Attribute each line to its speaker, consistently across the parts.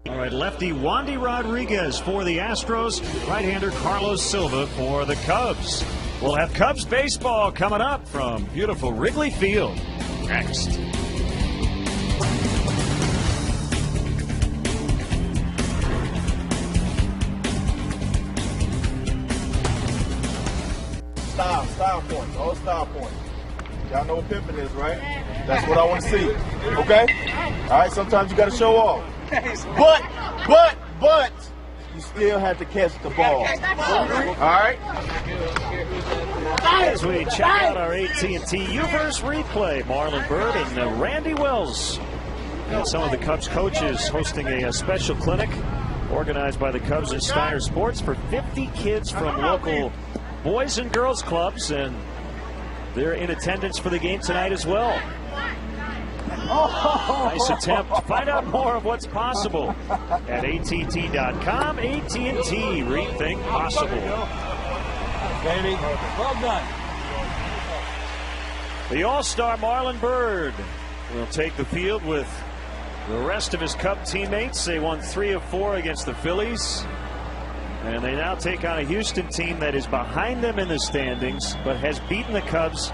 Speaker 1: All right, lefty Wandy Rodriguez for the Astros, right-hander Carlos Silva for the Cubs. We'll have Cubs baseball coming up from beautiful Wrigley Field next.
Speaker 2: Style points, all style points. Y'all know what pimping is, right? That's what I want to see. Okay? All right, sometimes you got to show off. But you still have to catch the ball. All right?
Speaker 1: As we check out our AT&T Uverse replay, Marlon Byrd and Randy Wells and some of the Cubs coaches hosting a special clinic organized by the Cubs and Steiner Sports for 50 kids from local boys and girls clubs, and they're in attendance for the game tonight as well. Nice attempt. Find out more of what's possible at att.com. AT&T, rethink possible.
Speaker 3: Baby, well done.
Speaker 1: The All-Star Marlon Byrd will take the field with the rest of his Cub teammates. They won 3 of 4 against the Phillies, and they now take on a Houston team that is behind them in the standings, but has beaten the Cubs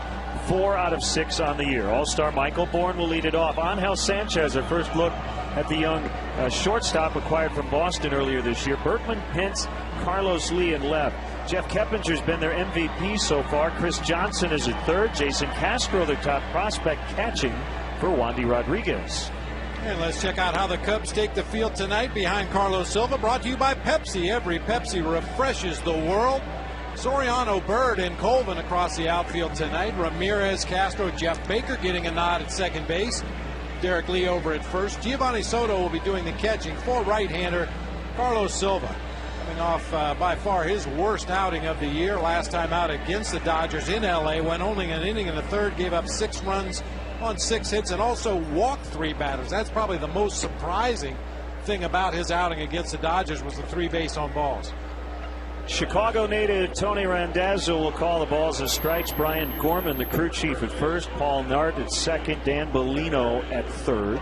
Speaker 1: 4 out of 6 on the year. All-Star Michael Bourne will lead it off. Angel Sanchez, our first look at the young shortstop acquired from Boston earlier this year. Berkman, Pence, Carlos Lee in left. Jeff Keppinger's been their MVP so far. Chris Johnson is at third. Jason Castro, their top prospect, catching for Wandy Rodriguez.
Speaker 3: And let's check out how the Cubs take the field tonight behind Carlos Silva. Brought to you by Pepsi. Every Pepsi refreshes the world. Soriano, Byrd, and Colvin across the outfield tonight. Ramirez, Castro, Jeff Baker getting a nod at second base. Derek Lee over at first. Giovanni Soto will be doing the catching for right-hander Carlos Silva. Coming off by far his worst outing of the year. Last time out against the Dodgers in L.A. Went only an inning in the third. Gave up 6 runs on 6 hits and also walked 3 batters. That's probably the most surprising thing about his outing against the Dodgers was the 3 base on balls.
Speaker 1: Chicago native Tony Randazzo will call the balls as strikes. Brian Gorman, the crew chief, at first. Paul Nart at second. Dan Bellino at third.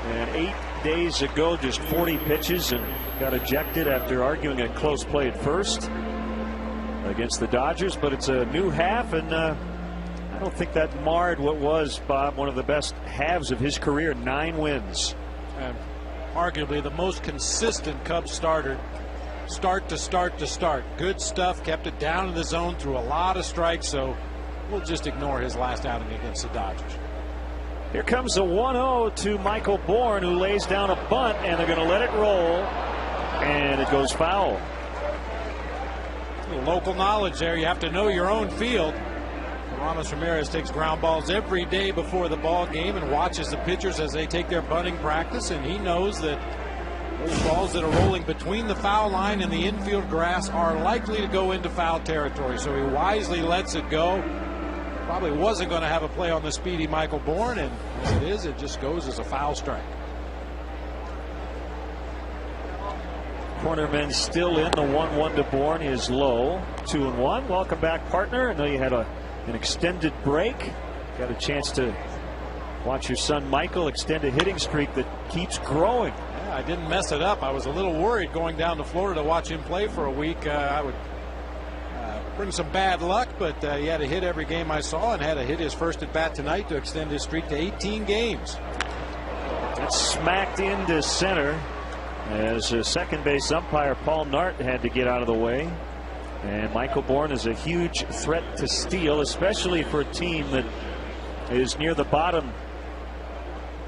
Speaker 1: And 8 days ago, just 40 pitches, and got ejected after arguing a close play at first against the Dodgers. But it's a new half, and I don't think that marred what was, Bob, one of the best halves of his career. 9 wins.
Speaker 3: And arguably the most consistent Cubs starter. Start to start. Good stuff. Kept it down in the zone through a lot of strikes. So we'll just ignore his last outing against the Dodgers.
Speaker 1: Here comes the 1-0 to Michael Bourne, who lays down a bunt, and they're going to let it roll. And it goes foul.
Speaker 3: Local knowledge there. You have to know your own field. Ramos Ramirez takes ground balls every day before the ball game and watches the pitchers as they take their bunting practice, and he knows that those balls that are rolling between the foul line and the infield grass are likely to go into foul territory. So he wisely lets it go. Probably wasn't going to have a play on the speedy Michael Bourne, and as it is, it just goes as a foul strike.
Speaker 1: Cornerman still in. The 1-1 to Bourne is low. 2-1. Welcome back, partner. I know you had an extended break. Got a chance to watch your son Michael extend a hitting streak that keeps growing.
Speaker 3: Yeah, I didn't mess it up. I was a little worried going down to Florida to watch him play for a week. I would bring some bad luck, but he had a hit every game I saw and had a hit his first at bat tonight to extend his streak to 18 games.
Speaker 1: That's smacked into center as a second base umpire Paul Nart had to get out of the way. And Michael Bourne is a huge threat to steal, especially for a team that is near the bottom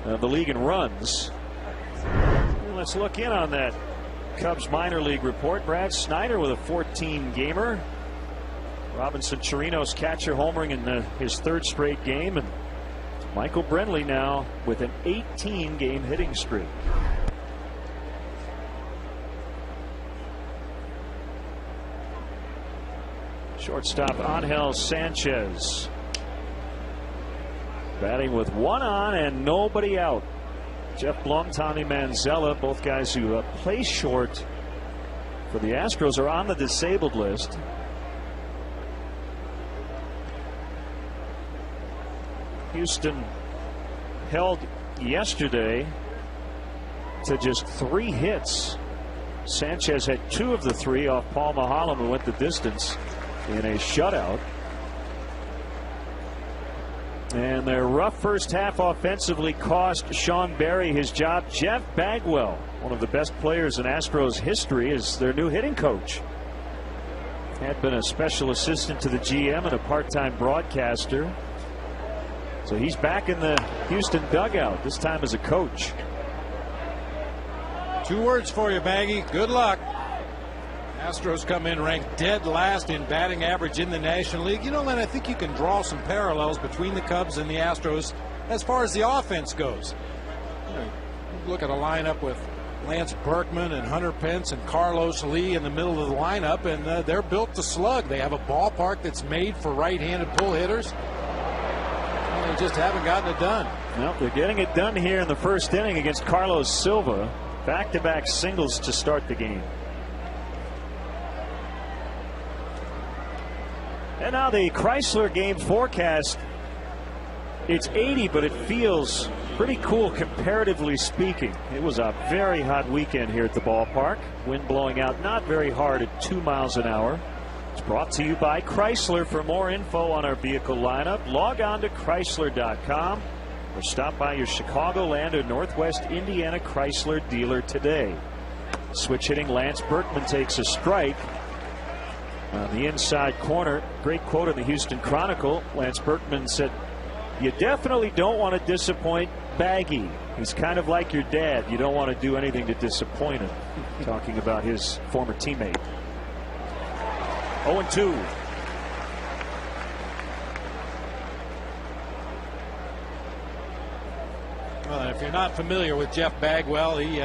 Speaker 1: of the league in runs. Let's look in on that Cubs minor league report. Brad Snyder with a 14-gamer. Robinson Chirinos catcher homering in his 3rd straight game. And Michael Brenly now with an 18-game hitting streak. Shortstop Angel Sanchez batting with 1 on and nobody out. Jeff Blum, Tommy Manzella, both guys who play short for the Astros, are on the disabled list. Houston held yesterday to just 3 hits. Sanchez had 2 of the 3 off Paul Maholm, who went the distance in a shutout. And their rough first half offensively cost Sean Berry his job. Jeff Bagwell, one of the best players in Astros history, is their new hitting coach. Had been a special assistant to the GM and a part-time broadcaster. So he's back in the Houston dugout, this time as a coach.
Speaker 3: 2 words for you, Baggy. Good luck. Astros come in ranked dead last in batting average in the National League. You know, Len, I think you can draw some parallels between the Cubs and the Astros as far as the offense goes. You look at a lineup with Lance Berkman and Hunter Pence and Carlos Lee in the middle of the lineup, and they're built to slug. They have a ballpark that's made for right-handed pull hitters. And they just haven't gotten it done.
Speaker 1: Well, they're getting it done here in the first inning against Carlos Silva. Back-to-back singles to start the game. And now the Chrysler game forecast. It's 80, but it feels pretty cool comparatively speaking. It was a very hot weekend here at the ballpark. Wind blowing out not very hard at 2 miles an hour. It's brought to you by Chrysler. For more info on our vehicle lineup, log on to Chrysler.com or stop by your Chicagoland or Northwest Indiana Chrysler dealer today. Switch hitting Lance Berkman takes a strike on the inside corner. Great quote in the Houston Chronicle. Lance Berkman said, "You definitely don't want to disappoint Baggy. He's kind of like your dad. You don't want to do anything to disappoint him." Talking about his former teammate. 0-2.
Speaker 3: Well, and if you're not familiar with Jeff Bagwell, he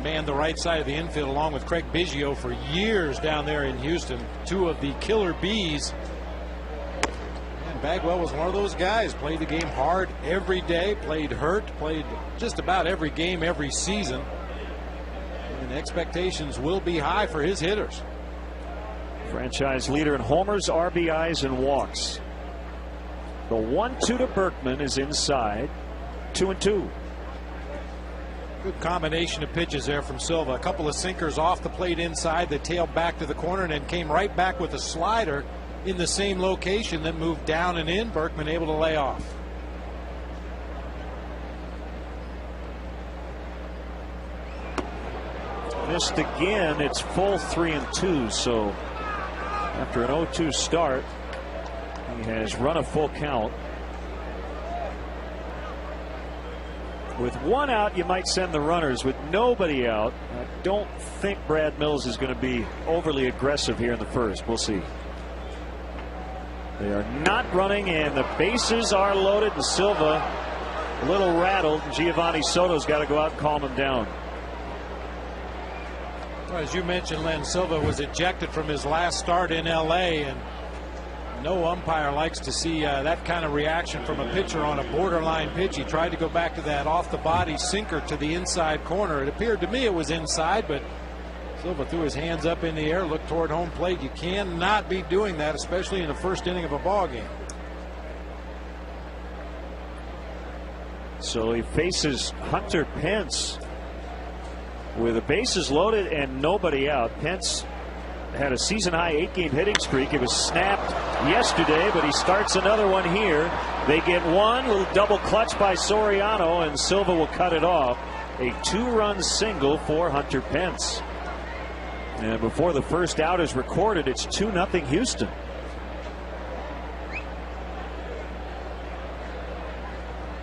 Speaker 3: manned the right side of the infield along with Craig Biggio for years down there in Houston. 2 of the killer bees. And Bagwell was one of those guys. Played the game hard every day. Played hurt. Played just about every game every season. And expectations will be high for his hitters.
Speaker 1: Franchise leader in homers, RBIs, and walks. The 1-2 to Berkman is inside. 2-2.
Speaker 3: Good combination of pitches there from Silva. A couple of sinkers off the plate inside that tailed back to the corner and then came right back with a slider in the same location that moved down and in. Berkman able to lay off.
Speaker 1: Missed again. It's full 3-2. So after an 0-2 start, he has run a full count. With 1 out, you might send the runners. With nobody out, I don't think Brad Mills is going to be overly aggressive here in the first. We'll see. They are not running, and the bases are loaded. And Silva a little rattled. Giovanni Soto's got to go out and calm him down.
Speaker 3: Well, as you mentioned, Len, Silva was ejected from his last start in L.A., and no umpire likes to see that kind of reaction from a pitcher on a borderline pitch. He tried to go back to that off-the-body sinker to the inside corner. It appeared to me it was inside, but Silva threw his hands up in the air, looked toward home plate. You cannot be doing that, especially in the first inning of a ball game.
Speaker 1: So he faces Hunter Pence with the bases loaded and nobody out. Pence had a season-high 8-game hitting streak. It was snapped yesterday, but he starts another one here. They get one little double clutch by Soriano, and Silva will cut it off. A 2-run single for Hunter Pence. And before the first out is recorded, it's 2-0 Houston.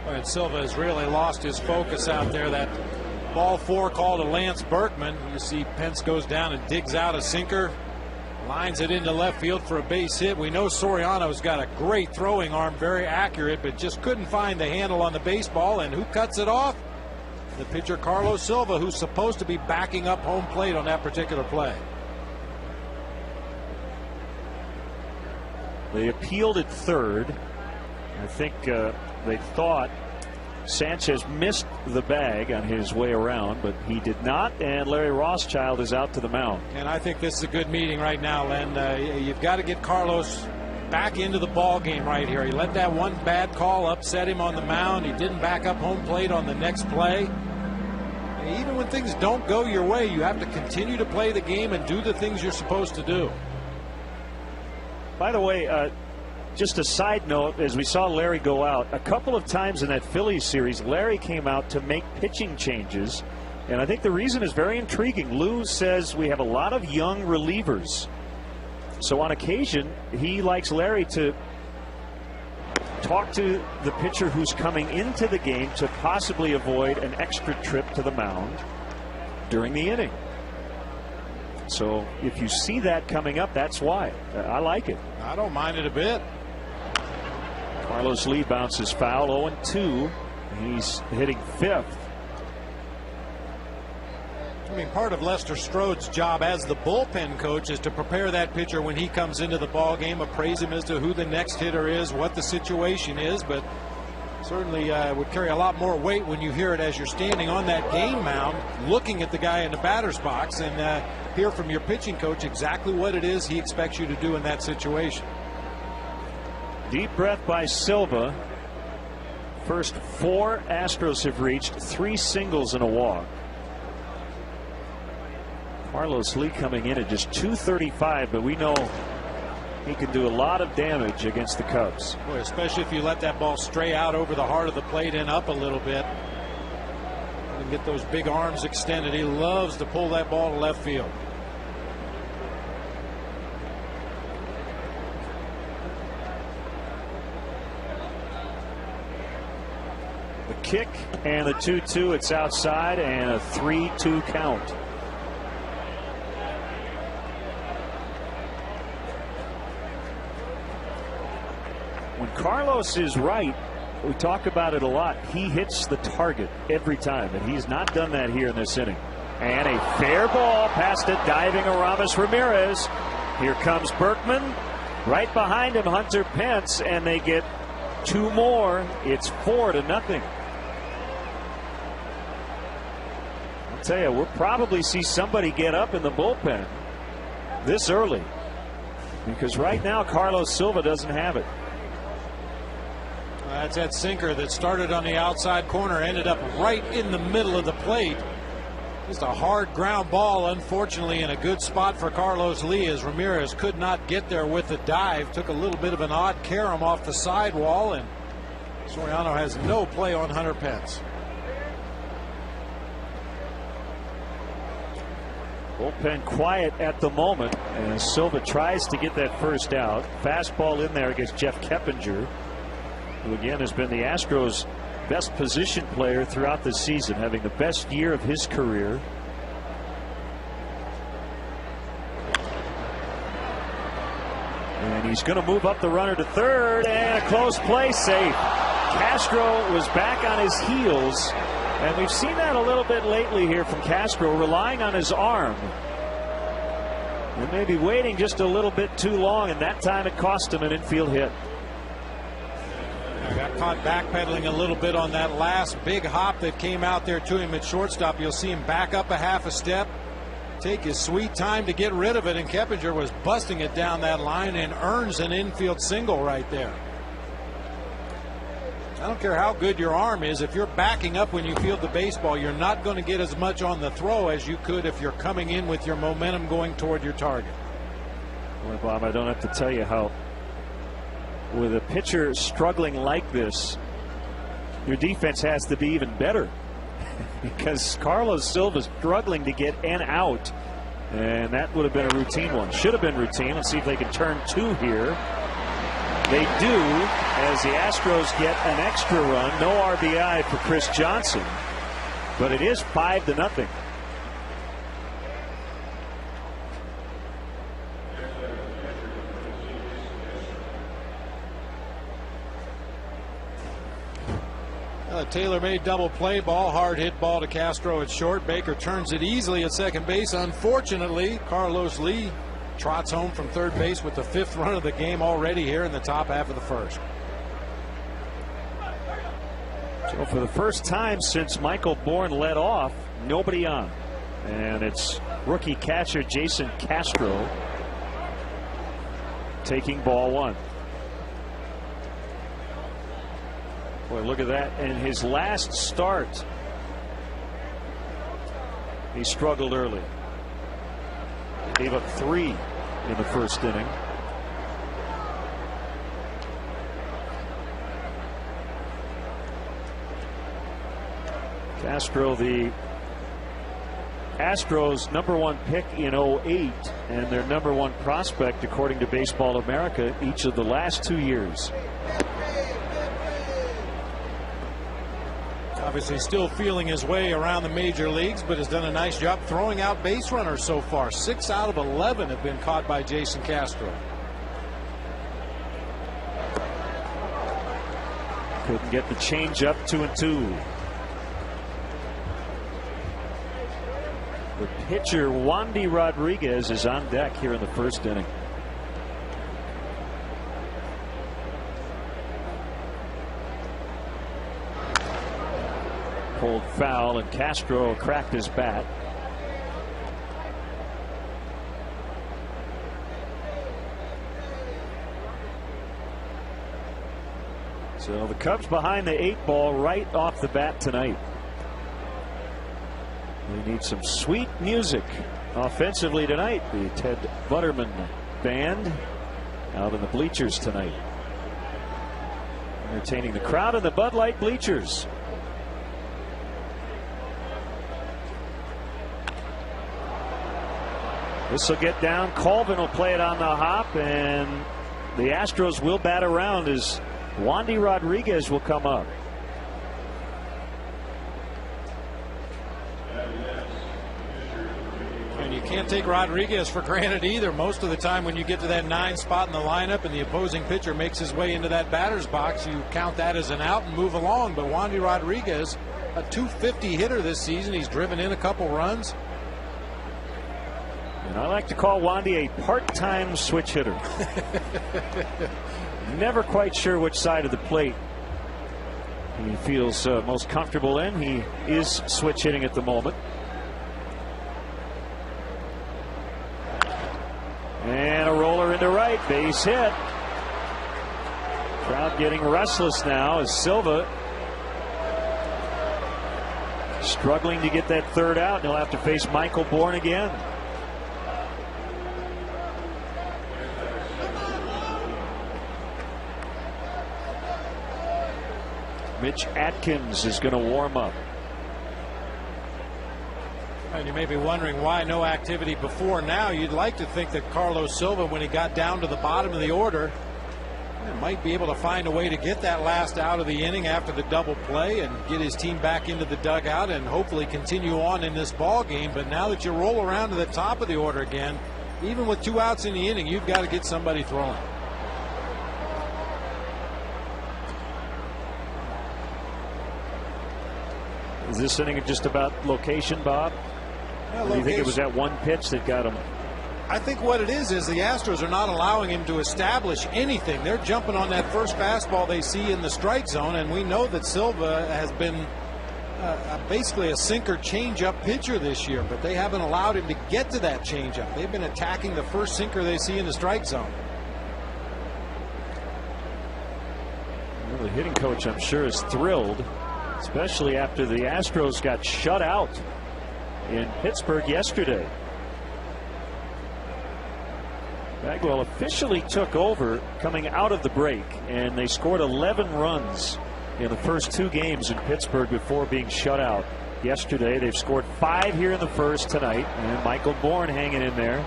Speaker 3: And Silva has really lost his focus out there. That ball 4 called to Lance Berkman. You see Pence goes down and digs out a sinker, lines it into left field for a base hit. We know Soriano's got a great throwing arm, very accurate, but just couldn't find the handle on the baseball. And who cuts it off? The pitcher Carlos Silva, who's supposed to be backing up home plate on that particular play.
Speaker 1: They appealed at third. I think they thought Sanchez missed the bag on his way around, but he did not, and Larry Rothschild is out to the mound.
Speaker 3: And I think this is a good meeting right now, Len. You've got to get Carlos back into the ball game right here. He let that one bad call upset him on the mound. He didn't back up home plate on the next play. And even when things don't go your way, you have to continue to play the game and do the things you're supposed to do.
Speaker 1: By the way, just a side note, as we saw Larry go out, a couple of times in that Phillies series, Larry came out to make pitching changes. And I think the reason is very intriguing. Lou says we have a lot of young relievers. So on occasion, he likes Larry to talk to the pitcher who's coming into the game to possibly avoid an extra trip to the mound during the inning. So if you see that coming up, that's why. I like it.
Speaker 3: I don't mind it a bit.
Speaker 1: Carlos Lee bounces foul, 0-2. He's hitting 5th.
Speaker 3: I mean, part of Lester Strode's job as the bullpen coach is to prepare that pitcher when he comes into the ball game, appraise him as to who the next hitter is, what the situation is, but certainly would carry a lot more weight when you hear it as you're standing on that game mound looking at the guy in the batter's box and hear from your pitching coach exactly what it is he expects you to do in that situation.
Speaker 1: Deep breath by Silva. First 4 Astros have reached 3 singles and a walk. Carlos Lee coming in at just 235, but we know he can do a lot of damage against the Cubs.
Speaker 3: Boy, especially if you let that ball stray out over the heart of the plate and up a little bit. And get those big arms extended. He loves to pull that ball to left field.
Speaker 1: The kick and the 2-2. It's outside and a 3-2 count. When Carlos is right, we talk about it a lot. He hits the target every time, and he's not done that here in this inning. And a fair ball past a diving Aramis Ramirez. Here comes Berkman. Right behind him, Hunter Pence, and they get 2 more. It's 4-0. I'll tell you, we'll probably see somebody get up in the bullpen this early, because right now Carlos Silva doesn't have it.
Speaker 3: That's that sinker that started on the outside corner, ended up right in the middle of the plate. Just a hard ground ball, unfortunately, in a good spot for Carlos Lee, as Ramirez could not get there with the dive. Took a little bit of an odd carom off the sidewall, and Soriano has no play on Hunter Pence.
Speaker 1: Bullpen quiet at the moment, and Silva tries to get that first out. Fastball in there against Jeff Keppinger, who again has been the Astros' best position player throughout the season, having the best year of his career. And he's going to move up the runner to third, and a close play, safe. Castro was back on his heels, and we've seen that a little bit lately here from Castro, relying on his arm. And maybe waiting just a little bit too long, and that time it cost him an infield hit.
Speaker 3: Got caught backpedaling a little bit on that last big hop that came out there to him at shortstop. You'll see him back up a half a step, take his sweet time to get rid of it, and Keppinger was busting it down that line and earns an infield single right there. I don't care how good your arm is. If you're backing up when you field the baseball, you're not going to get as much on the throw as you could if you're coming in with your momentum going toward your target.
Speaker 1: Boy, Bob, I don't have to tell you how, with a pitcher struggling like this, your defense has to be even better, because Carlos Silva's struggling to get an out, and that would have been a routine one. Should have been routine. Let's see if they can turn 2 here. They do, as the Astros get an extra run. No RBI for Chris Johnson, but it is 5-0.
Speaker 3: Taylor-made double play ball, hard hit ball to Castro at short. Baker turns it easily at second base. Unfortunately, Carlos Lee trots home from third base with the 5th run of the game already here in the top half of the first.
Speaker 1: So for the first time since Michael Bourne led off, nobody on, and it's rookie catcher Jason Castro taking ball 1. Boy, look at that. And his last start, he struggled early. Gave up 3 in the first inning. Castro, the Astros' #1 pick in 2008 and their #1 prospect according to Baseball America each of the last 2 years.
Speaker 3: Obviously still feeling his way around the major leagues, but has done a nice job throwing out base runners so far. 6 out of 11 have been caught by Jason Castro.
Speaker 1: Couldn't get the changeup. 2-2. The pitcher Wandy Rodriguez is on deck here in the first inning. Pulled foul, and Castro cracked his bat. So the Cubs behind the 8 ball right off the bat tonight. They need some sweet music offensively tonight. The Ted Butterman Band out in the bleachers tonight, entertaining the crowd in the Bud Light bleachers. This will get down. Colvin will play it on the hop, and the Astros will bat around as Wandy Rodriguez will come up.
Speaker 3: And you can't take Rodriguez for granted either. Most of the time when you get to that 9 spot in the lineup and the opposing pitcher makes his way into that batter's box, you count that as an out and move along. But Wandy Rodriguez, a .250 hitter this season. He's driven in a couple runs.
Speaker 1: And I like to call Wandy a part-time switch hitter. Never quite sure which side of the plate he feels most comfortable in. He is switch hitting at the moment. And a roller into right, base hit. Crowd getting restless now as Silva struggling to get that third out, and he'll have to face Michael Bourne again. Mitch Atkins is going to warm up.
Speaker 3: And you may be wondering why no activity before now. You'd like to think that Carlos Silva, when he got down to the bottom of the order, might be able to find a way to get that last out of the inning after the double play and get his team back into the dugout and hopefully continue on in this ball game. But now that you roll around to the top of the order again, even with 2 outs in the inning, you've got to get somebody throwing.
Speaker 1: Is this inning just about location, Bob? Or do you think it was that one pitch that got him?
Speaker 3: I think what it is the Astros are not allowing him to establish anything. They're jumping on that first fastball they see in the strike zone, and we know that Silva has been basically a sinker changeup pitcher this year, but they haven't allowed him to get to that changeup. They've been attacking the first sinker they see in the strike zone.
Speaker 1: Well, the hitting coach, I'm sure, is thrilled, especially after the Astros got shut out in Pittsburgh yesterday. Bagwell officially took over coming out of the break, and they scored 11 runs in the first 2 games in Pittsburgh before being shut out yesterday. They've scored 5 here in the first tonight, and Michael Bourne hanging in there.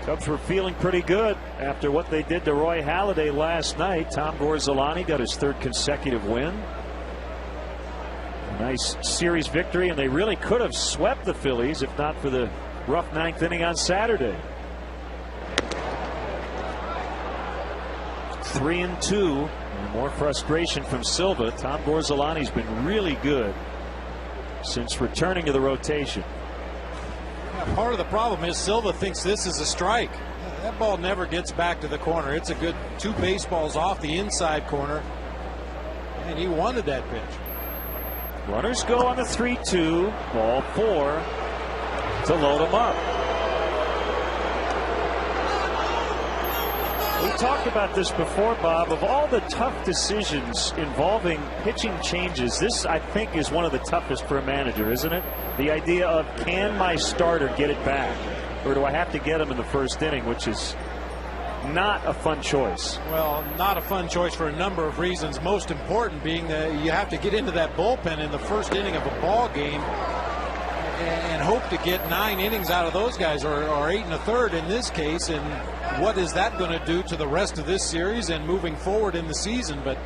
Speaker 1: Cubs were feeling pretty good after what they did to Roy Halladay last night. Tom Gorzolani got his 3rd consecutive win. A nice series victory, and they really could have swept the Phillies if not for the rough 9th inning on Saturday. 3-2, and more frustration from Silva. Tom Gorzolani's been really good since returning to the rotation.
Speaker 3: Yeah, part of the problem is Silva thinks this is a strike. That ball never gets back to the corner. It's a good 2 baseballs off the inside corner, and he wanted that pitch.
Speaker 1: Runners go on the 3-2, ball 4 to load them up. we've talked about this before, Bob. Of all the tough decisions involving pitching changes, this, I think, is one of the toughest for a manager, isn't it? The idea of, can my starter get it back? Or do I have to get him in the first inning, which is not a fun choice.
Speaker 3: Well, not a fun choice for a number of reasons. Most important being that you have to get into that bullpen in the first inning of a ball game and hope to get 9 innings out of those guys, or 8 1/3 in this case. And what is that going to do to the rest of this series and moving forward in the season? But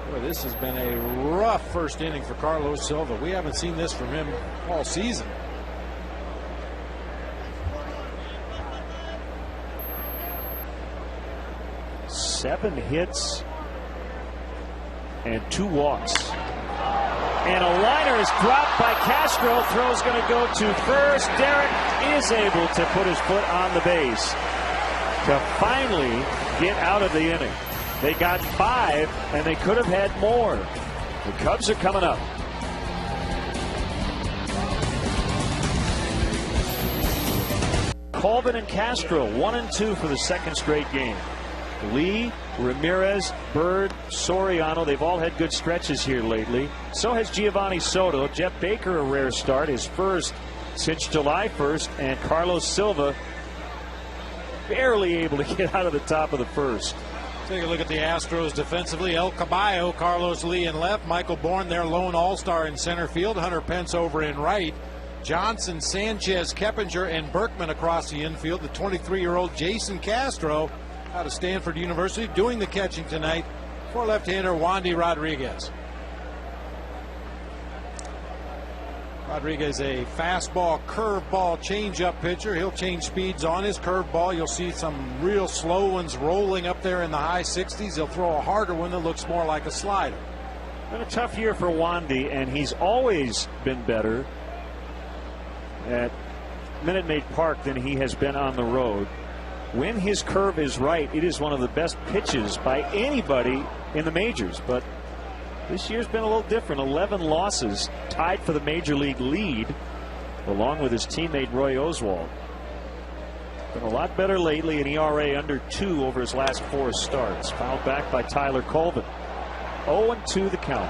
Speaker 3: boy, this has been a rough first inning for Carlos Silva. We haven't seen this from him all season.
Speaker 1: Seven hits and 2 walks. And a liner is dropped by Castro. Throw's going to go to first. Derek is able to put his foot on the base to finally get out of the inning. They got 5, and they could have had more. The Cubs are coming up. Colvin and Castro 1-2 for the second straight game. Lee, Ramirez, Bird, Soriano, they've all had good stretches here lately. So has Giovanni Soto. Jeff Baker, a rare start, his first since July 1st. And Carlos Silva barely able to get out of the top of the first.
Speaker 3: Take a look at the Astros defensively. El Caballo, Carlos Lee in left. Michael Bourne, their lone all-star in center field. Hunter Pence over in right. Johnson, Sanchez, Keppinger, and Berkman across the infield. The 23-year-old Jason Castro out of Stanford University doing the catching tonight for left-hander Wandy Rodriguez. Rodriguez, a fastball, curveball, changeup pitcher. He'll change speeds on his curveball. You'll see some real slow ones rolling up there in the high 60s. He'll throw a harder one that looks more like a slider.
Speaker 1: Been a tough year for Wandy, and he's always been better at Minute Maid Park than he has been on the road. When his curve is right, it is one of the best pitches by anybody in the majors. But this year's been a little different. 11 losses, tied for the major league lead, along with his teammate Roy Oswalt. Been a lot better lately, an ERA under 2 over his last 4 starts. Fouled back by Tyler Colvin. 0-2 the count.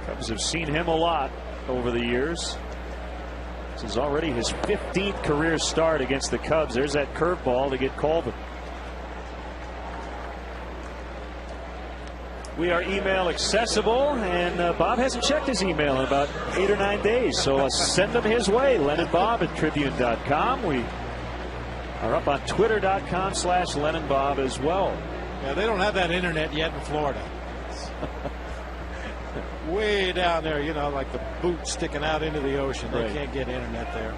Speaker 1: Cubs have seen him a lot over the years. This is already his 15th career start against the Cubs. There's that curveball to get Colvin. We are email accessible, and Bob hasn't checked his email in about 8 or 9 days, so send them his way. LennonBob@Tribune.com. We are up on Twitter.com/LennonBob as well.
Speaker 3: Yeah, they don't have that internet yet in Florida. Way down there, you know, like the boot sticking out into the ocean. They can't get internet there.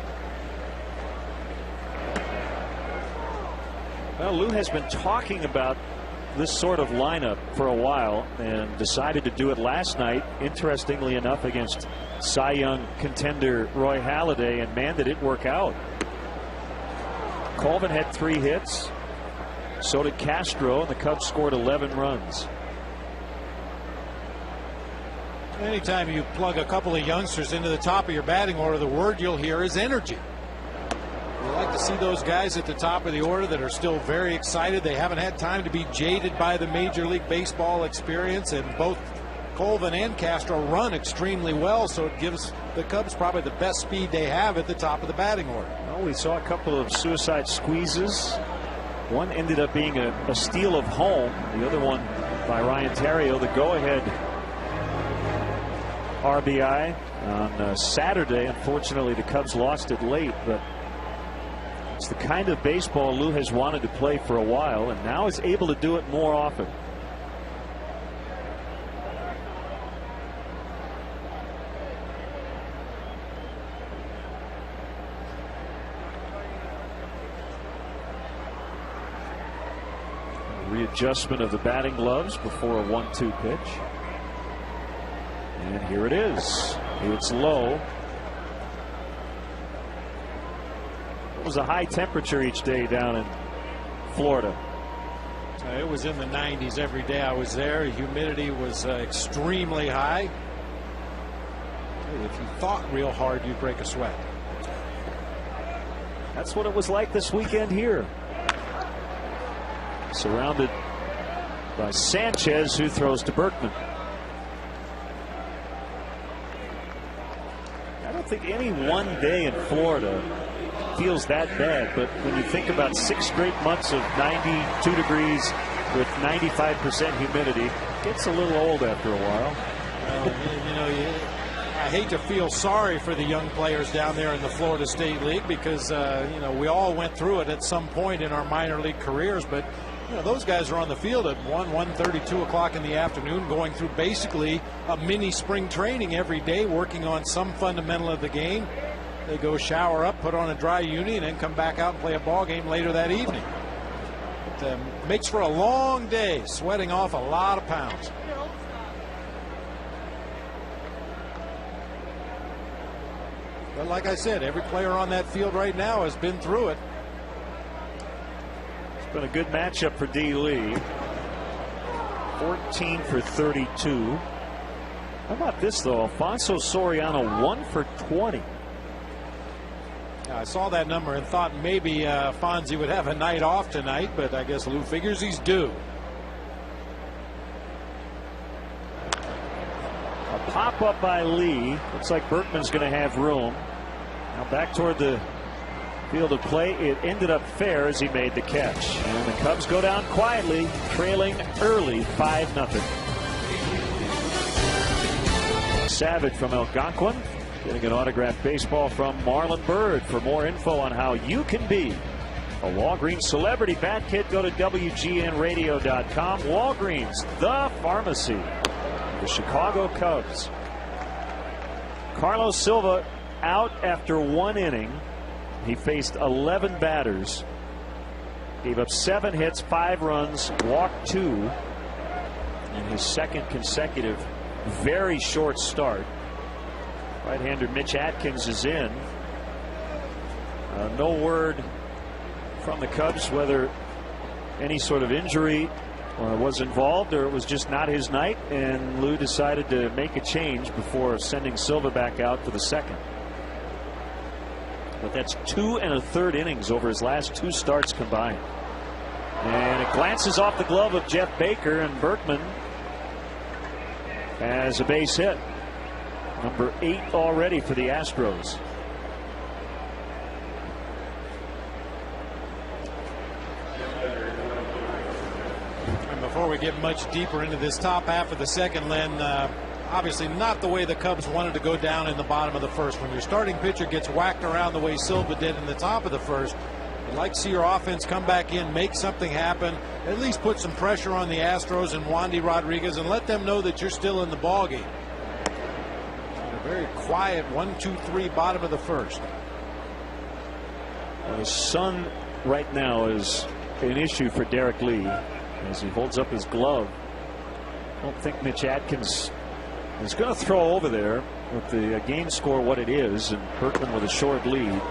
Speaker 1: Well, Lou has been talking about this sort of lineup for a while and decided to do it last night, interestingly enough, against Cy Young contender Roy Halladay, and man, did it work out. Colvin had 3 hits. So did Castro, and the Cubs scored 11 runs.
Speaker 3: Anytime you plug a couple of youngsters into the top of your batting order, the word you'll hear is energy. You like to see those guys at the top of the order that are still very excited. They haven't had time to be jaded by the Major League Baseball experience, and both Colvin and Castro run extremely well, so it gives the Cubs probably the best speed they have at the top of the batting order.
Speaker 1: Well, we saw a couple of suicide squeezes. One ended up being a steal of home. The other one by Ryan Theriot, the go-ahead RBI on Saturday. Unfortunately, the Cubs lost it late, but it's the kind of baseball Lou has wanted to play for a while, and now is able to do it more often. A readjustment of the batting gloves before a 1-2 pitch. And here it is. It's low. It was a high temperature each day down in Florida.
Speaker 3: It was in the 90s every day I was there. Humidity was extremely high. If you thought real hard, you'd break a sweat.
Speaker 1: That's what it was like this weekend here. Surrounded by Sanchez, who throws to Berkman. I don't think any one day in Florida feels that bad, but when you think about 6 straight months of 92 degrees with 95% humidity, it gets a little old after a while.
Speaker 3: I hate to feel sorry for the young players down there in the Florida State League because we all went through it at some point in our minor league careers, but those guys are on the field at 1:30, 2 o'clock in the afternoon, going through basically a mini spring training every day, working on some fundamental of the game. They go shower up, put on a dry uni, and then come back out and play a ball game later that evening. It makes for a long day, sweating off a lot of pounds. But like I said, every player on that field right now has been through it.
Speaker 1: It's been a good matchup for D. Lee. 14 for 32. How about this, though? Alfonso Soriano 1 for 20.
Speaker 3: I saw that number and thought maybe Fonzie would have a night off tonight, but I guess Lou figures he's due.
Speaker 1: A pop up by Lee. Looks like Berkman's going to have room. Now back toward the field of play. It ended up fair as he made the catch. And the Cubs go down quietly, trailing early 5-0. Savage from Algonquin getting an autographed baseball from Marlon Byrd. For more info on how you can be a Walgreens celebrity bat kit, go to WGNradio.com. Walgreens, the pharmacy. The Chicago Cubs. Carlos Silva out after 1 inning. He faced 11 batters. Gave up 7 hits, 5 runs, walked 2 in his second consecutive very short start. Right-hander Mitch Atkins is in. No word from the Cubs whether any sort of injury was involved or it was just not his night, and Lou decided to make a change before sending Silva back out for the second. But that's 2 1/3 innings over his last 2 starts combined. And it glances off the glove of Jeff Baker, and Berkman has a base hit. Number 8 already for the Astros.
Speaker 3: And before we get much deeper into this top half of the second, Len, obviously not the way the Cubs wanted to go down in the bottom of the first. When your starting pitcher gets whacked around the way Silva did in the top of the first, you'd like to see your offense come back in, make something happen, at least put some pressure on the Astros and Wandy Rodriguez and let them know that you're still in the ballgame. A very quiet 1-2-3 bottom of the first.
Speaker 1: Well, the sun right now is an issue for Derek Lee as he holds up his glove. I don't think Mitch Atkins is going to throw over there with the game score what it is, and Berkman with a short lead.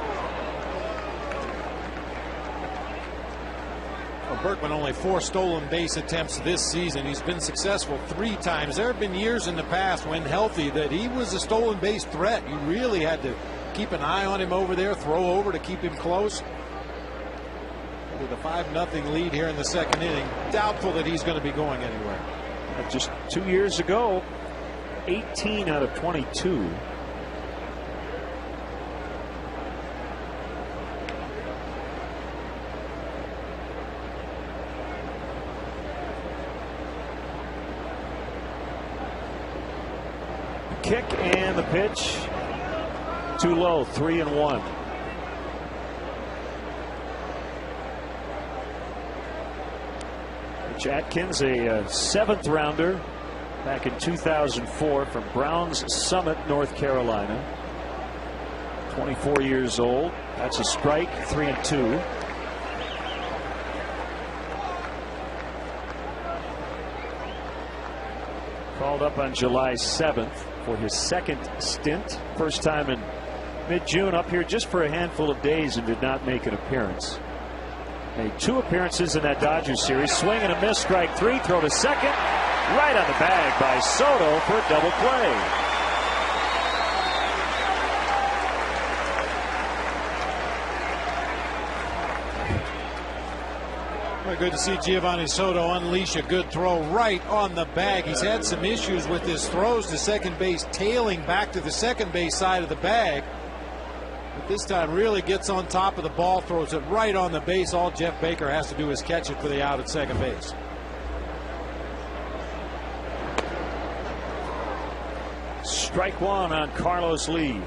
Speaker 3: Berkman only 4 stolen base attempts this season. He's been successful 3 times. There have been years in the past when healthy that he was a stolen base threat. You really had to keep an eye on him over there, throw over to keep him close. With a 5-0 lead here in the second inning, doubtful that he's going to be going anywhere.
Speaker 1: Just 2 years ago, 18 out of 22. Kick and the pitch too low, 3-1. Mitch Atkins, a 7th rounder back in 2004 from Browns Summit, North Carolina. 24 years old. That's a strike, 3-2. Called up on July 7th for his second stint. First time in mid-June, up here just for a handful of days and did not make an appearance. Made 2 appearances in that Dodgers series. Swing and a miss, strike 3, throw to second. Right on the bag by Soto for a double play.
Speaker 3: Good to see Giovanni Soto unleash a good throw right on the bag. He's had some issues with his throws to second base, tailing back to the second base side of the bag. But this time really gets on top of the ball, throws it right on the base. All Jeff Baker has to do is catch it for the out at second base.
Speaker 1: Strike 1 on Carlos Lee.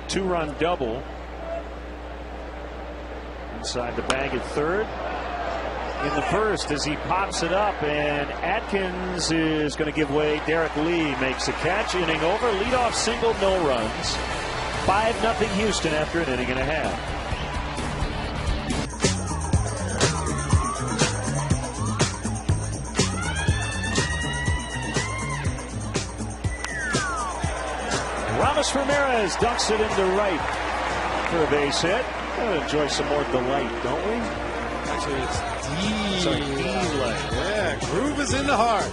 Speaker 1: 2-run double. Inside the bag at third. In the first as he pops it up, and Atkins is going to give way. Derek Lee makes a catch. Inning over. Leadoff single, no runs. 5-0 Houston after an inning and a half. Ramos Ramirez dunks it into right for a base hit. We'll enjoy some more delight, don't we?
Speaker 3: Actually, it's D.
Speaker 1: It's like D-light.
Speaker 3: Yeah, groove is in the heart.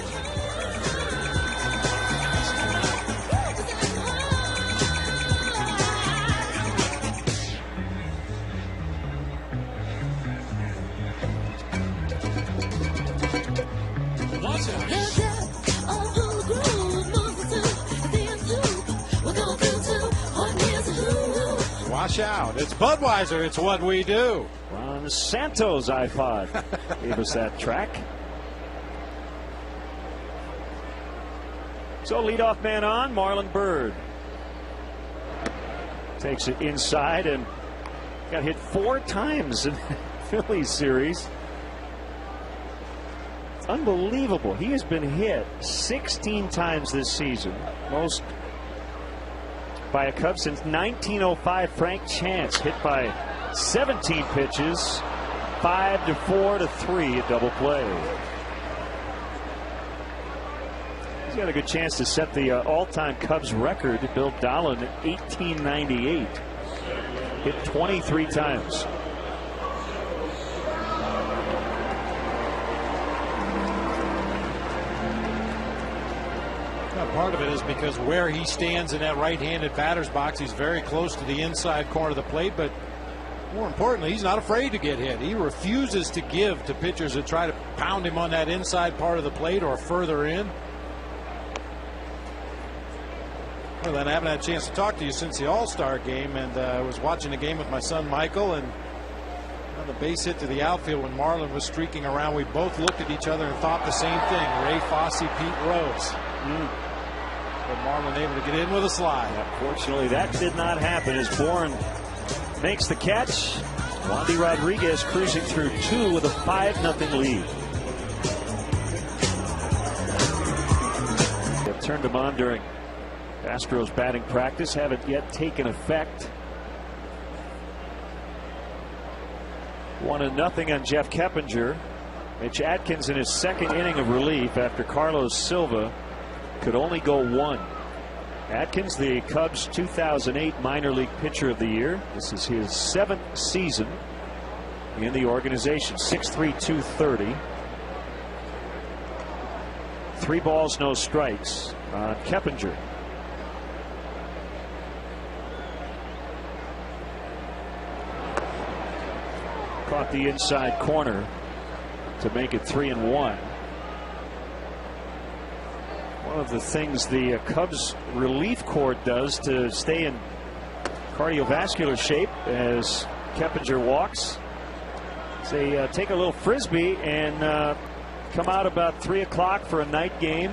Speaker 3: Wash out. It's Budweiser. It's what we do.
Speaker 1: Ron Santos' iPod gave us that track. So leadoff man on, Marlon Byrd. Takes it inside and got hit 4 times in the Phillies series. It's unbelievable. He has been hit 16 times this season. Most by a Cub since 1905. Frank Chance hit by 17 pitches, 5 to 4 to 3, a double play. He's got a good chance to set the all-time Cubs record. Bill Dahlen in 1898 hit 23 times.
Speaker 3: Part of it is because where he stands in that right-handed batter's box, he's very close to the inside corner of the plate, but more importantly, he's not afraid to get hit. He refuses to give to pitchers that try to pound him on that inside part of the plate or further in. Well, then I haven't had a chance to talk to you since the All-Star game, and I was watching the game with my son Michael, and on the base hit to the outfield when Marlon was streaking around, we both looked at each other and thought the same thing. Ray Fosse, Pete Rose. But Marlon able to get in with a slide.
Speaker 1: Fortunately, that did not happen as Bourne makes the catch. Wandy Rodriguez cruising through 2 with a 5-0 lead. They've turned him on during Astros batting practice. Haven't yet taken effect. 1-0 on Jeff Keppinger. Mitch Atkins in his second inning of relief after Carlos Silva could only go 1. Atkins, the Cubs 2008 minor league pitcher of the year. This is his 7th season in the organization. 6'3", 230. 3 balls, no strikes on Keppinger. Caught the inside corner to make it 3-1. One of the things the Cubs relief corps does to stay in cardiovascular shape as Keppinger walks, they take a little frisbee and come out about 3 o'clock for a night game.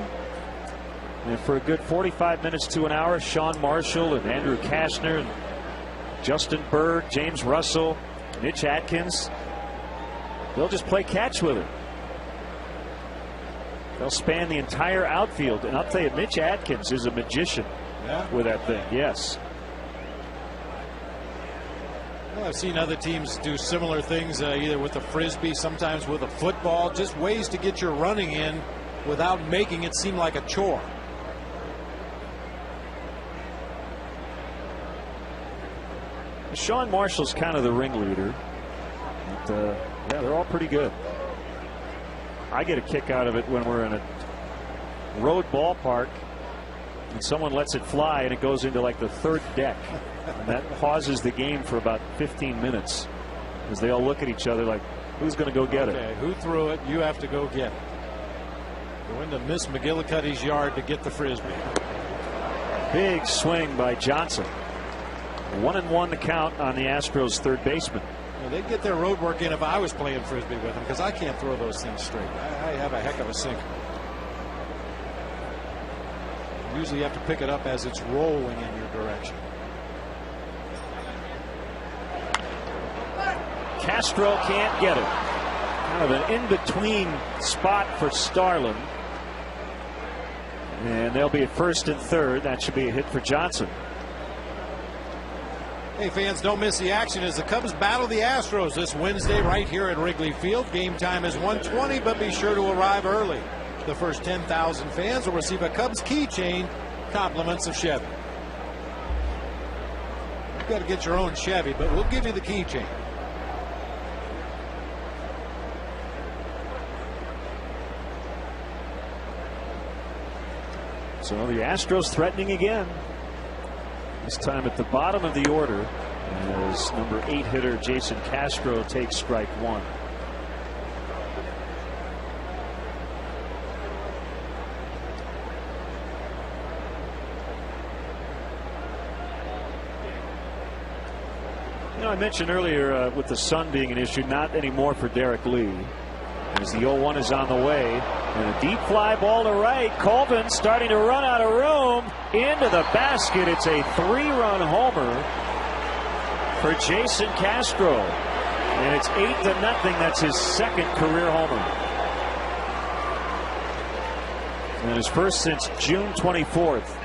Speaker 1: And for a good 45 minutes to an hour, Sean Marshall and Andrew Kastner and Justin Berg, James Russell, Mitch Atkins, they'll just play catch with it. They'll span the entire outfield, and I'll tell you, Mitch Atkins is a magician with that thing. Yes.
Speaker 3: Well, I've seen other teams do similar things, either with a frisbee, sometimes with a football, just ways to get your running in without making it seem like a chore.
Speaker 1: Sean Marshall's kind of the ringleader. But, yeah, they're all pretty good. I get a kick out of it when we're in a road ballpark and someone lets it fly and it goes into like the third deck. And that pauses the game for about 15 minutes as they all look at each other like, who's going to go get it?
Speaker 3: Who threw it? You have to go get it. Go into Miss McGillicuddy's yard to get the Frisbee.
Speaker 1: Big swing by Johnson. 1-1 the count on the Astros third baseman.
Speaker 3: Well, they'd get their road work in if I was playing Frisbee with them, because I can't throw those things straight. I have a heck of a sinker. Usually you have to pick it up as it's rolling in your direction.
Speaker 1: Castro can't get it. Kind of an in-between spot for Starlin. And they'll be at first and third. That should be a hit for Johnson.
Speaker 3: Hey, fans, don't miss the action as the Cubs battle the Astros this Wednesday right here at Wrigley Field. Game time is 1:20, but be sure to arrive early. The first 10,000 fans will receive a Cubs keychain, compliments of Chevy. You've got to get your own Chevy, but we'll give you the keychain.
Speaker 1: So the Astros threatening again. This time at the bottom of the order as number 8 hitter Jason Castro takes strike one. You know, I mentioned earlier with the sun being an issue, not anymore for Derek Lee. As the 0-1 is on the way, and a deep fly ball to right. Colvin starting to run out of room into the basket. It's a 3-run homer for Jason Castro, and it's 8-0. That's his second career homer, and his first since June 24th.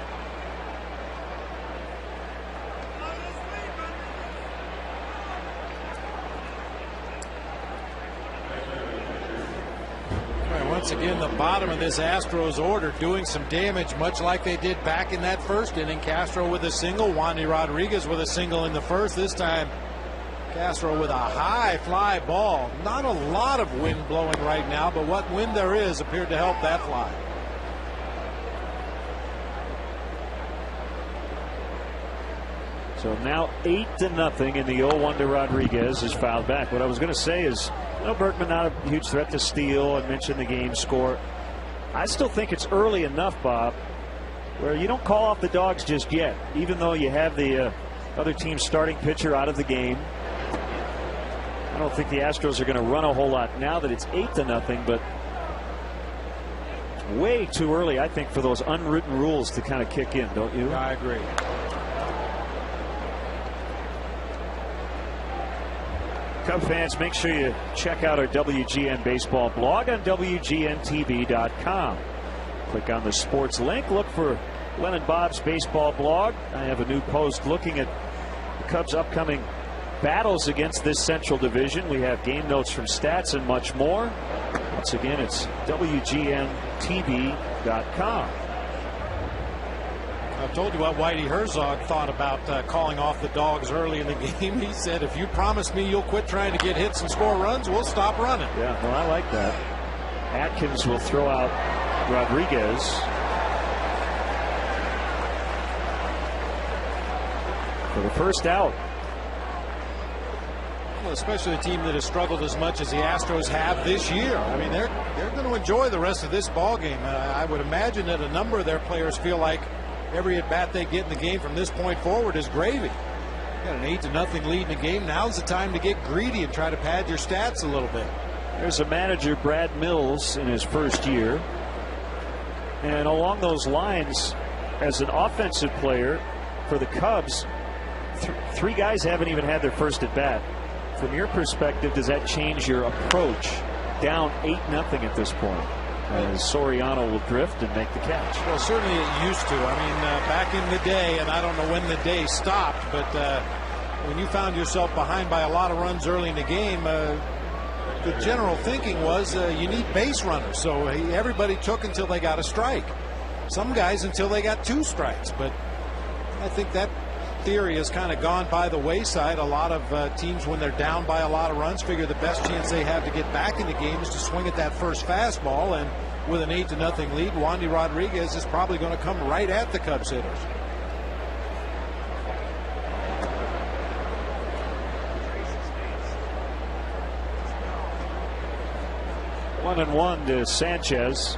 Speaker 3: Once again, the bottom of this Astros order doing some damage, much like they did back in that first inning. Castro with a single, Wandy Rodriguez with a single in the first. This time, Castro with a high fly ball. Not a lot of wind blowing right now, but what wind there is appeared to help that fly.
Speaker 1: So now 8-0, and the 0-1 to Rodriguez is fouled back. What I was going to say is, Berkman not a huge threat to steal. I mentioned the game score. I still think it's early enough, Bob, where you don't call off the dogs just yet, even though you have the other team's starting pitcher out of the game. I don't think the Astros are going to run a whole lot now that it's 8-0, but way too early, I think, for those unwritten rules to kind of kick in, don't you?
Speaker 3: I agree.
Speaker 1: Cub fans, make sure you check out our WGN Baseball blog on WGNTV.com. Click on the sports link. Look for Len and Bob's baseball blog. I have a new post looking at the Cubs' upcoming battles against this Central Division. We have game notes from stats and much more. Once again, it's WGNTV.com.
Speaker 3: I've told you what Whitey Herzog thought about calling off the dogs early in the game. He said, if you promise me you'll quit trying to get hits and score runs, we'll stop running.
Speaker 1: Yeah, well, I like that. Atkins will throw out Rodriguez. For the first out.
Speaker 3: Well, especially a team that has struggled as much as the Astros have this year. I mean, they're going to enjoy the rest of this ball game. I would imagine that a number of their players feel like every at bat they get in the game from this point forward is gravy. Got an 8-0 lead in the game. Now's the time to get greedy and try to pad your stats a little bit.
Speaker 1: There's a manager, Brad Mills, in his first year. And along those lines, as an offensive player for the Cubs, three guys haven't even had their first at bat. From your perspective, does that change your approach? Down 8-0 at this point, as Soriano will drift and make the catch.
Speaker 3: Well, certainly it used to. I mean, back in the day, and I don't know when the day stopped, but when you found yourself behind by a lot of runs early in the game, the general thinking was you need base runners. So everybody took until they got a strike. Some guys until they got 2 strikes. But I think that theory has kind of gone by the wayside. A lot of teams, when they're down by a lot of runs, figure the best chance they have to get back in the game is to swing at that first fastball. And with an 8-0 lead, Wandy Rodriguez is probably going to come right at the Cubs hitters.
Speaker 1: One and one to Sanchez.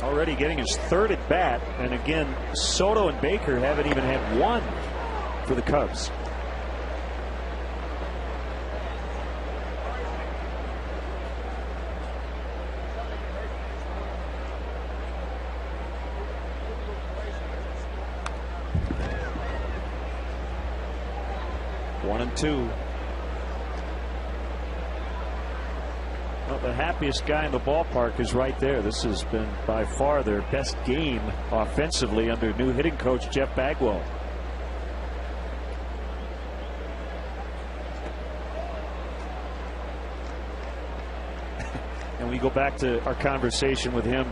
Speaker 1: Already getting his third at bat, and again Soto and Baker haven't even had one for the Cubs. One and two. Well, the happiest guy in the ballpark is right there. This has been by far their best game offensively under new hitting coach Jeff Bagwell. And we go back to our conversation with him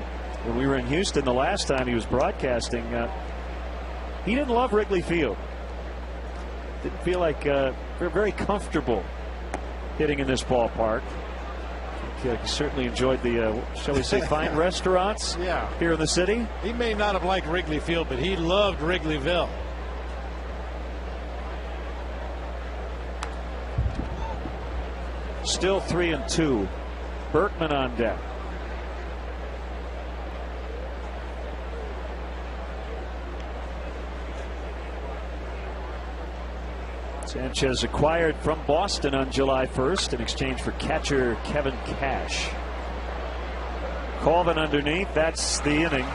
Speaker 1: when we were in Houston the last time he was broadcasting. He didn't love Wrigley Field. Didn't feel like they're very comfortable hitting in this ballpark. He certainly enjoyed the, shall we say, fine restaurants here in the city.
Speaker 3: He may not have liked Wrigley Field, but he loved Wrigleyville.
Speaker 1: Still 3-2. Berkman on deck. Sanchez acquired from Boston on July 1st in exchange for catcher Kevin Cash. Colvin underneath. That's the inning.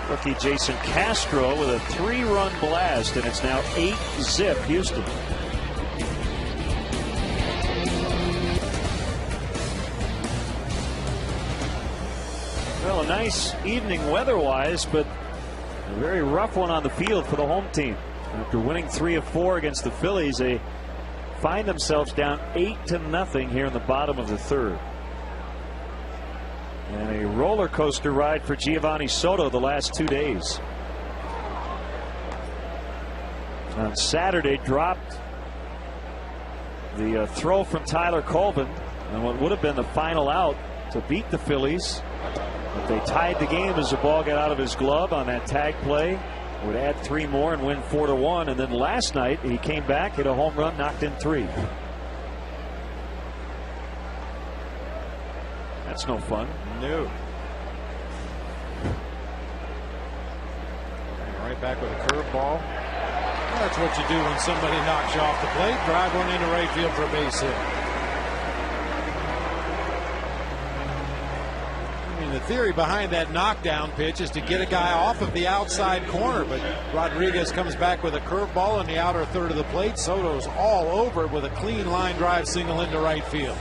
Speaker 1: Rookie Jason Castro with a 3-run blast, and it's now 8-zip Houston. Well, a nice evening weather-wise, but a very rough one on the field for the home team. After winning 3 of 4 against the Phillies, they find themselves down 8-0 here in the bottom of the third. And a roller coaster ride for Giovanni Soto the last 2 days. On Saturday, dropped the throw from Tyler Colvin and what would have been the final out to beat the Phillies. But they tied the game as the ball got out of his glove on that tag play. Would add 3 more and win 4-1. And then last night he came back, hit a home run, knocked in 3. That's no fun.
Speaker 3: No. Right back with a curveball. That's what you do when somebody knocks you off the plate. Drive one into right field for a base hit. The theory behind that knockdown pitch is to get a guy off of the outside corner, but Rodriguez comes back with a curveball in the outer third of the plate. Soto's all over it with a clean line drive single into right field.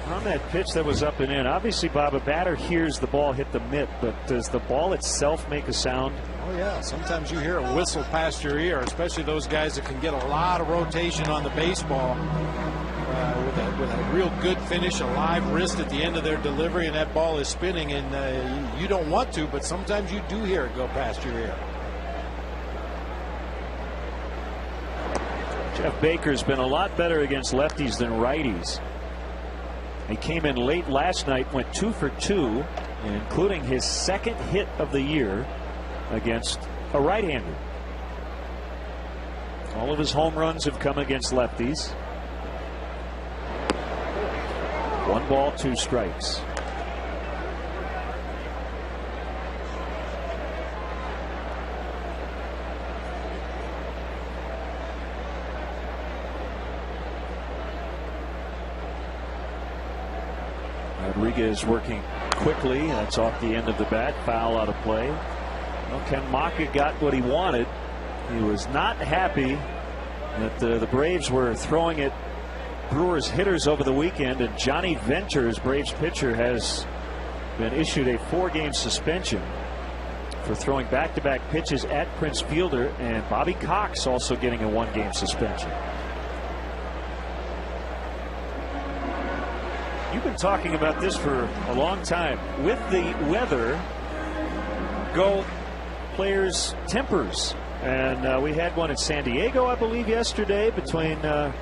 Speaker 1: On that pitch that was up and in, obviously, Bob, a batter hears the ball hit the mitt, but does the ball itself make a sound?
Speaker 3: Oh yeah, sometimes you hear a whistle past your ear, especially those guys that can get a lot of rotation on the baseball. With a real good finish, a live wrist at the end of their delivery, and that ball is spinning, and you don't want to, but sometimes you do hear it go past your ear.
Speaker 1: Jeff Baker's been a lot better against lefties than righties. He came in late last night, went 2 for 2, including his second hit of the year against a right-hander. All of his home runs have come against lefties. 1 ball, 2 strikes. Rodriguez working quickly. That's off the end of the bat. Foul out of play. Well, Ken Maka got what he wanted. He was not happy that the Braves were throwing at Brewers hitters over the weekend, and Johnny Venters, Braves pitcher, has been issued a 4-game suspension for throwing back-to-back pitches at Prince Fielder, and Bobby Cox also getting a 1-game suspension. You've been talking about this for a long time. With the weather, go players' tempers. And we had one in San Diego, I believe, yesterday between the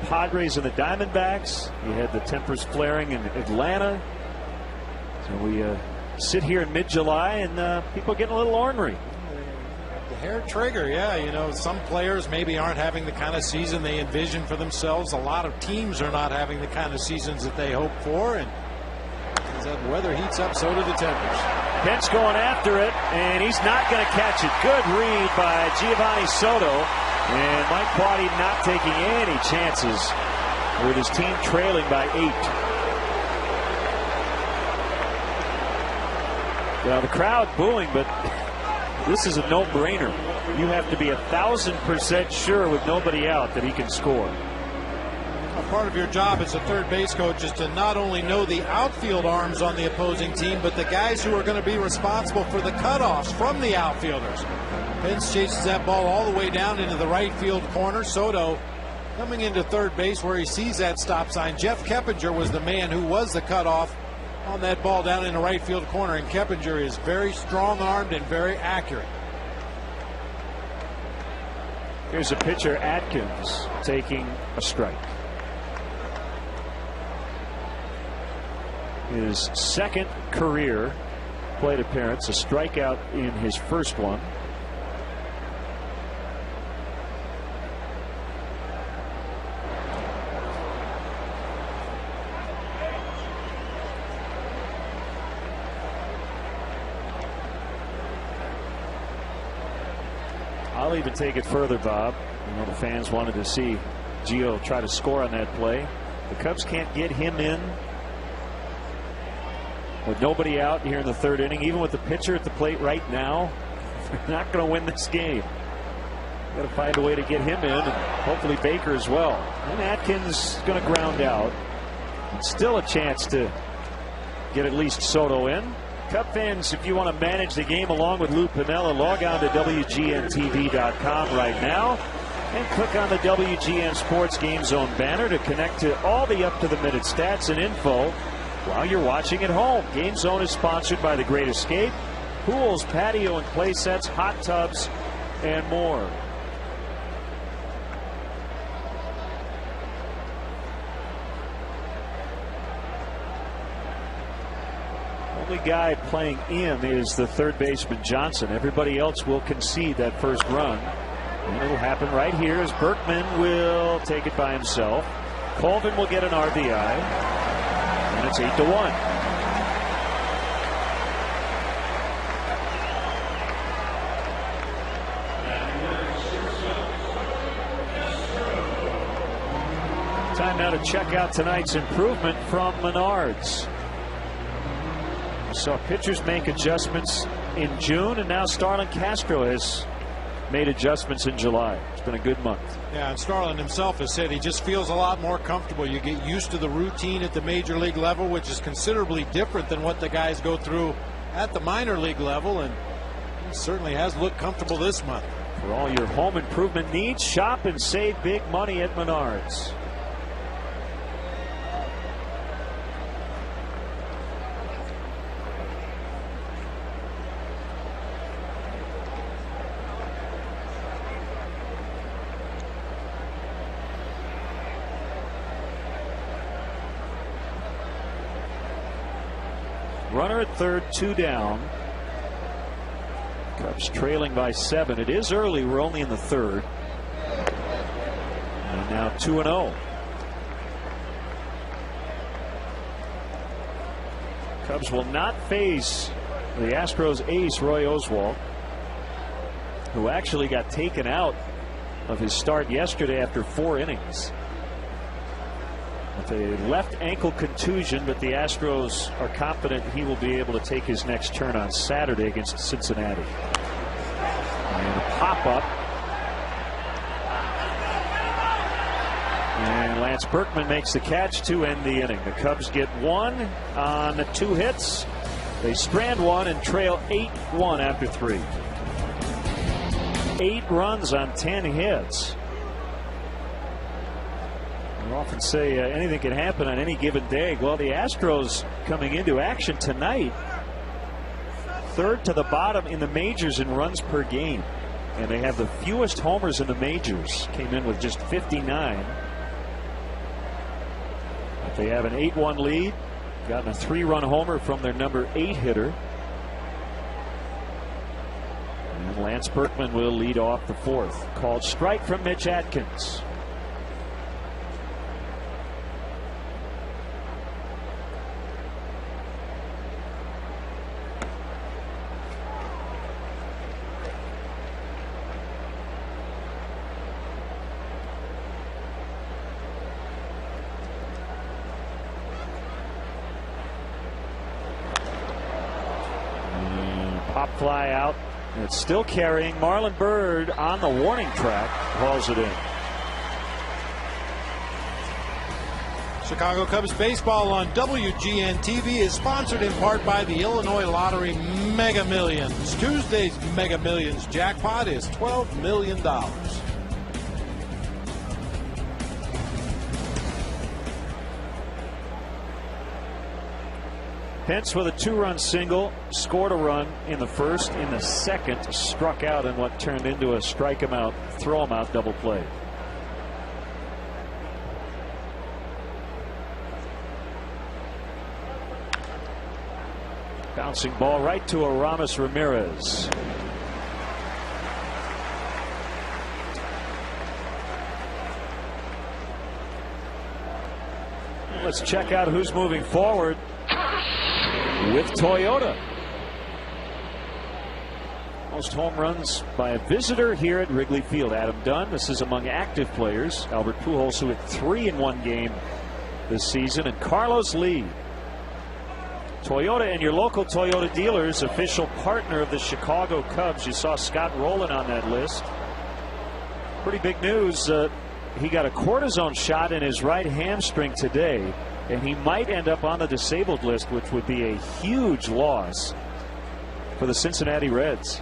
Speaker 1: Padres and the Diamondbacks. You had the tempers flaring in Atlanta. So we sit here in mid-July, and people are getting a little ornery.
Speaker 3: The hair trigger, yeah. You know, some players maybe aren't having the kind of season they envision for themselves. A lot of teams are not having the kind of seasons that they hope for. And as that weather heats up, so do the tempers.
Speaker 1: Pence going after it, and he's not going to catch it. Good read by Giovanni Soto. And Mike Quade not taking any chances with his team trailing by 8. Well, the crowd booing, but this is a no-brainer. You have to be 1,000% sure with nobody out that he can score.
Speaker 3: Part of your job as a third base coach is to not only know the outfield arms on the opposing team, but the guys who are going to be responsible for the cutoffs from the outfielders. Pence chases that ball all the way down into the right field corner. Soto coming into third base where he sees that stop sign. Jeff Keppinger was the man who was the cutoff on that ball down in the right field corner, and Keppinger is very strong-armed and very accurate.
Speaker 1: Here's a pitcher, Atkins, taking a strike. His second career plate appearance, a strikeout in his first one. I'll even take it further, Bob. You know, the fans wanted to see Gio try to score on that play. The Cubs can't get him in with nobody out here in the third inning. Even with the pitcher at the plate right now, they're not going to win this game. Got to find a way to get him in, and hopefully Baker as well. And Atkins going to ground out. And still a chance to get at least Soto in. Cub fans, if you want to manage the game along with Lou Piniella, log on to WGNTV.com right now and click on the WGN Sports Game Zone banner to connect to all the up-to-the-minute stats and info while you're watching at home. Game Zone is sponsored by The Great Escape, pools, patio and play sets, hot tubs, and more. Only guy playing in is the third baseman Johnson. Everybody else will concede that first run. And it'll happen right here as Berkman will take it by himself. Colvin will get an RBI. And it's 8-1. Time now to check out tonight's improvement from Menards. Saw pitchers make adjustments in June, and now Starlin Castro has made adjustments in July. It's been a good month.
Speaker 3: Yeah, and Starlin himself has said he just feels a lot more comfortable. You get used to the routine at the major league level, which is considerably different than what the guys go through at the minor league level, and he certainly has looked comfortable this month.
Speaker 1: For all your home improvement needs, shop and save big money at Menards. Runner at third, 2 down. Cubs trailing by 7. It is early. We're only in the third. And now 2-0. Cubs will not face the Astros ace Roy Oswalt, who actually got taken out of his start yesterday after 4 innings. With a left ankle contusion, but the Astros are confident he will be able to take his next turn on Saturday against Cincinnati. And a pop-up. And Lance Berkman makes the catch to end the inning. The Cubs get 1 on 2 hits. They strand 1 and trail 8-1 after 3. 8 runs on 10 hits. We often say anything can happen on any given day. Well, the Astros coming into action tonight third to the bottom in the majors in runs per game. And they have the fewest homers in the majors. Came in with just 59. But they have an 8-1 lead. Gotten a 3-run homer from their number 8 hitter. And Lance Berkman will lead off the fourth. Called strike from Mitch Atkins. Pop fly out. And it's still carrying. Marlon Byrd on the warning track hauls it in.
Speaker 3: Chicago Cubs baseball on WGN TV is sponsored in part by the Illinois Lottery Mega Millions. Tuesday's Mega Millions jackpot is $12 million.
Speaker 1: Pence with a 2-run single, scored a run in the first. In the second, struck out in what turned into a strike him out, throw him out double play. Bouncing ball right to Aramis Ramirez. Let's check out who's moving forward with Toyota. Most home runs by a visitor here at Wrigley Field. Adam Dunn. This is among active players. Albert Pujols, who hit 3 in one game this season, and Carlos Lee. Toyota and your local Toyota dealers, official partner of the Chicago Cubs. You saw Scott Rowland on that list. Pretty big news. He got a cortisone shot in his right hamstring today, and he might end up on the disabled list, which would be a huge loss for the Cincinnati Reds.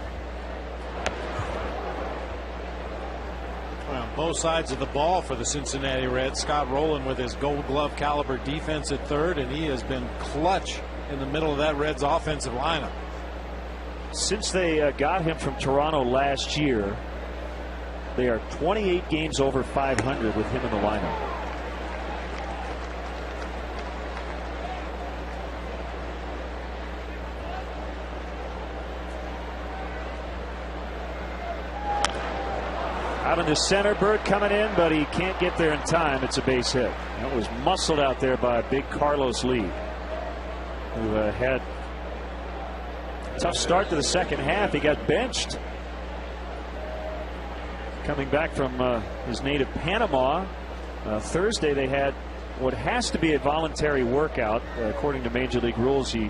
Speaker 3: Well, both sides of the ball for the Cincinnati Reds. Scott Rowland with his Gold Glove caliber defense at third, and he has been clutch in the middle of that Reds offensive lineup.
Speaker 1: Since they got him from Toronto last year, they are 28 games over 500 with him in the lineup. Out into center, Bird coming in, but he can't get there in time. It's a base hit. That was muscled out there by a big Carlos Lee, who had a tough start to the second half. He got benched coming back from his native Panama. Thursday they had what has to be a voluntary workout. According to Major League rules, you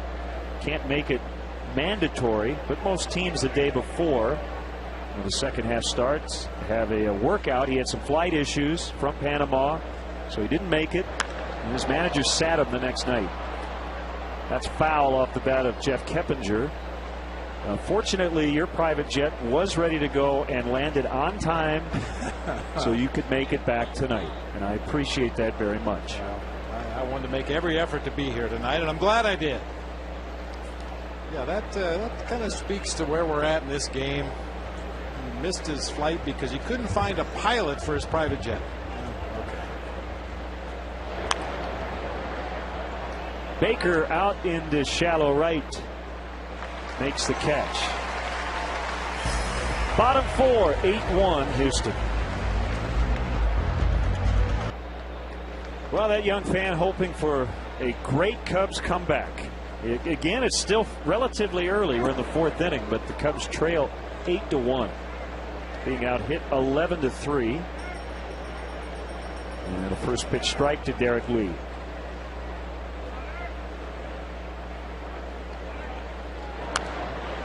Speaker 1: can't make it mandatory, but most teams the day before the second half starts have a workout. He had some flight issues from Panama, so he didn't make it, and his manager sat him the next night. That's foul off the bat of Jeff Keppinger. Fortunately, your private jet was ready to go and landed on time, so you could make it back tonight, and I appreciate that very much.
Speaker 3: Well, I wanted to make every effort to be here tonight, and I'm glad I did. Yeah, that kind of speaks to where we're at in this game. He missed his flight because he couldn't find a pilot for his private jet.
Speaker 1: Baker out into shallow right. Makes the catch. Bottom 4, 8-1 Houston. Well, that young fan hoping for a great Cubs comeback. Again, it's still relatively early. We're in the fourth inning, but the Cubs trail 8-1. Being out hit 11-3. And the first pitch strike to Derek Lee.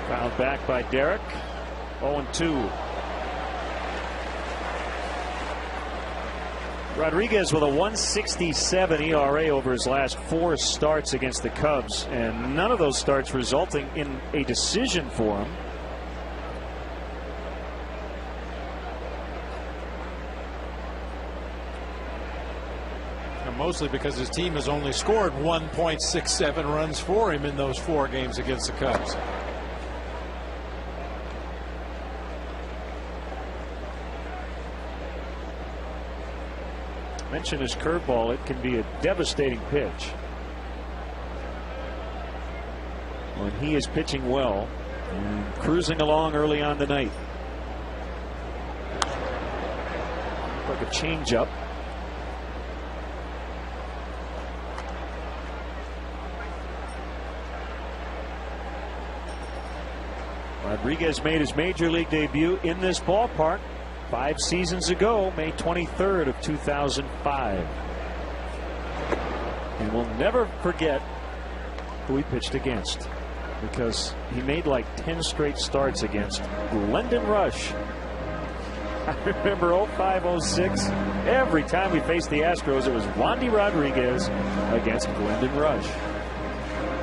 Speaker 1: Fouled back by Derek. 0-2. Rodriguez with a 1.67 ERA over his last 4 starts against the Cubs, and none of those starts resulting in a decision for him.
Speaker 3: Mostly because his team has only scored 1.67 runs for him in those 4 games against the Cubs.
Speaker 1: Mention his curveball. It can be a devastating pitch when he is pitching well and cruising along early on tonight. Like a changeup. Rodriguez made his major league debut in this ballpark 5 seasons ago, May 23rd of 2005. And we'll never forget who he pitched against, because he made like 10 straight starts against Glendon Rush. I remember 05-06. Every time we faced the Astros, it was Wandy Rodriguez against Glendon Rush.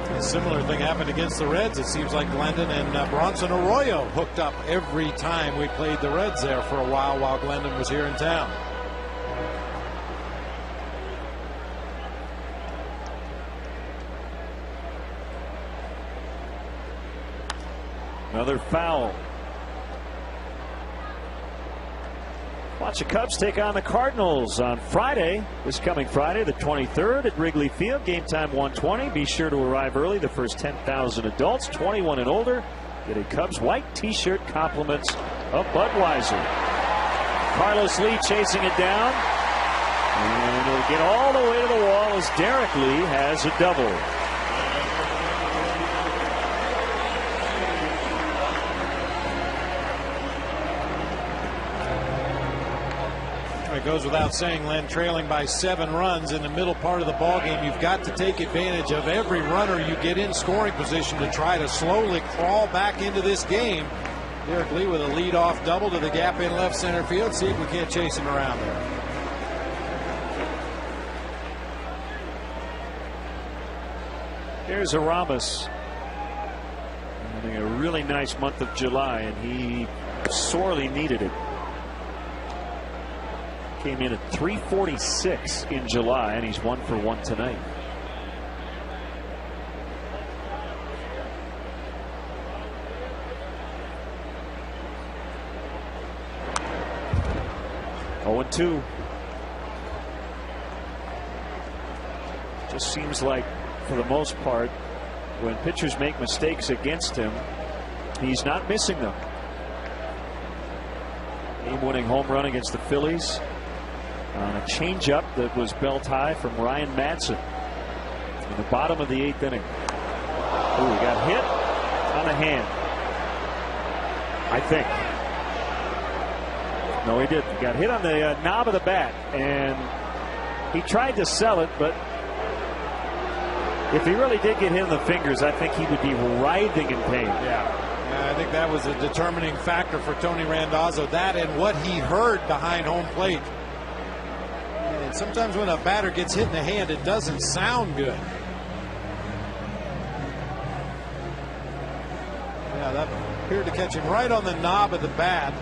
Speaker 3: A similar thing happened against the Reds. It seems like Glendon and Bronson Arroyo hooked up every time we played the Reds there for a while Glendon was here in town.
Speaker 1: Another foul. Watch the Cubs take on the Cardinals on Friday, this coming Friday, the 23rd at Wrigley Field. Game time 1:20. Be sure to arrive early. The first 10,000 adults 21 and older get a Cubs white t-shirt compliments of Budweiser. Carlos Lee chasing it down, and it'll get all the way to the wall as Derek Lee has a double.
Speaker 3: It goes without saying, Len, trailing by 7 runs in the middle part of the ball game, you've got to take advantage of every runner you get in scoring position to try to slowly crawl back into this game. Derek Lee with a leadoff double to the gap in left center field. See if we can't chase him around there.
Speaker 1: Here's Aramis having a really nice month of July, and he sorely needed it. Came in at 346 in July, and he's 1 for 1 tonight. Oh, 0-2. Just seems like, for the most part, when pitchers make mistakes against him, he's not missing them. Game-winning home run against the Phillies on a changeup that was belt high from Ryan Madsen in the bottom of the 8th inning. Oh, he got hit on the hand, I think. No, he didn't. He got hit on the knob of the bat, and he tried to sell it, but if he really did get hit in the fingers, I think he would be writhing in pain.
Speaker 3: Yeah, I think that was a determining factor for Tony Randazzo. That and what he heard behind home plate. And sometimes when a batter gets hit in the hand, it doesn't sound good. Yeah, that appeared to catch him right on the knob of the bat.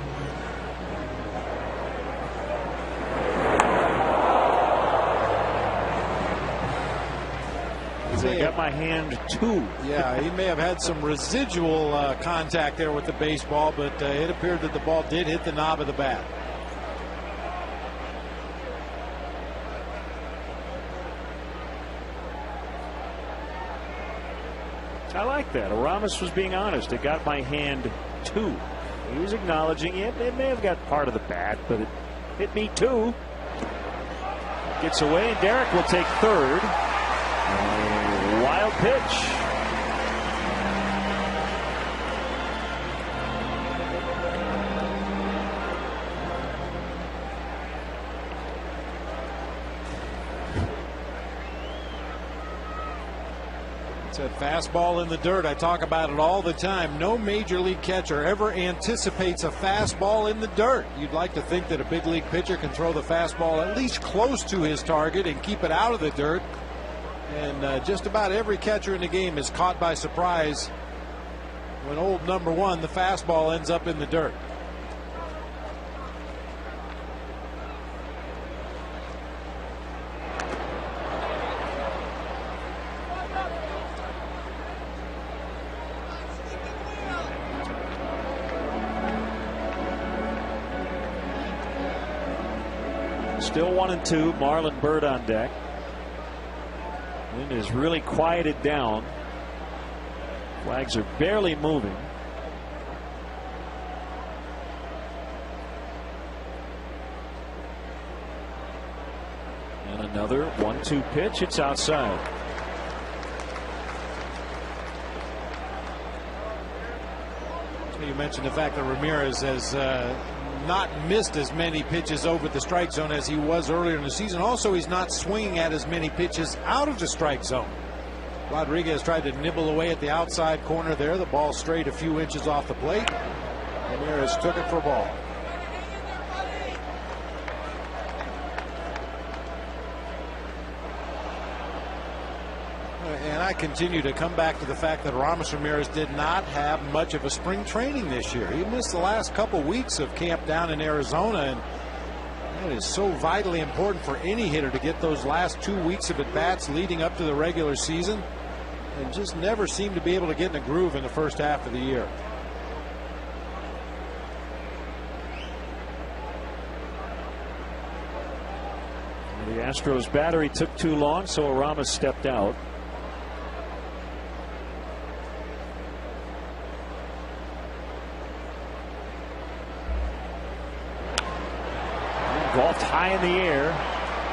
Speaker 1: I got my hand too.
Speaker 3: Yeah, he may have had some residual contact there with the baseball, but it appeared that the ball did hit the knob of the bat.
Speaker 1: I like that. Aramis was being honest. It got my hand too. He was acknowledging it. It may have got part of the bat, but it hit me too. Gets away, and Derek will take third. Wild pitch.
Speaker 3: It's a fastball in the dirt. I talk about it all the time. No major league catcher ever anticipates a fastball in the dirt. You'd like to think that a big league pitcher can throw the fastball at least close to his target and keep it out of the dirt. And just about every catcher in the game is caught by surprise when old number one, the fastball, ends up in the dirt.
Speaker 1: Still 1-2. Marlon Byrd on deck. Wind is really quieted down. Flags are barely moving. And another 1-2 pitch. It's outside.
Speaker 3: You mentioned the fact that Ramirez has not missed as many pitches over the strike zone as he was earlier in the season. Also, he's not swinging at as many pitches out of the strike zone. Rodriguez tried to nibble away at the outside corner there. The ball strayed a few inches off the plate. Ramirez took it for a ball. And I continue to come back to the fact that Ramos Ramirez did not have much of a spring training this year. He missed the last couple weeks of camp down in Arizona, and that is so vitally important for any hitter to get those last 2 weeks of at-bats leading up to the regular season, and just never seemed to be able to get in a groove in the first half of the year.
Speaker 1: The Astros battery took too long, so Ramos stepped out. Golfed high in the air.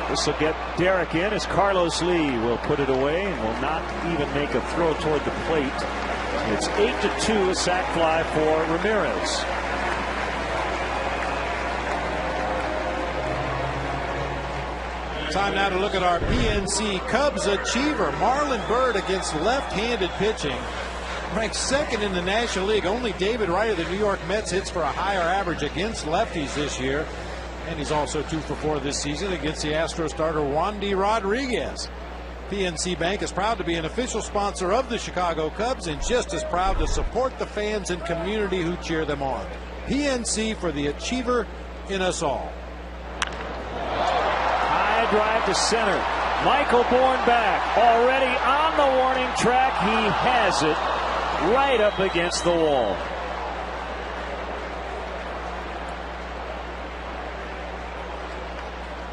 Speaker 1: This will get Derek in as Carlos Lee will put it away and will not even make a throw toward the plate. It's 8-2, a sac fly for Ramirez.
Speaker 3: Time now to look at our PNC Cubs achiever. Marlon Byrd against left-handed pitching. Ranked second in the National League. Only David Wright of the New York Mets hits for a higher average against lefties this year. And he's also 2 for 4 this season against the Astros starter Wandy Rodriguez. PNC Bank is proud to be an official sponsor of the Chicago Cubs and just as proud to support the fans and community who cheer them on. PNC, for the achiever in us all.
Speaker 1: High drive to center. Michael Bourne back. Already on the warning track. He has it right up against the wall.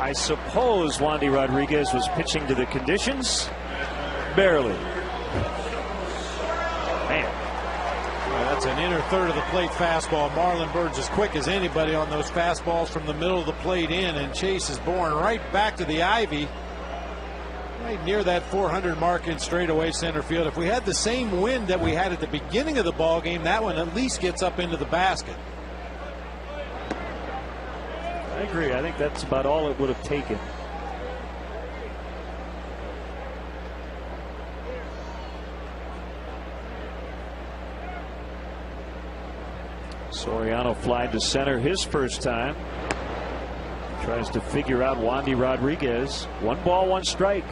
Speaker 1: I suppose Wandy Rodriguez was pitching to the conditions. Barely. Man.
Speaker 3: Well, that's an inner third of the plate fastball. Marlon Byrd's as quick as anybody on those fastballs from the middle of the plate in, and Chase is born right back to the ivy. Right near that 400 mark in straightaway center field. If we had the same wind that we had at the beginning of the ball game, that one at least gets up into the basket.
Speaker 1: I agree. I think that's about all it would have taken. Soriano flied to center his first time. Tries to figure out Wandy Rodriguez. 1 ball, 1 strike.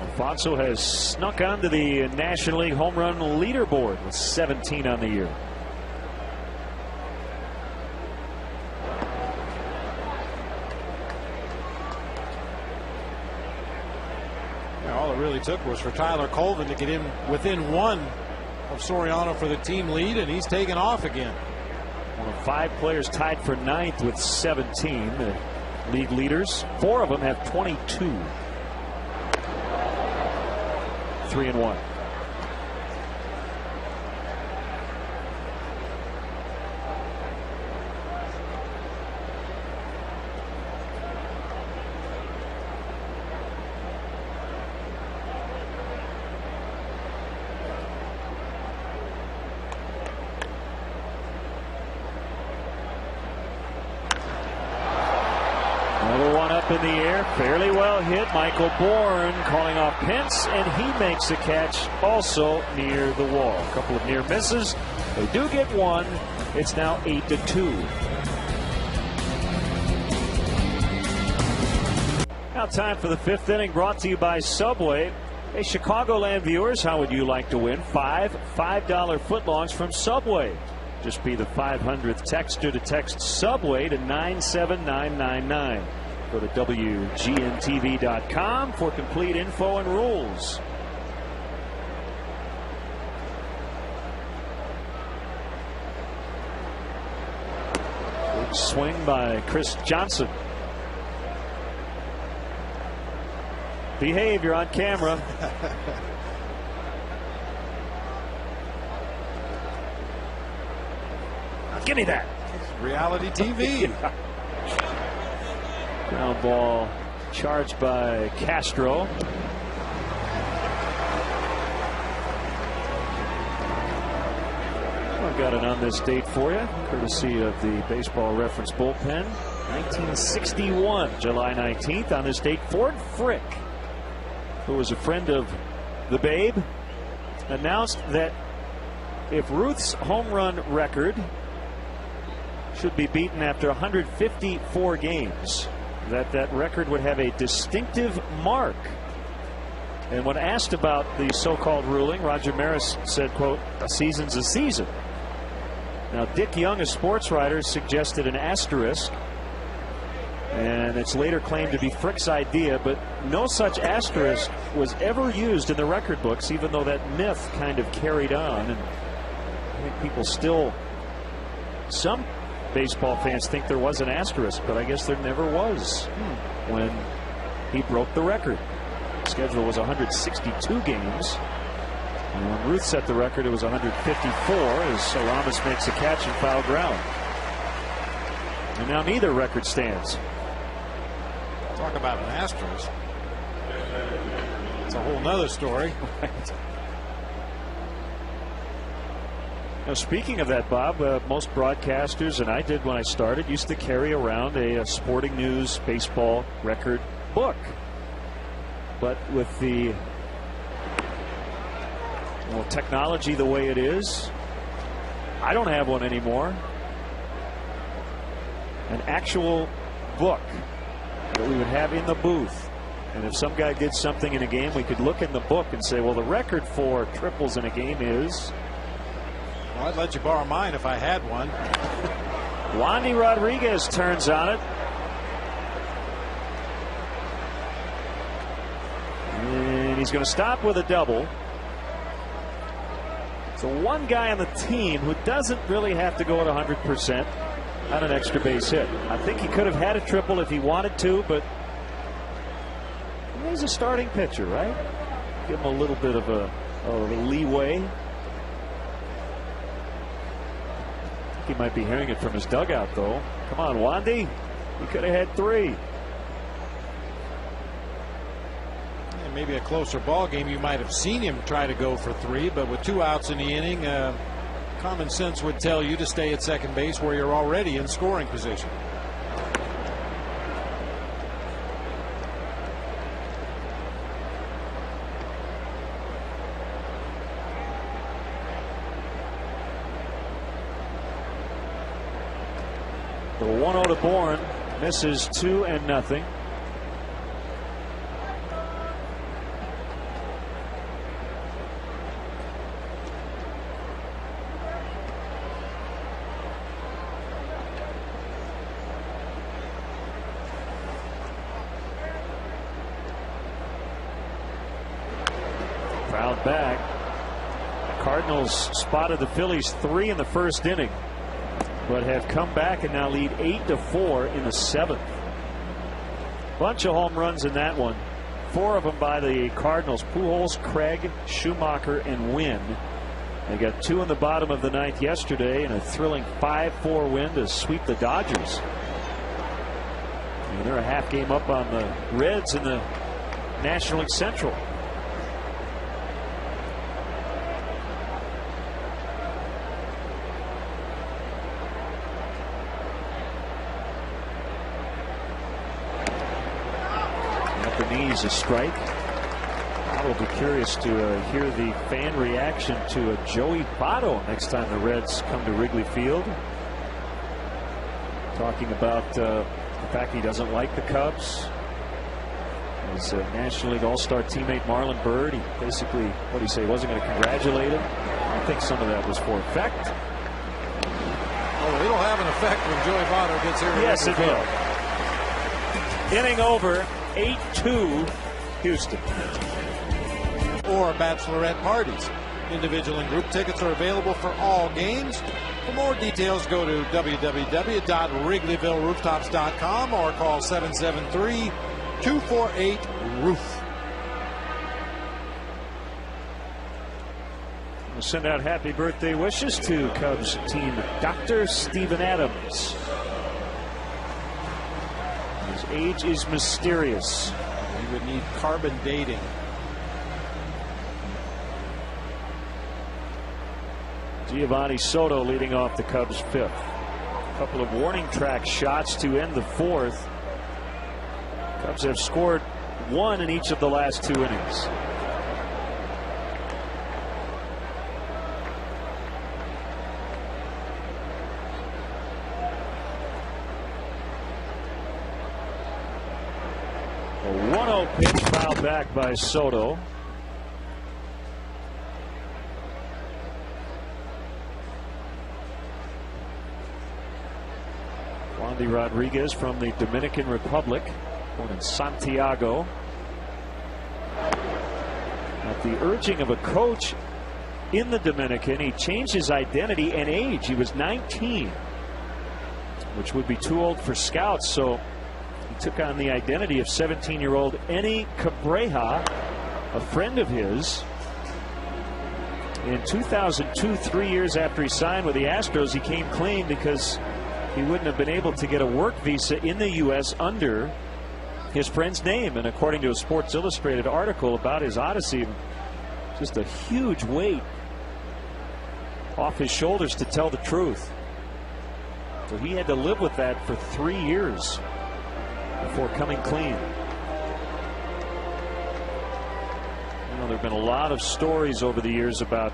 Speaker 1: Alfonso has snuck onto the National League home run leaderboard with 17 on the year.
Speaker 3: All it really took was for Tyler Colvin to get in within 1 of Soriano for the team lead, and he's taken off again.
Speaker 1: One of 5 players tied for 9th with 17. The league leaders, 4 of them have 22. 3-1. Another one up in the air, fairly well hit. Michael Bourne calling off Pence, and he makes the catch also near the wall. A couple of near misses. They do get one. It's now 8-2. Now time for the 5th inning, brought to you by Subway. Hey, Chicagoland viewers, how would you like to win 5 $5 footlongs from Subway? Just be the 500th texter to text Subway to 97999. Go to WGNTV.com for complete info and rules. Swing by Chris Johnson. Behave, you're on camera. Give me that.
Speaker 3: Reality TV.
Speaker 1: Ground ball charged by Castro. I've got it on this date for you, courtesy of the Baseball Reference Bullpen. 1961, July 19th. On this date, Ford Frick, who was a friend of the Babe, announced that if Ruth's home run record should be beaten after 154 games, that record would have a distinctive mark. And when asked about the so-called ruling, Roger Maris said, quote, "A season's a season." Now, Dick Young, a sports writer, suggested an asterisk, and it's later claimed to be Frick's idea, but no such asterisk was ever used in the record books, even though that myth kind of carried on. And I think people still, some baseball fans think there was an asterisk, but I guess there never was when he broke the record. The schedule was 162 games. And when Ruth set the record, it was 154 as Salamis makes a catch and foul ground. And now neither record stands.
Speaker 3: Talk about an asterisk. It's a whole nother story.
Speaker 1: Right. Now, speaking of that, Bob, most broadcasters, and I did when I started, used to carry around a Sporting News baseball record book. But with the technology the way it is, I don't have one anymore. An actual book that we would have in the booth. And if some guy did something in a game, we could look in the book and say, well, the record for triples in a game is.
Speaker 3: Well, I'd let you borrow mine if I had one.
Speaker 1: Wandy Rodriguez turns on it. And he's going to stop with a double. So one guy on the team who doesn't really have to go at 100% on an extra base hit. I think he could have had a triple if he wanted to, but he's a starting pitcher, right? Give him a little bit of a leeway. I think he might be hearing it from his dugout, though. Come on, Wandy. He could have had three.
Speaker 3: Maybe a closer ball game, you might have seen him try to go for three, but with 2 outs in the inning, common sense would tell you to stay at second base where you're already in scoring position.
Speaker 1: The 1-0 to Bourne, misses 2-0. Fouled back. The Cardinals spotted the Phillies 3 in the first inning, but have come back and now lead 8-4 in the 7th. Bunch of home runs in that one. 4 of them by the Cardinals. Pujols, Craig, Schumacher, and Wynn. They got 2 in the bottom of the 9th yesterday, and a thrilling 5-4 win to sweep the Dodgers. And they're a half game up on the Reds in the National League Central. Knees a strike. I will be curious to hear the fan reaction to Joey Votto next time the Reds come to Wrigley Field. Talking about the fact he doesn't like the Cubs. His National League All-Star teammate Marlon Byrd, he basically, what do you say, wasn't going to congratulate him. I think some of that was for effect.
Speaker 3: Oh, it'll have an effect when Joey Votto gets here.
Speaker 1: Yes, it will. Inning over. 8-2 Houston.
Speaker 3: Or bachelorette parties. Individual and group tickets are available for all games. For more details, go to www.wrigleyvillerooftops.com or call 773-248-ROOF.
Speaker 1: We'll send out happy birthday wishes to Cubs team Dr. Steven Adams. His age is mysterious.
Speaker 3: He would need carbon dating.
Speaker 1: Giovanni Soto leading off the Cubs' fifth. A couple of warning track shots to end the fourth. Cubs have scored one in each of the last 2 innings. A 1-0 pitch fouled back by Soto. Wandy Rodriguez from the Dominican Republic, born in Santiago. At the urging of a coach in the Dominican, he changed his identity and age. He was 19, which would be too old for scouts, so he took on the identity of 17-year-old Eni Cabreja, a friend of his. In 2002, 3 years after he signed with the Astros, he came clean because he wouldn't have been able to get a work visa in the U.S. under his friend's name. And according to a Sports Illustrated article about his odyssey, just a huge weight off his shoulders to tell the truth. So he had to live with that for 3 years before coming clean. You know, there have been a lot of stories over the years about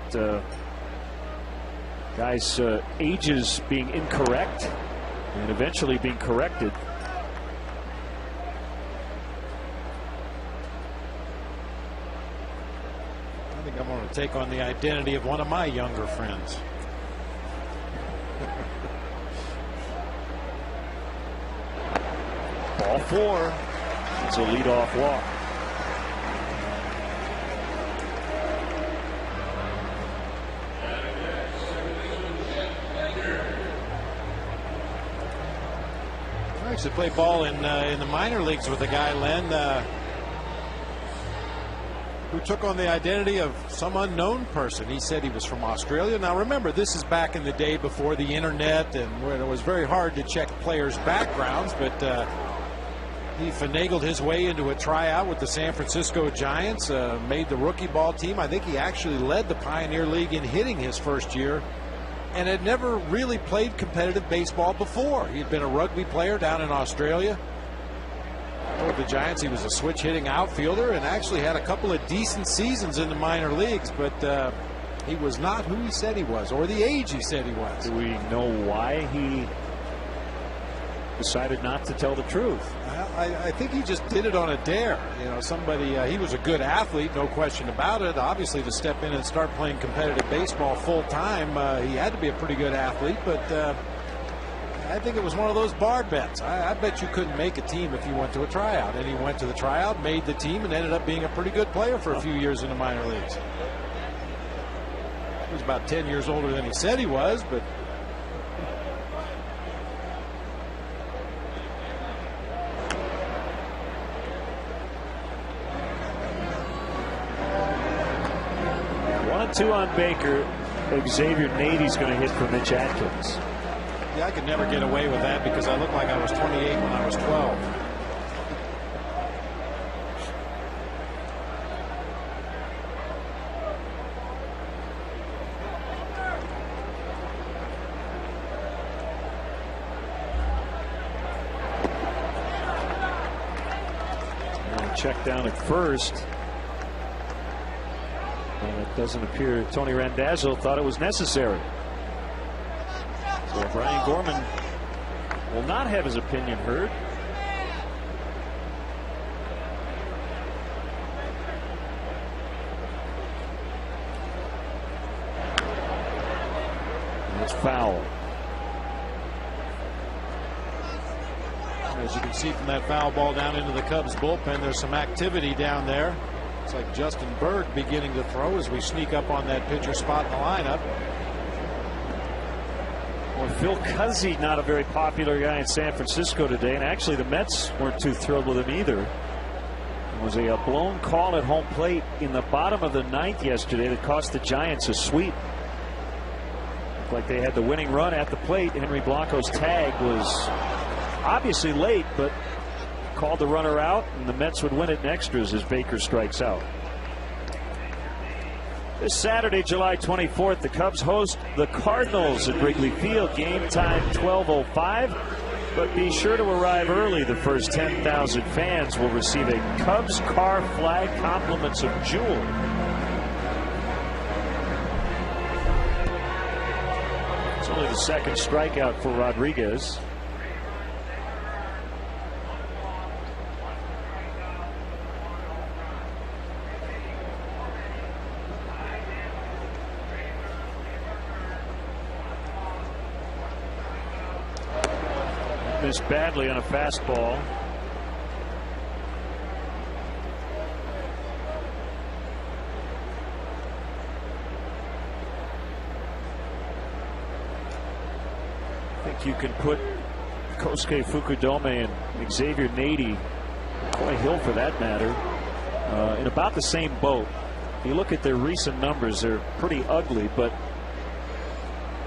Speaker 1: guys' ages being incorrect and eventually being corrected.
Speaker 3: I think I'm going to take on the identity of one of my younger friends.
Speaker 1: Ball 4. It's a leadoff walk.
Speaker 3: I used to play ball in the minor leagues with a guy, Len, who took on the identity of some unknown person. He said he was from Australia. Now remember, this is back in the day before the internet and where it was very hard to check players' backgrounds, but he finagled his way into a tryout with the San Francisco Giants, made the rookie ball team. I think he actually led the Pioneer League in hitting his first year, and had never really played competitive baseball before. He had been a rugby player down in Australia. With the Giants, he was a switch hitting outfielder and actually had a couple of decent seasons in the minor leagues, but he was not who he said he was, or the age he said he was.
Speaker 1: Do we know why he decided not to tell the truth?
Speaker 3: I think he just did it on a dare. You know, somebody, he was a good athlete, no question about it. Obviously, to step in and start playing competitive baseball full time, he had to be a pretty good athlete, but I think it was one of those bar bets. I bet you couldn't make a team if you went to a tryout. And he went to the tryout, made the team, and ended up being a pretty good player for a few years in the minor leagues. He was about 10 years older than he said he was, but
Speaker 1: two on Baker. Xavier Nady's going to hit for Mitch Atkins.
Speaker 3: Yeah, I could never get away with that because I looked like I was 28 when I was 12.
Speaker 1: Check down at first. And it doesn't appear Tony Randazzo thought it was necessary. So Brian Gorman will not have his opinion heard. And it's foul.
Speaker 3: As you can see from that foul ball down into the Cubs bullpen, there's some activity down there. It's like Justin Berg beginning to throw as we sneak up on that pitcher spot in the lineup.
Speaker 1: Well, Phil Cuzzi, not a very popular guy in San Francisco today, and actually the Mets weren't too thrilled with him either. It was a blown call at home plate in the bottom of the ninth yesterday that cost the Giants a sweep. Looked like they had the winning run at the plate. Henry Blanco's tag was obviously late, but called the runner out, and the Mets would win it in extras as Baker strikes out. This Saturday, July 24th, the Cubs host the Cardinals at Wrigley Field. Game time 12:05. But be sure to arrive early. The first 10,000 fans will receive a Cubs car flag, compliments of jewelry. It's only the second strikeout for Rodriguez. Missed badly on a fastball. I think you can put Kosuke Fukudome and Xavier Nady, Coy Hill for that matter, in about the same boat. If you look at their recent numbers, they're pretty ugly, but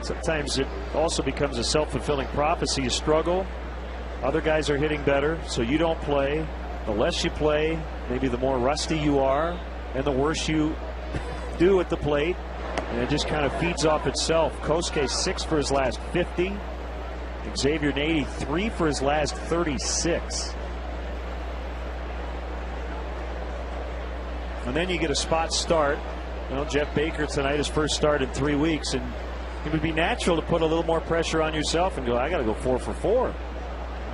Speaker 1: sometimes it also becomes a self-fulfilling prophecy. You struggle, other guys are hitting better, so you don't play. The less you play, maybe the more rusty you are, and the worse you do at the plate, and it just kind of feeds off itself. Kosuke 6 for his last 50. Xavier Nady 3 for his last 36. And then you get a spot start. Well, Jeff Baker tonight, his first start in 3 weeks, and it would be natural to put a little more pressure on yourself and go, I got to go 4 for 4.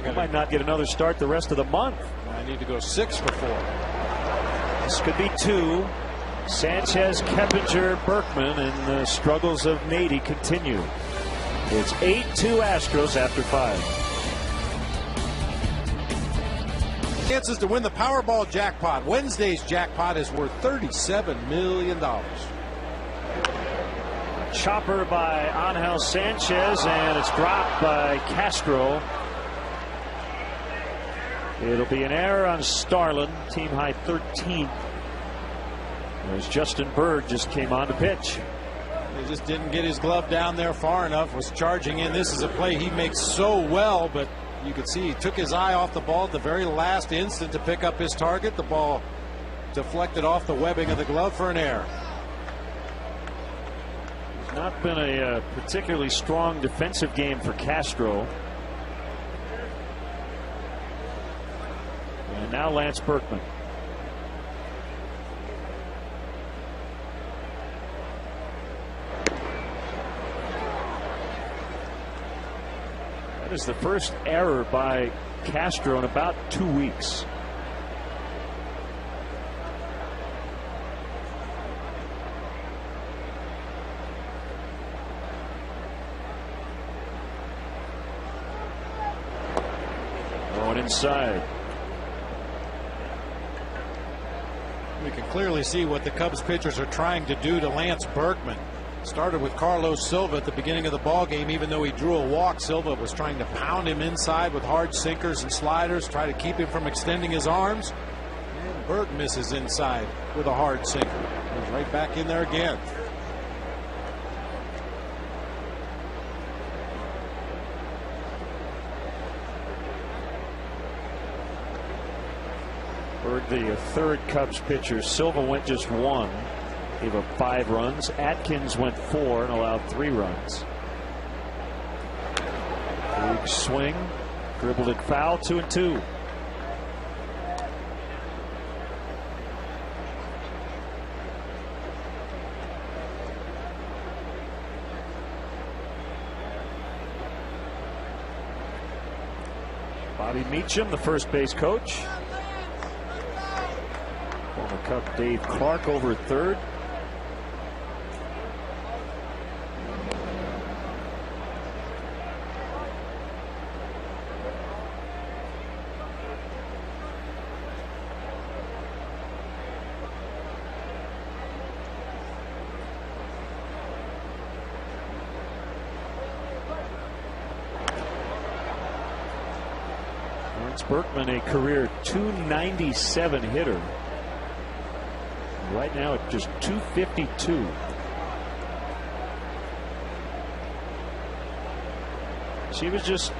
Speaker 1: I might not get another start the rest of the month.
Speaker 3: I need to go 6 for 4.
Speaker 1: This could be 2. Sanchez, Keppinger, Berkman, and the struggles of Nady continue. It's 8-2 Astros after 5.
Speaker 3: Chances to win the Powerball jackpot. Wednesday's jackpot is worth $37 million.
Speaker 1: Chopper by Angel Sanchez, and it's dropped by Castro. It'll be an error on Starlin, team high 13th. As Justin Berg just came on to pitch.
Speaker 3: He just didn't get his glove down there far enough, was charging in. This is a play he makes so well, but you could see he took his eye off the ball at the very last instant to pick up his target. The ball deflected off the webbing of the glove for an error.
Speaker 1: Not been a particularly strong defensive game for Castro. And now Lance Berkman. That is the first error by Castro in about 2 weeks. Going inside.
Speaker 3: We can clearly see what the Cubs pitchers are trying to do to Lance Berkman. Started with Carlos Silva at the beginning of the ball game. Even though he drew a walk, Silva was trying to pound him inside with hard sinkers and sliders, try to keep him from extending his arms. And Berg misses inside with a hard sinker. He's right back in there again.
Speaker 1: Berg, the third Cubs pitcher. Silva went just 1. Gave up 5 runs. Atkins went 4 and allowed 3 runs. Big swing. Dribbled it foul. 2-2. Bobby Meacham, the first base coach. Former Cub Dave Clark over at third. Lance Berkman, a career .297 hitter. Right now at just .252. She was just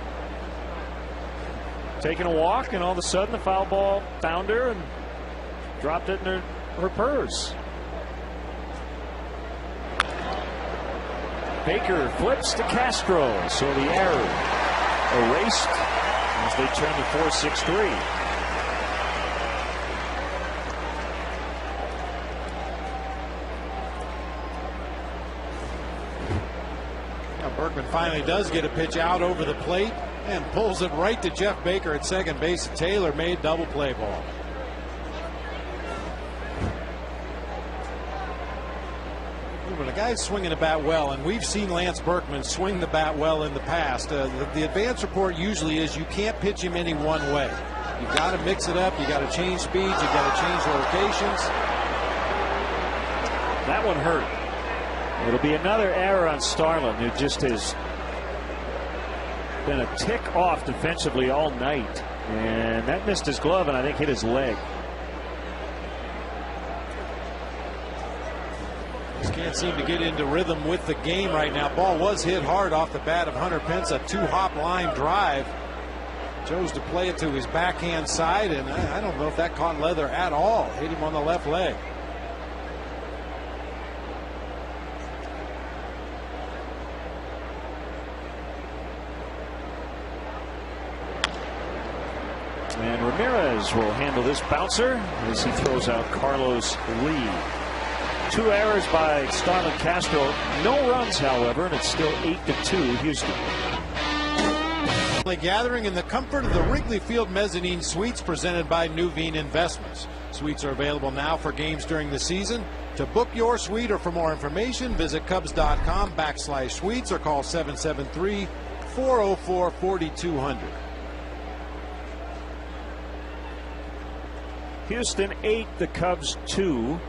Speaker 1: taking a walk, and all of a sudden the foul ball found her and dropped it in her purse. Baker flips to Castro, so the error erased as they turn to 4-6-3.
Speaker 3: Now Berkman finally does get a pitch out over the plate and pulls it right to Jeff Baker at second base. A tailor-made double play ball. When a guy's swinging the bat well, and we've seen Lance Berkman swing the bat well in the past, the advance report usually is you can't pitch him any one way. You've got to mix it up. You got to change speeds. You got to change locations.
Speaker 1: That one hurt. It'll be another error on Starlin, who just has been a tick off defensively all night, and that missed his glove and I think hit his leg.
Speaker 3: Can't seem to get into rhythm with the game right now. Ball was hit hard off the bat of Hunter Pence, a 2-hop line drive. Chose to play it to his backhand side, and I don't know if that caught leather at all. Hit him on the left leg.
Speaker 1: And Ramirez will handle this bouncer as he throws out Carlos Lee. 2 errors by Starlin Castro. No runs, however, and it's still 8-2 Houston.
Speaker 3: Gathering in the comfort of the Wrigley Field Mezzanine Suites presented by Nuveen Investments. Suites are available now for games during the season. To book your suite or for more information, visit Cubs.com/suites or call 773-404-4200.
Speaker 1: Houston 8, the Cubs 2.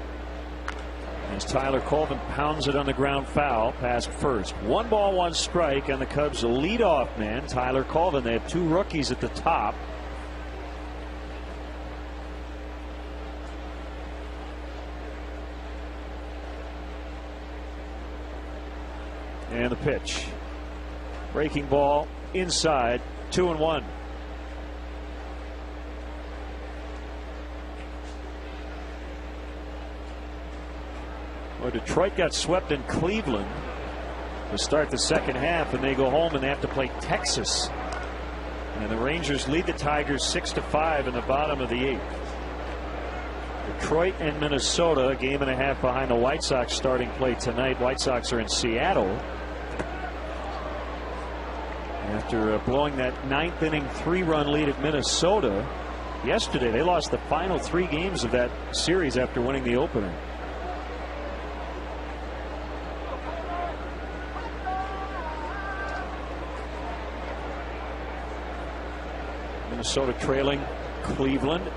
Speaker 1: As Tyler Colvin pounds it on the ground foul past first. 1 ball, 1 strike, and the Cubs' leadoff man, Tyler Colvin. They have 2 rookies at the top. And the pitch. Breaking ball inside, 2-1. Well, Detroit got swept in Cleveland to start the second half, and they go home and they have to play Texas. And the Rangers lead the Tigers 6-5 in the bottom of the 8th. Detroit and Minnesota, a game and a half behind the White Sox starting play tonight. White Sox are in Seattle. After blowing that 9th inning 3-run lead at Minnesota yesterday, they lost the final 3 games of that series after winning the opener. Minnesota trailing Cleveland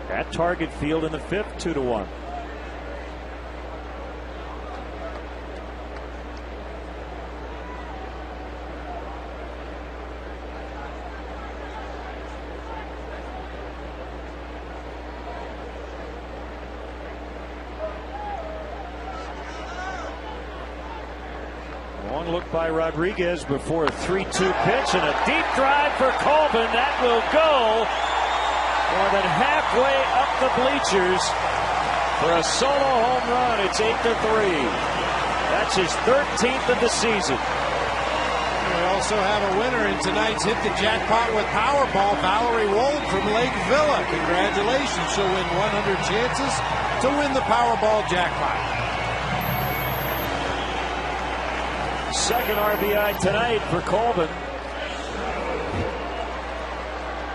Speaker 1: at Target Field in the 5th, 2-1. Long look by Rodriguez before a 3-2 pitch and a deep drive for Colvin. That will go more than halfway up the bleachers for a solo home run. It's 8-3. That's his 13th of the season.
Speaker 3: We also have a winner in tonight's Hit the Jackpot with Powerball. Valerie Wold from Lake Villa. Congratulations. She'll win 100 chances to win the Powerball jackpot.
Speaker 1: Second RBI tonight for Colvin.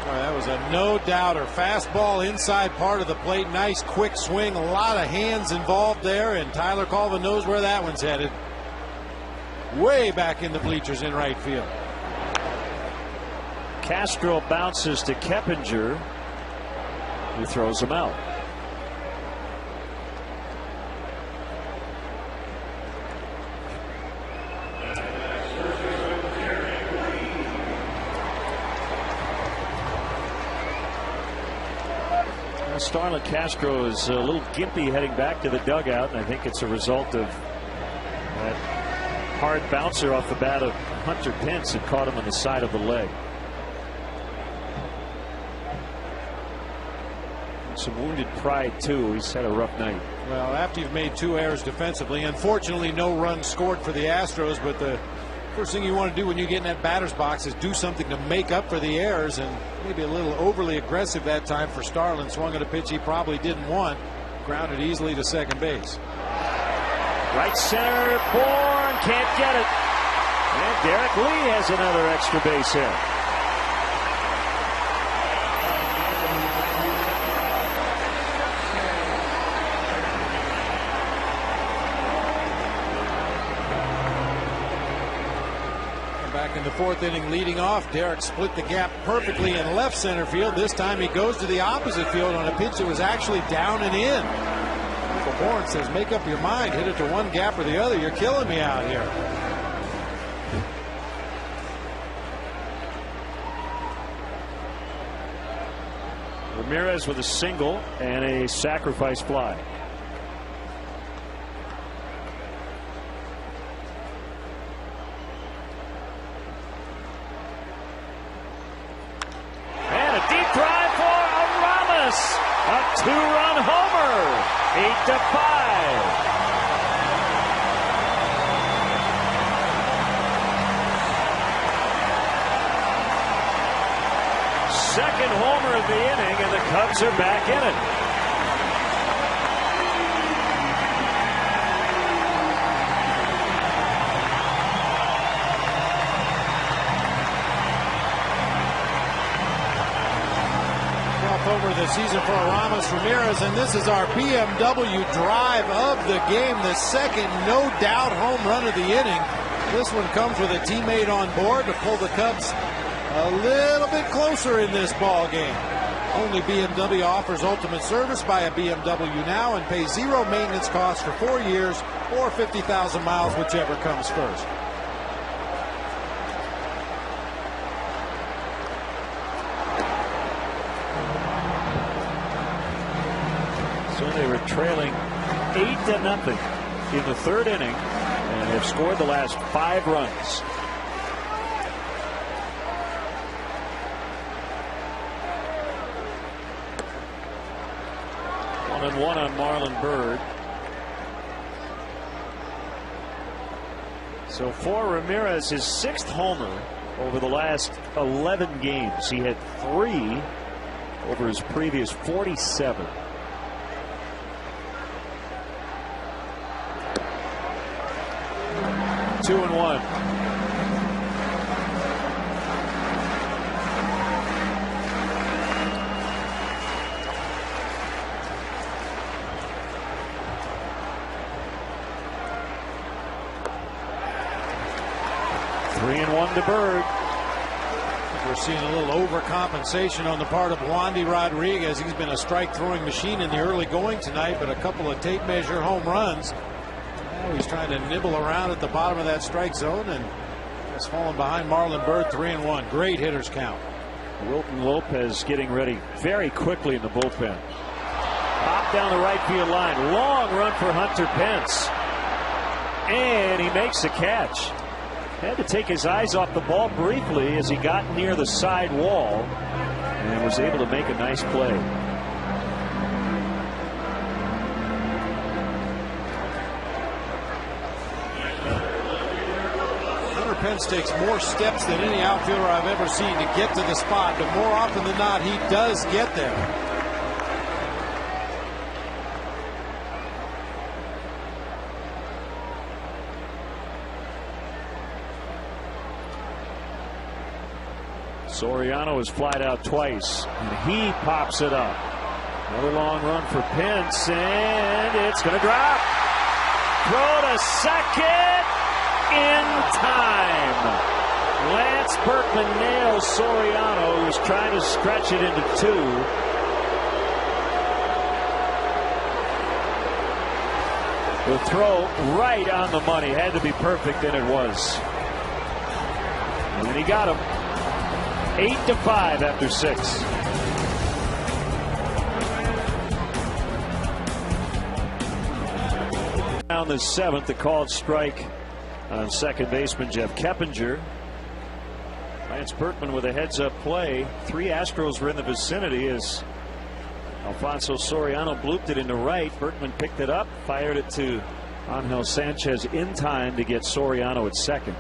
Speaker 3: That was a no-doubter. Fastball inside part of the plate. Nice quick swing. A lot of hands involved there, and Tyler Colvin knows where that one's headed. Way back in the bleachers in right field.
Speaker 1: Castro bounces to Keppinger, who throws him out. Starlin Castro is a little gimpy heading back to the dugout, and I think it's a result of that hard bouncer off the bat of Hunter Pence that caught him on the side of the leg. Some wounded pride too. He's had a rough night.
Speaker 3: Well, after you've made 2 errors defensively, unfortunately no runs scored for the Astros, but the first thing you want to do when you get in that batter's box is do something to make up for the errors, and maybe a little overly aggressive that time for Starlin. Swung at a pitch he probably didn't want. Grounded easily to second base.
Speaker 1: Right center, Bourne can't get it. And Derek Lee has another extra base hit.
Speaker 3: Back in the 4th inning, leading off, Derek split the gap perfectly in left center field. This time he goes to the opposite field on a pitch that was actually down and in. Michael Bourne says, make up your mind, hit it to one gap or the other. You're killing me out here.
Speaker 1: Ramirez with a single and a sacrifice fly. A 2-run homer, 8-5. Second homer of the inning, and the Cubs are back in it.
Speaker 3: Over the season for Aramis Ramirez, and this is our BMW drive of the game, the second no doubt home run of the inning. This one comes with a teammate on board to pull the Cubs a little bit closer in this ball game. Only BMW offers ultimate service. Buy a BMW now and pay 0 maintenance costs for 4 years or 50,000 miles, whichever comes first.
Speaker 1: So they were trailing 8-0 in the 3rd inning and have scored the last 5 runs. One and one on Marlon Byrd. So for Ramirez, his 6th homer over the last 11 games. He had 3 over his previous 47. Two and one. Three and one to Byrd.
Speaker 3: We're seeing a little overcompensation on the part of Wandy Rodriguez. He's been a strike throwing machine in the early going tonight, but a couple of tape measure home runs. Now he's trying to nibble around at the bottom of that strike zone and has fallen behind Marlon Byrd. 3-1. Great hitters count.
Speaker 1: Wilton Lopez getting ready very quickly in the bullpen. Pop down the right field line. Long run for Hunter Pence. And he makes the catch. Had to take his eyes off the ball briefly as he got near the side wall and was able to make a nice play.
Speaker 3: Hunter Pence takes more steps than any outfielder I've ever seen to get to the spot, but more often than not he does get there.
Speaker 1: Soriano is flied out twice, and he pops it up. Another long run for Pence, and it's going to drop. Throw to second in time. Lance Berkman nails Soriano, who's trying to stretch it into 2. The throw right on the money. Had to be perfect, and it was. And he got him. 8-5 after 6. Down the seventh, the called strike on second baseman Jeff Keppinger. Lance Berkman with a heads-up play. 3 Astros were in the vicinity as Alfonso Soriano blooped it into right. Berkman picked it up, fired it to Angel Sanchez in time to get Soriano at second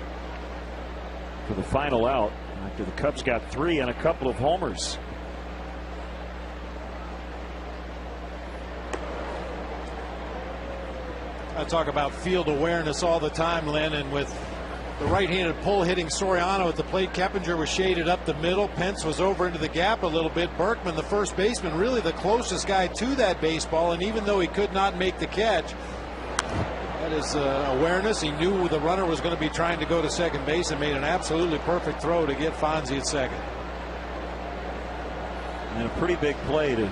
Speaker 1: for the final out after the Cubs got 3 and a couple of homers.
Speaker 3: I talk about field awareness all the time, Len, and with the right-handed pull hitting Soriano at the plate, Keppinger was shaded up the middle. Pence was over into the gap a little bit. Berkman, the first baseman, really the closest guy to that baseball, and even though he could not make the catch, that is awareness. He knew the runner was going to be trying to go to second base and made an absolutely perfect throw to get Fonzie at second.
Speaker 1: And a pretty big play to,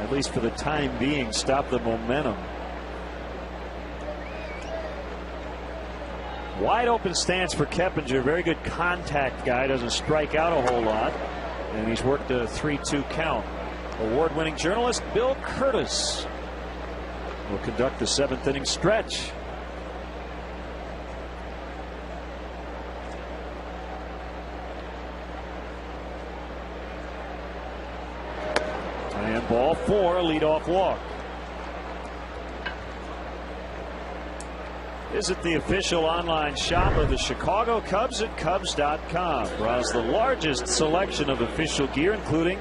Speaker 1: at least for the time being, stop the momentum. Wide open stance for Keppinger. Very good contact guy. Doesn't strike out a whole lot. And he's worked a 3-2 count. Award-winning journalist Bill Curtis will conduct the 7th inning stretch. And ball 4, leadoff walk. Visit the official online shop of the Chicago Cubs at Cubs.com. Browse the largest selection of official gear, including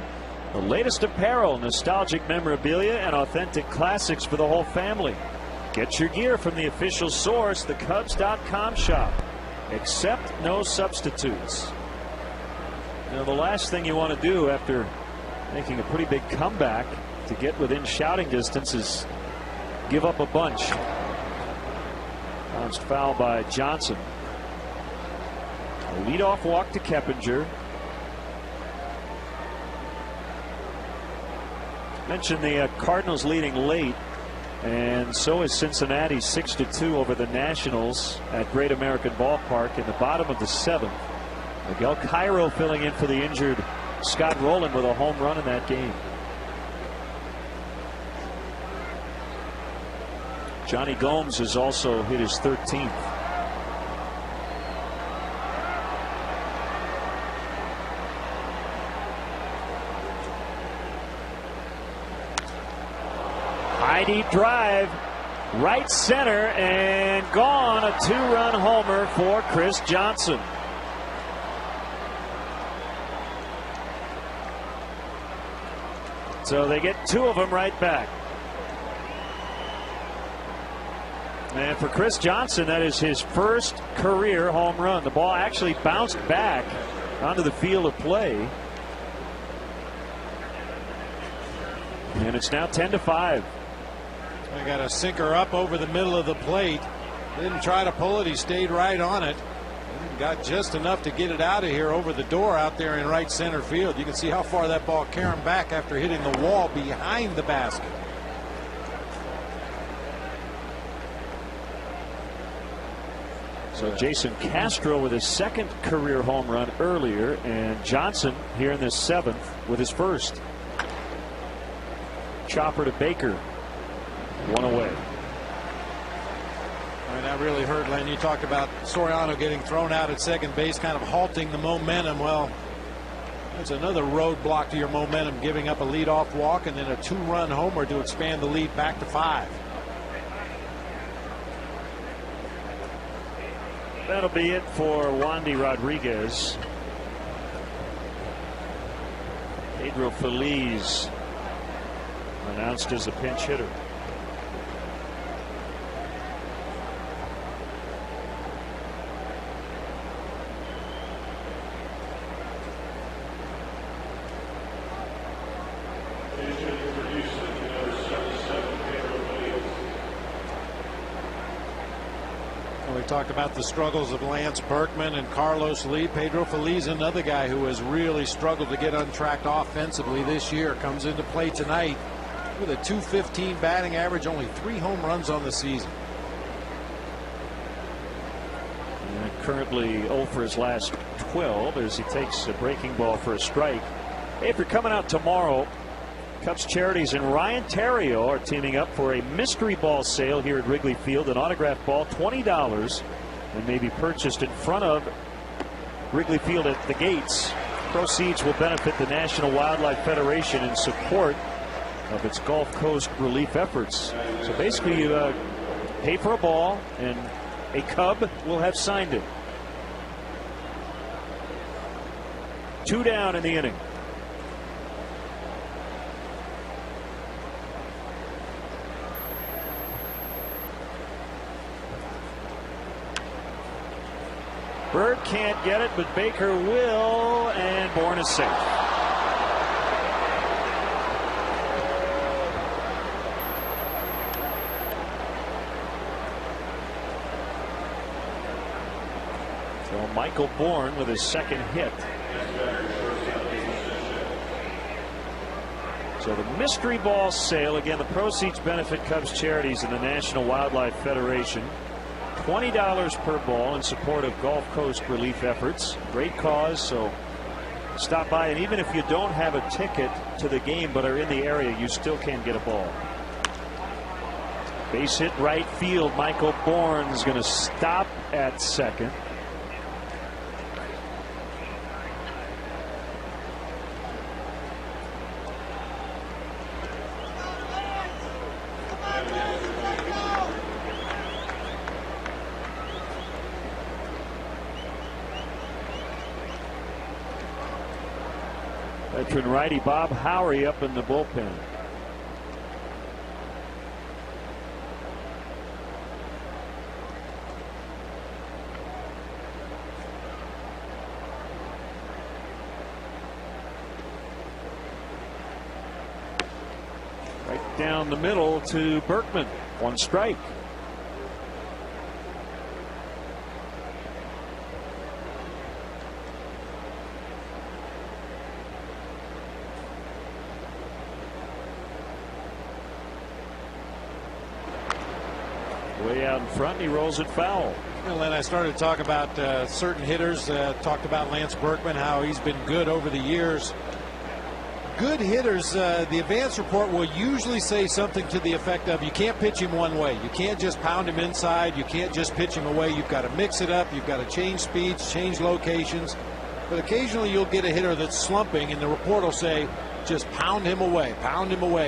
Speaker 1: the latest apparel, nostalgic memorabilia, and authentic classics for the whole family. Get your gear from the official source, the Cubs.com shop. Accept no substitutes. Now, the last thing you want to do after making a pretty big comeback to get within shouting distance is give up a bunch. Bounced foul by Johnson. A leadoff walk to Keppinger. Mentioned the Cardinals leading late, and so is Cincinnati 6-2 over the Nationals at Great American Ballpark in the bottom of the 7th. Miguel Cairo filling in for the injured Scott Rowland with a home run in that game. Johnny Gomes has also hit his 13th. High deep drive, right center, and gone. A 2-run homer for Chris Johnson. So they get 2 of them right back. And for Chris Johnson, that is his first career home run. The ball actually bounced back onto the field of play. And it's now 10-5.
Speaker 3: They got a sinker up over the middle of the plate. Didn't try to pull it. He stayed right on it. Got just enough to get it out of here over the door out there in right center field. You can see how far that ball carried back after hitting the wall behind the basket. So Jason Castro with his second career home run earlier, and Johnson here in this 7th with his first. Chopper to Baker. 1 away. I mean, that really hurt, Len. You talked about Soriano getting thrown out at second base, kind of halting the momentum. Well, that's another roadblock to your momentum, giving up a leadoff walk and then a 2-run homer to expand the lead back to 5.
Speaker 1: That'll be it for Wandy Rodriguez. Pedro Feliz announced as a pinch hitter.
Speaker 3: We talked about the struggles of Lance Berkman and Carlos Lee. Pedro Feliz, another guy who has really struggled to get untracked offensively this year, comes into play tonight with a .215 batting average, only 3 home runs on the season.
Speaker 1: And currently 0 for his last 12 as he takes a breaking ball for a strike. Hey, if you're coming out tomorrow, Cubs Charities and Ryan Terrio are teaming up for a mystery ball sale here at Wrigley Field. An autographed ball, $20, and may be purchased in front of Wrigley Field at the gates. Proceeds will benefit the National Wildlife Federation in support of its Gulf Coast relief efforts. So basically you pay for a ball and a Cub will have signed it. 2 down in the inning. Bird can't get it, but Baker will, and Bourne is safe. So Michael Bourne with his second hit. So the mystery ball sale, again, the proceeds benefit Cubs Charities and the National Wildlife Federation. $20 per ball in support of Gulf Coast relief efforts. Great cause, so stop by, and even if you don't have a ticket to the game but are in the area, you still can get a ball. Base hit right field. Michael Bourne is going to stop at second. Veteran righty Bob Howery up in the bullpen. Right down the middle to Berkman. 1 strike. Way out in front, he rolls it foul.
Speaker 3: Well, then I started to talk about certain hitters. Talked about Lance Berkman, how he's been good over the years. Good hitters, the advance report will usually say something to the effect of, you can't pitch him one way. You can't just pound him inside. You can't just pitch him away. You've got to mix it up. You've got to change speeds, change locations. But occasionally you'll get a hitter that's slumping, and the report will say, just pound him away,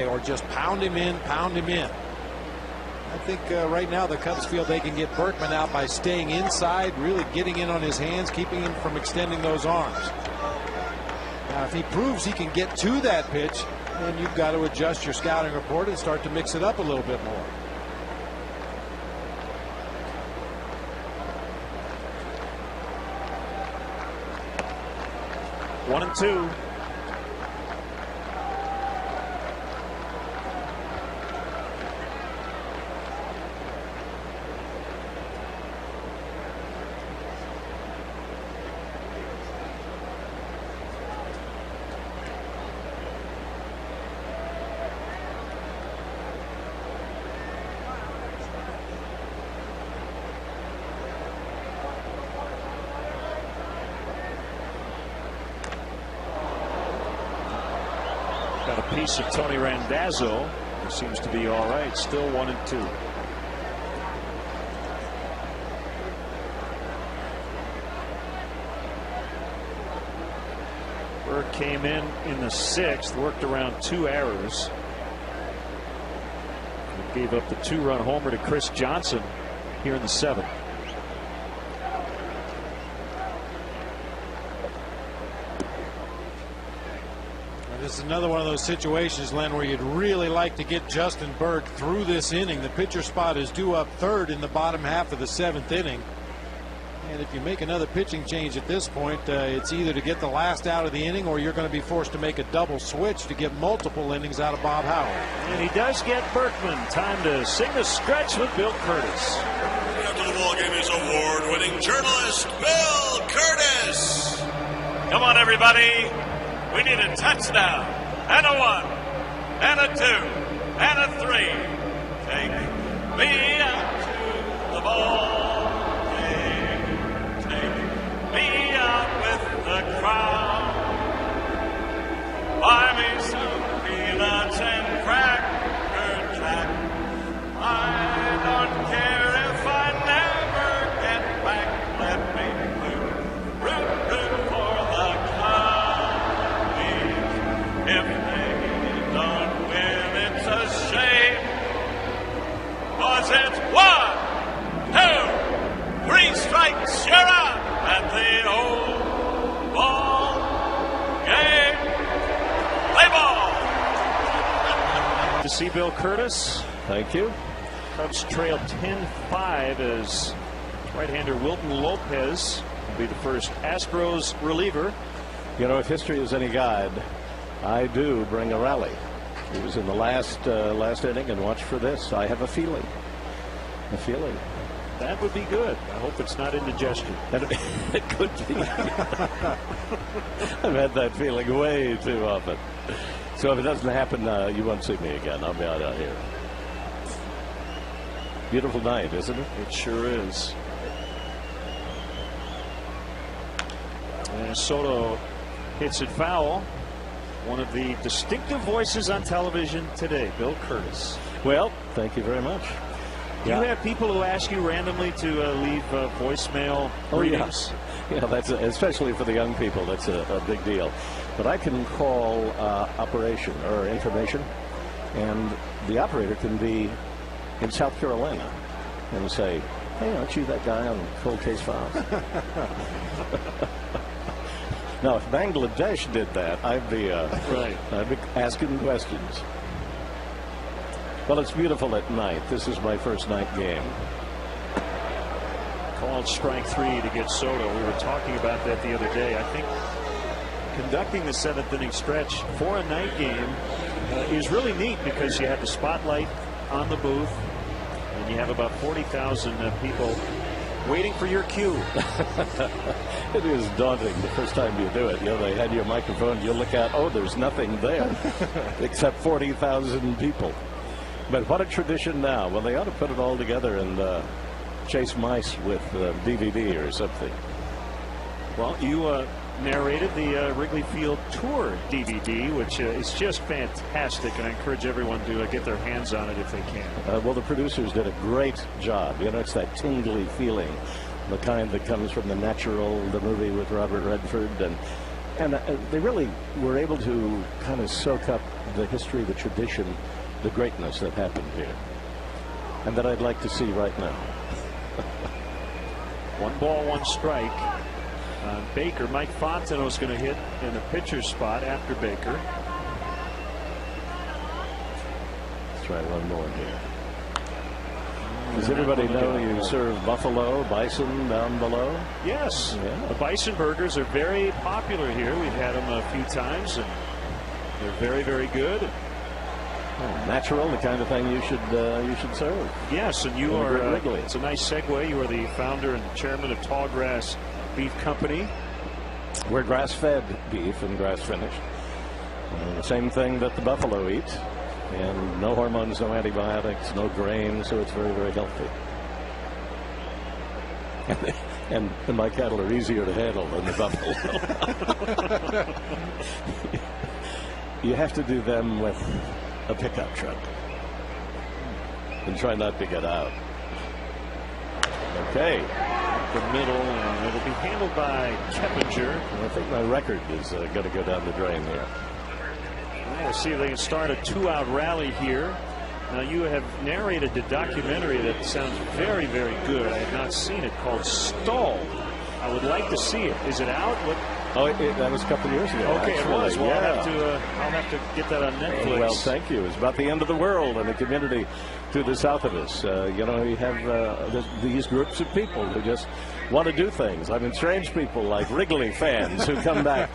Speaker 3: or just pound him in, pound him in. I think right now the Cubs feel they can get Berkman out by staying inside, really getting in on his hands, keeping him from extending those arms. Now, if he proves he can get to that pitch, then you've got to adjust your scouting report and start to mix it up a little bit more.
Speaker 1: One and two. Got a piece of Tony Randazzo, who seems to be all right. Still 1 and 2. Bird came in the 6th, worked around 2 errors. He gave up the 2-run homer to Chris Johnson here in the 7th.
Speaker 3: This is another one of those situations, Len, where you'd really like to get Justin Bird through this inning. The pitcher spot is due up 3rd in the bottom half of the 7th inning. And if you make another pitching change at this point, it's either to get the last out of the inning, or you're going to be forced to make a double switch to get multiple innings out of Bob Howard.
Speaker 1: And he does get Berkman. Time to sing the stretch with Bill Curtis.
Speaker 4: After the ballgame is award-winning journalist Bill Curtis.
Speaker 5: Come on, everybody. We need a touchdown, and a 1, and a 2, and a 3. Take me out to the ball game. Take me out with the crowd. Buy me some peanuts
Speaker 1: see Bill Curtis.
Speaker 6: Thank you.
Speaker 1: Cubs trail 10-5 as right-hander Wilton Lopez will be the first Astros reliever.
Speaker 6: You know, if history is any guide, I do bring a rally. He was in the last inning, and watch for this. I have a feeling. A feeling.
Speaker 1: That would be good. I hope it's not indigestion.
Speaker 6: It could be. I've had that feeling way too often. So if it doesn't happen, you won't see me again. I'll be out here. Beautiful night, isn't it?
Speaker 1: It sure is. And Soto hits it foul. One of the distinctive voices on television today, Bill Curtis.
Speaker 6: Well, thank you very much.
Speaker 1: Do you have people who ask you randomly to leave voicemail readings?
Speaker 6: Yeah, that's especially for the young people. That's a big deal. But I can call operation or information, and the operator can be in South Carolina and say, "Hey, aren't you that guy on Cold Case Files?" Now, if Bangladesh did that, I'd be asking questions. Well, it's beautiful at night. This is my first night game.
Speaker 1: Called strike 3 to get Soto. We were talking about that the other day. I think conducting the 7th inning stretch for a night game is really neat because you have the spotlight on the booth and you have about 40,000 people waiting for your cue.
Speaker 6: It is daunting the first time you do it. You know, they had your microphone, you look out, oh, there's nothing there except 40,000 people. But what a tradition now. Well, they ought to put it all together and chase mice with DVD or something.
Speaker 1: Well, you narrated the Wrigley Field Tour DVD, which is just fantastic, and I encourage everyone to get their hands on it if they can.
Speaker 6: Well, the producers did a great job. You know, it's that tingly feeling, the kind that comes from The Natural, the movie with Robert Redford, and they really were able to kind of soak up the history, the tradition, the greatness that happened here, and that I'd like to see right now.
Speaker 1: 1 ball, 1 strike. Baker, Mike Fontenot's going to hit in the pitcher's spot after Baker.
Speaker 6: Let's try one more here. Does everybody know you serve buffalo, bison down below?
Speaker 1: Yes.
Speaker 6: Yeah.
Speaker 1: The bison burgers are very popular here. We've had them a few times, and they're very, very good.
Speaker 6: Natural, the kind of thing you should serve.
Speaker 1: Yes, and you are. It's a nice segue. You are the founder and chairman of Tallgrass Beef Company.
Speaker 6: We're grass-fed beef and grass-finished. The same thing that the buffalo eat, and no hormones, no antibiotics, no grain, so it's very, very healthy. And my cattle are easier to handle than the buffalo. You have to do them with a pickup truck and try not to get out. Okay.
Speaker 1: The middle, and it'll be handled by Keppinger.
Speaker 6: I think my record is going to go down the drain here.
Speaker 1: We'll see if they can start a 2-out rally here. Now, you have narrated the documentary that sounds very, very good. I have not seen it, called Stalled. I would like to see it. Is it out?
Speaker 6: That was a couple of years ago.
Speaker 1: Okay,
Speaker 6: actually.
Speaker 1: it was. Well,
Speaker 6: Yeah.
Speaker 1: I'll have to get that on Netflix.
Speaker 6: Well, thank you. It's about the end of the world and the community to the south of us. You know, you have these groups of people who just want to do things. I mean, strange people like Wrigley fans who come back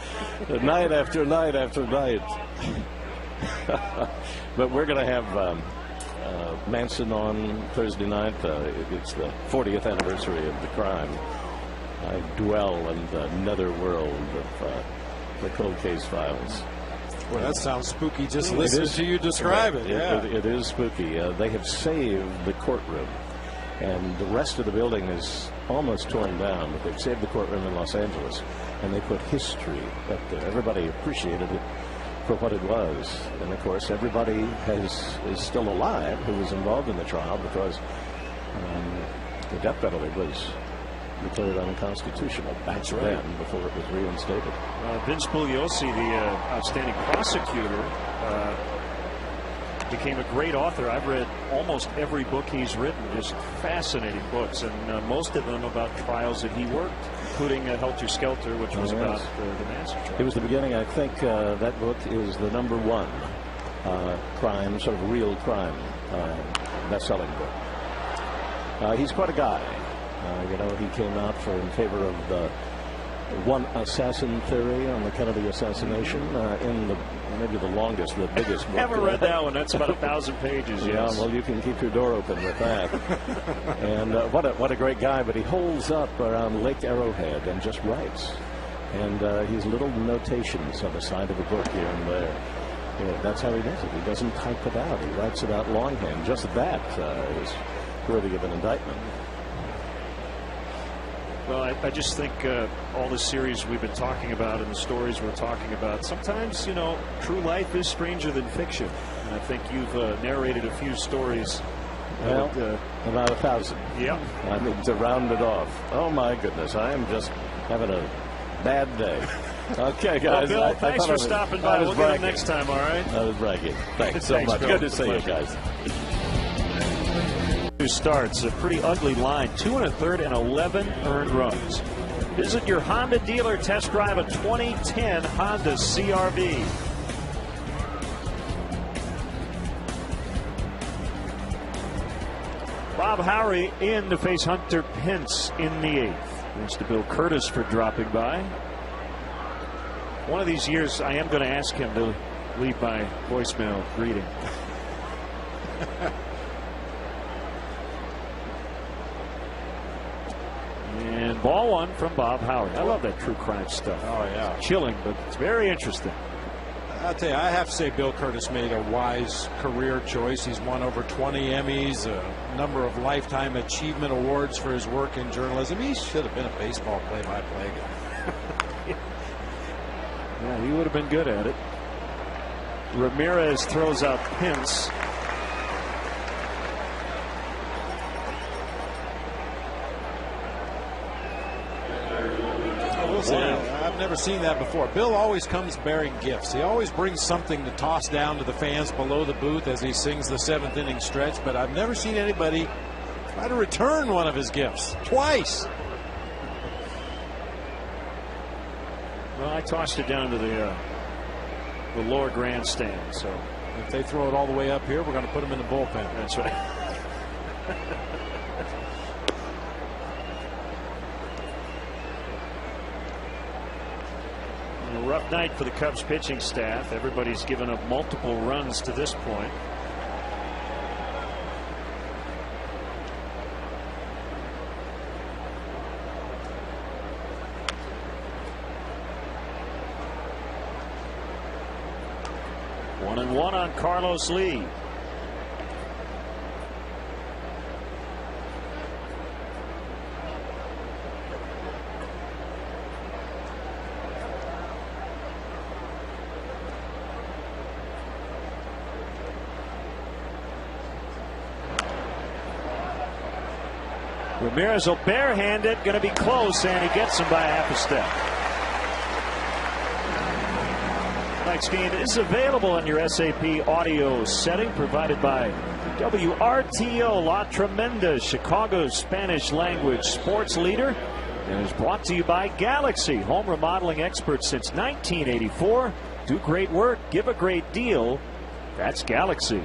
Speaker 6: night after night after night. But we're going to have Manson on Thursday night. It's the 40th anniversary of the crime. I dwell in the netherworld of the Cold Case Files.
Speaker 3: Well, that sounds spooky. Just listen to you describe it. Yeah,
Speaker 6: it is spooky. They have saved the courtroom, and the rest of the building is almost torn down. But they've saved the courtroom in Los Angeles, and they put history up there. Everybody appreciated it for what it was, and of course, everybody is still alive who was involved in the trial because the death penalty was declared unconstitutional back then before it was reinstated.
Speaker 1: Vince Bugliosi, the outstanding prosecutor, became a great author. I've read almost every book he's written, just fascinating books, and most of them about trials that he worked, including Helter Skelter, which was about the massacre.
Speaker 6: It was the beginning. I think that book is the #1 crime, sort of real crime, best-selling book. He's quite a guy. You know, he came out in favor of the one assassin theory on the Kennedy assassination in maybe the longest, the biggest book.
Speaker 1: Never read that one. That's about 1,000 pages.
Speaker 6: Yeah,
Speaker 1: yes.
Speaker 6: well, you can keep your door open with that. And what a great guy. But he holds up around Lake Arrowhead and just writes. And he's little notations on the side of the book here and there. Yeah, that's how he does it. He doesn't type it out. He writes it out longhand. Just that is worthy of an indictment.
Speaker 1: Well, I just think all the series we've been talking about and the stories we're talking about, sometimes, you know, true life is stranger than fiction. And I think you've narrated a few stories.
Speaker 6: Well, about 1,000.
Speaker 1: Yeah.
Speaker 6: I mean, to round it off. Oh, my goodness. I am just having a bad day. Okay, guys.
Speaker 1: Well, Bill, thanks for stopping by. We'll get him next time, all right?
Speaker 6: I was bragging. Thanks so much.
Speaker 1: Bill.
Speaker 6: Good to see you guys.
Speaker 1: Starts a pretty ugly line, 2 1/3 and 11 earned runs. Visit your Honda dealer, test drive a 2010 Honda CR-V. Bob Howry in to face Hunter Pence in the 8th. Thanks to Bill Curtis for dropping by. One of these years I am going to ask him to leave my voicemail greeting. And ball one from Bob Howry. I love that true crime stuff.
Speaker 3: Oh, yeah.
Speaker 1: It's chilling, but it's very interesting.
Speaker 3: I'll tell you, I have to say Bill Curtis made a wise career choice. He's won over 20 Emmys, a number of lifetime achievement awards for his work in journalism. He should have been a baseball play-by-play guy.
Speaker 1: Yeah, he would have been good at it. Ramirez throws out Pence.
Speaker 3: I've never seen that before. Bill always comes bearing gifts. He always brings something to toss down to the fans below the booth as he sings the 7th inning stretch, but I've never seen anybody try to return one of his gifts twice.
Speaker 1: Well, I tossed it down to the lower grandstand, so
Speaker 3: if they throw it all the way up here, we're going to put him in the bullpen.
Speaker 1: That's right. A rough night for the Cubs pitching staff. Everybody's given up multiple runs to this point. One and one on Carlos Lee. Ramirez will barehand it, going to be close, and he gets him by half a step. Tonight's game is available on your SAP audio setting, provided by WRTO La Tremenda, Chicago's Spanish language sports leader, and is brought to you by Galaxy, home remodeling experts since 1984. Do great work, give a great deal. That's Galaxy.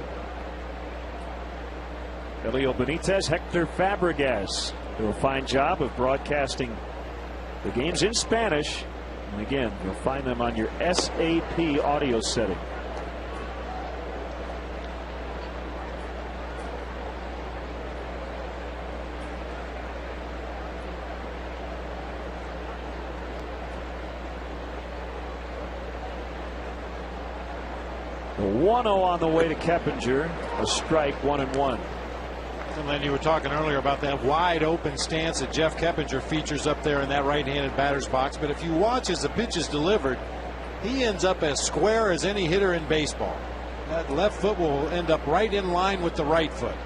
Speaker 1: Elio Benitez, Hector Fabregas do a fine job of broadcasting the games in Spanish. And again, you'll find them on your SAP audio setting. The 1-0 on the way to Keppinger. A strike, 1-1.
Speaker 3: And then you were talking earlier about that wide open stance that Jeff Keppinger features up there in that right-handed batter's box. But if you watch as the pitch is delivered, he ends up as square as any hitter in baseball. That left foot will end up right in line with the right foot.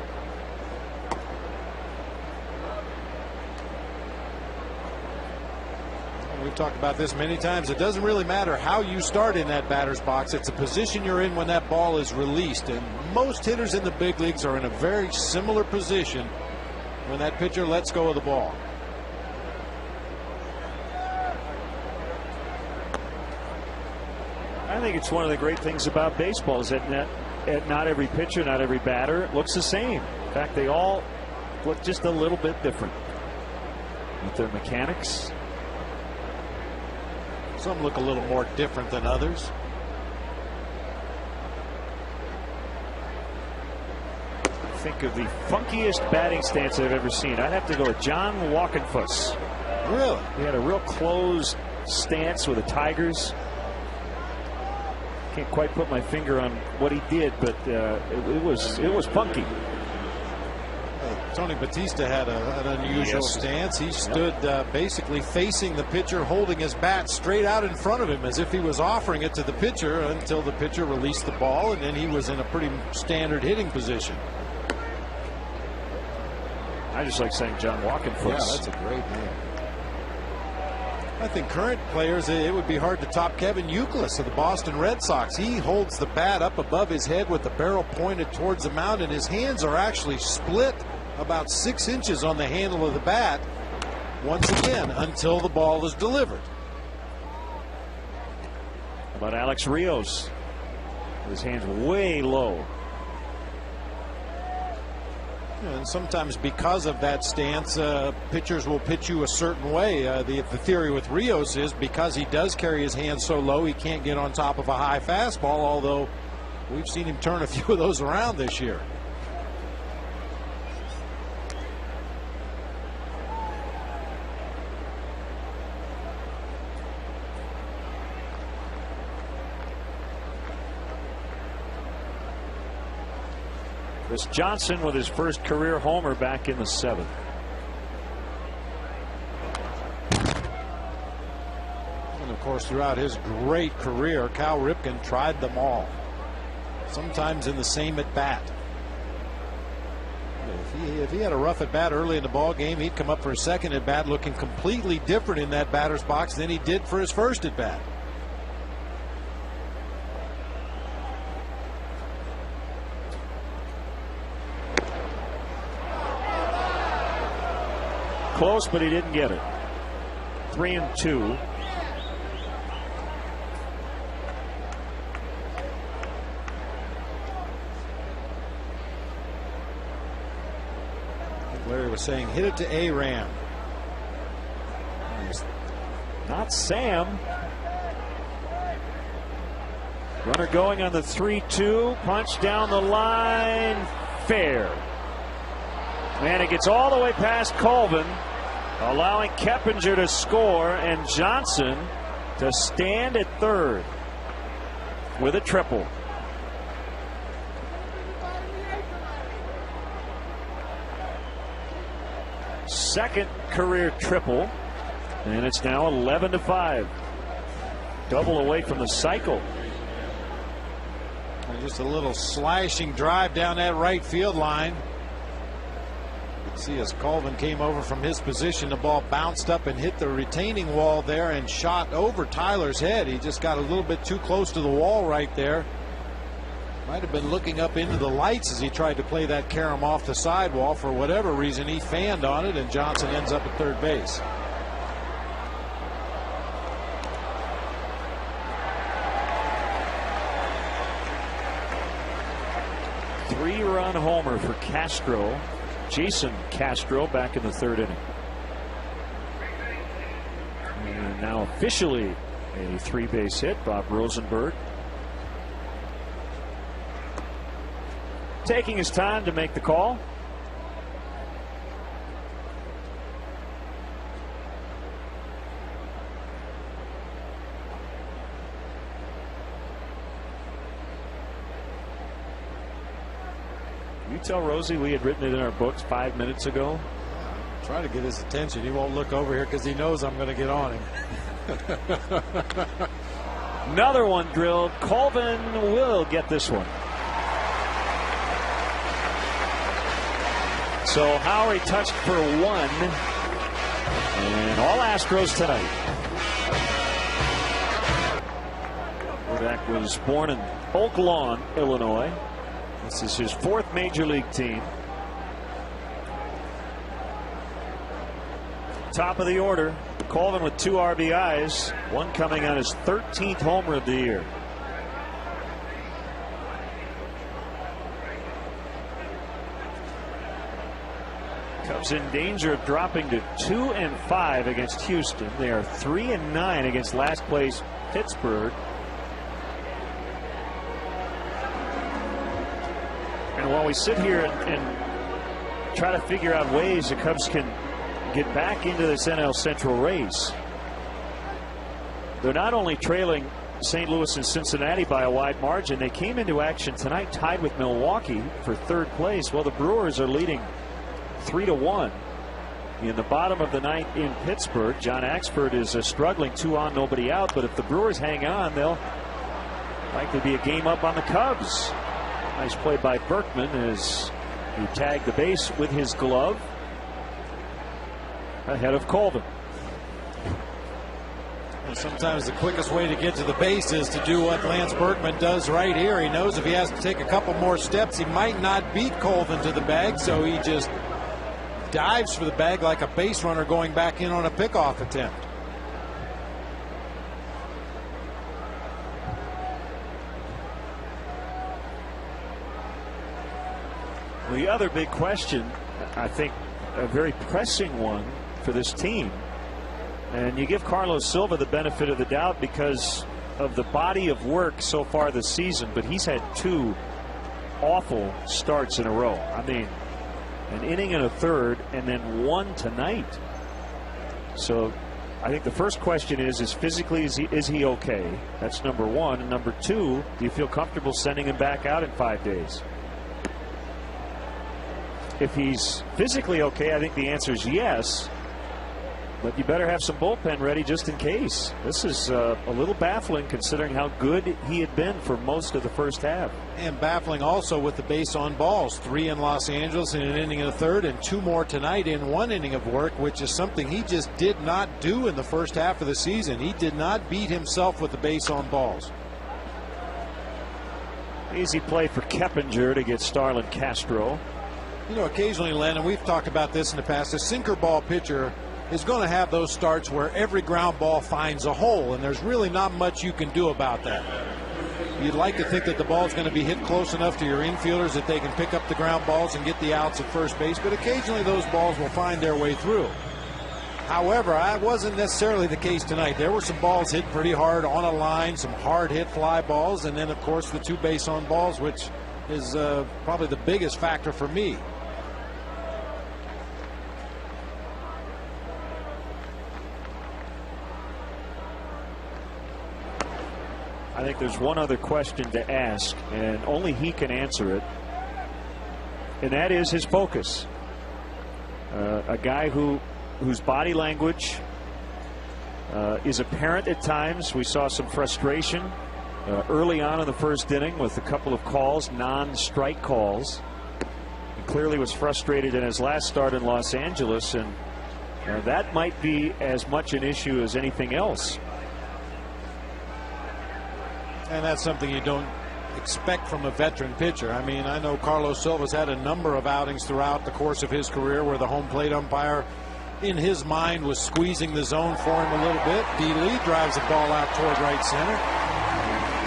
Speaker 3: We've talked about this many times. It doesn't really matter how you start in that batter's box. It's the position you're in when that ball is released. And most hitters in the big leagues are in a very similar position when that pitcher lets go of the ball.
Speaker 1: I think it's one of the great things about baseball is that not every pitcher, not every batter looks the same. In fact, they all look just a little bit different with their mechanics.
Speaker 3: Some look a little more different than others.
Speaker 1: Think of the funkiest batting stance I've ever seen. I'd have to go with John Walkenfuss.
Speaker 3: Really?
Speaker 1: He had a real closed stance with the Tigers. Can't quite put my finger on what he did, but it was funky.
Speaker 3: Tony Batista had an unusual stance. He stood basically facing the pitcher, holding his bat straight out in front of him as if he was offering it to the pitcher until the pitcher released the ball, and then he was in a pretty standard hitting position.
Speaker 1: I just like saying John Walkenfuss.
Speaker 3: Yeah, that's a great name. I think current players, it would be hard to top Kevin Youkilis of the Boston Red Sox. He holds the bat up above his head with the barrel pointed towards the mound, and his hands are actually split about 6 inches on the handle of the bat once again until the ball is delivered.
Speaker 1: How about Alex Rios? His hands way low.
Speaker 3: And sometimes because of that stance, pitchers will pitch you a certain way. The theory with Rios is because he does carry his hands so low, he can't get on top of a high fastball, although we've seen him turn a few of those around this year.
Speaker 1: Chris Johnson with his first career homer back in the 7th.
Speaker 3: And of course, throughout his great career, Cal Ripken tried them all, sometimes in the same at bat. If he had a rough at bat early in the ball game, he'd come up for a second at bat looking completely different in that batter's box than he did for his first at bat.
Speaker 1: Close, but he didn't get it. 3-2.
Speaker 3: Larry was saying, hit it to Aram.
Speaker 1: Not Sam. Runner going on the 3-2. Punch down the line. Fair. And it gets all the way past Colvin, allowing Keppinger to score and Johnson to stand at third with a triple. Second career triple, and it's now 11-5. Double away from the cycle.
Speaker 3: And just a little slashing drive down that right field line. See, as Colvin came over from his position, the ball bounced up and hit the retaining wall there and shot over Tyler's head. He just got a little bit too close to the wall right there. Might have been looking up into the lights as he tried to play that carom off the sidewall. For whatever reason, he fanned on it, and Johnson ends up at third base.
Speaker 1: Three-run homer for Castro. Jason Castro back in the 3rd inning. And now officially a 3-base hit. Bob Rosenberg taking his time to make the call. You tell Rosie we had written it in our books 5 minutes ago.
Speaker 3: Try to get his attention. He won't look over here because he knows I'm going to get on him.
Speaker 1: Another one drilled. Colvin will get this one. So Howry touched for 1. And all Astros tonight. Hordak was born in Oak Lawn, Illinois. This is his 4th major league team. Top of the order, Colvin with 2 RBIs, one coming on his 13th homer of the year. Cubs in danger of dropping to 2-5 against Houston. They are 3-9 against last place Pittsburgh. And while we sit here and try to figure out ways the Cubs can get back into this NL Central race, they're not only trailing St. Louis and Cincinnati by a wide margin, they came into action tonight tied with Milwaukee for third place. Well, the Brewers are leading 3-1 in the bottom of the ninth in Pittsburgh. John Axford is struggling, 2 on, nobody out, but if the Brewers hang on, they'll likely be a game up on the Cubs. Nice play by Berkman as he tagged the base with his glove ahead of Colvin.
Speaker 3: And sometimes the quickest way to get to the base is to do what Lance Berkman does right here. He knows if he has to take a couple more steps, he might not beat Colvin to the bag, so he just dives for the bag like a base runner going back in on a pickoff attempt.
Speaker 1: The other big question, I think a very pressing one for this team, and you give Carlos Silva the benefit of the doubt because of the body of work so far this season, but he's had 2 awful starts in a row. I mean, an inning and a third and then 1 tonight. So I think the first question is physically is he okay? That's number 1. And number 2, do you feel comfortable sending him back out in 5 days? If he's physically okay, I think the answer is yes. But you better have some bullpen ready just in case. This is a little baffling considering how good he had been for most of the first half.
Speaker 3: And baffling also with the base on balls. 3 in Los Angeles in an inning and a third, and 2 more tonight in 1 inning of work, which is something he just did not do in the first half of the season. He did not beat himself with the base on balls.
Speaker 1: Easy play for Keppinger to get Starlin Castro.
Speaker 3: You know, occasionally, Len, and we've talked about this in the past, a sinker ball pitcher is going to have those starts where every ground ball finds a hole, and there's really not much you can do about that. You'd like to think that the ball's going to be hit close enough to your infielders that they can pick up the ground balls and get the outs at first base, but occasionally those balls will find their way through. However, that wasn't necessarily the case tonight. There were some balls hit pretty hard on a line, some hard hit fly balls, and then of course the 2 base on balls, which is probably the biggest factor for me.
Speaker 1: I think there's one other question to ask, and only he can answer it, and that is his focus. A guy whose body language is apparent at times. We saw some frustration early on in the first inning with a couple of calls, non-strike calls. He clearly was frustrated in his last start in Los Angeles, and that might be as much an issue as anything else.
Speaker 3: And that's something you don't expect from a veteran pitcher. I mean, I know Carlos Silva's had a number of outings throughout the course of his career where the home plate umpire, in his mind, was squeezing the zone for him a little bit. D. Lee drives the ball out toward right center.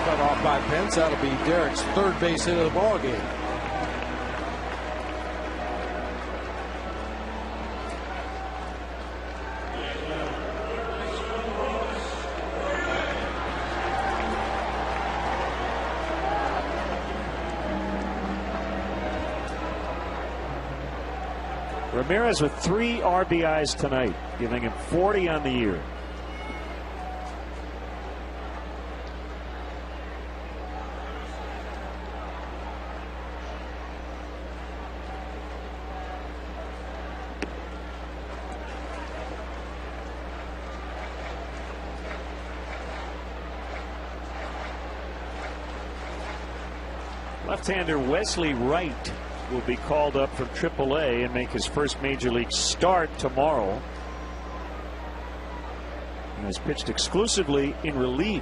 Speaker 3: Cut off by Pence. That'll be Derek's 3rd base hit of the ball game.
Speaker 1: Ramirez with 3 RBIs tonight, giving him 40 on the year. Left-hander Wesley Wright will be called up from AAA and make his first major league start tomorrow. He has pitched exclusively in relief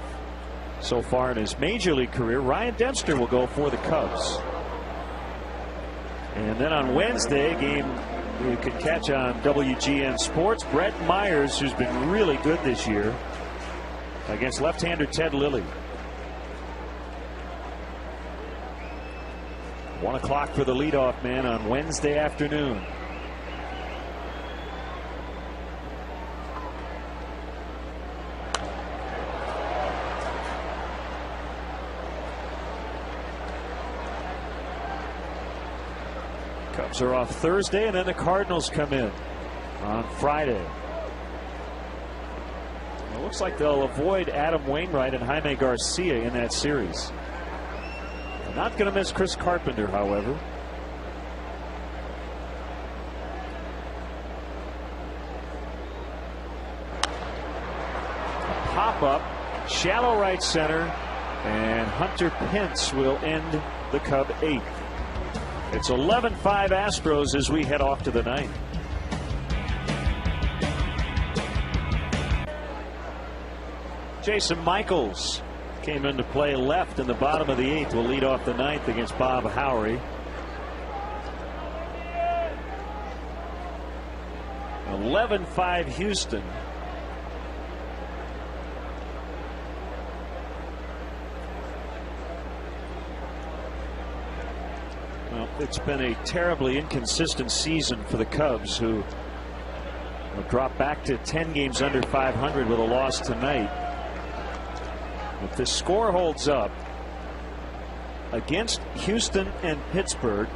Speaker 1: so far in his major league career. Ryan Dempster will go for the Cubs. And then on Wednesday, a game you can catch on WGN Sports, Brett Myers, who's been really good this year, against left-hander Ted Lilly. 1 o'clock for the leadoff man on Wednesday afternoon. Cubs are off Thursday, and then the Cardinals come in on Friday. It looks like they'll avoid Adam Wainwright and Jaime Garcia in that series. They're not going to miss Chris Carpenter, however. A pop-up, shallow right center, and Hunter Pence will end the Cub 8th. It's 11-5 Astros as we head off to the 9th. Jason Michaels came into play left in the bottom of the 8th. Will lead off the 9th against Bob Howery. 11-5 Houston. Well, it's been a terribly inconsistent season for the Cubs, who dropped back to 10 games under 500 with a loss tonight. If the score holds up against Houston and Pittsburgh,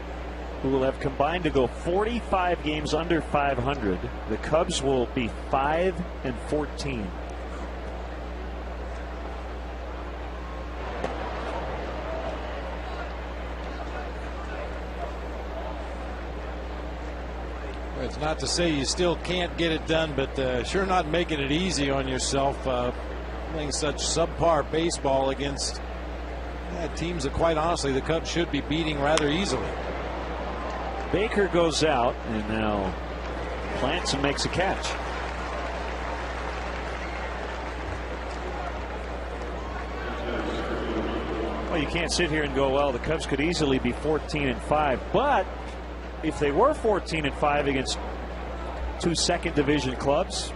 Speaker 1: who will have combined to go 45 games under 500, the Cubs will be 5-14.
Speaker 3: It's not to say you still can't get it done, but sure not making it easy on yourself. Playing such subpar baseball against teams that, quite honestly, the Cubs should be beating rather easily.
Speaker 1: Baker goes out, and now plants and makes a catch. Well, you can't sit here and go, well, the Cubs could easily be 14-5, but if they were 14-5 against two second division clubs,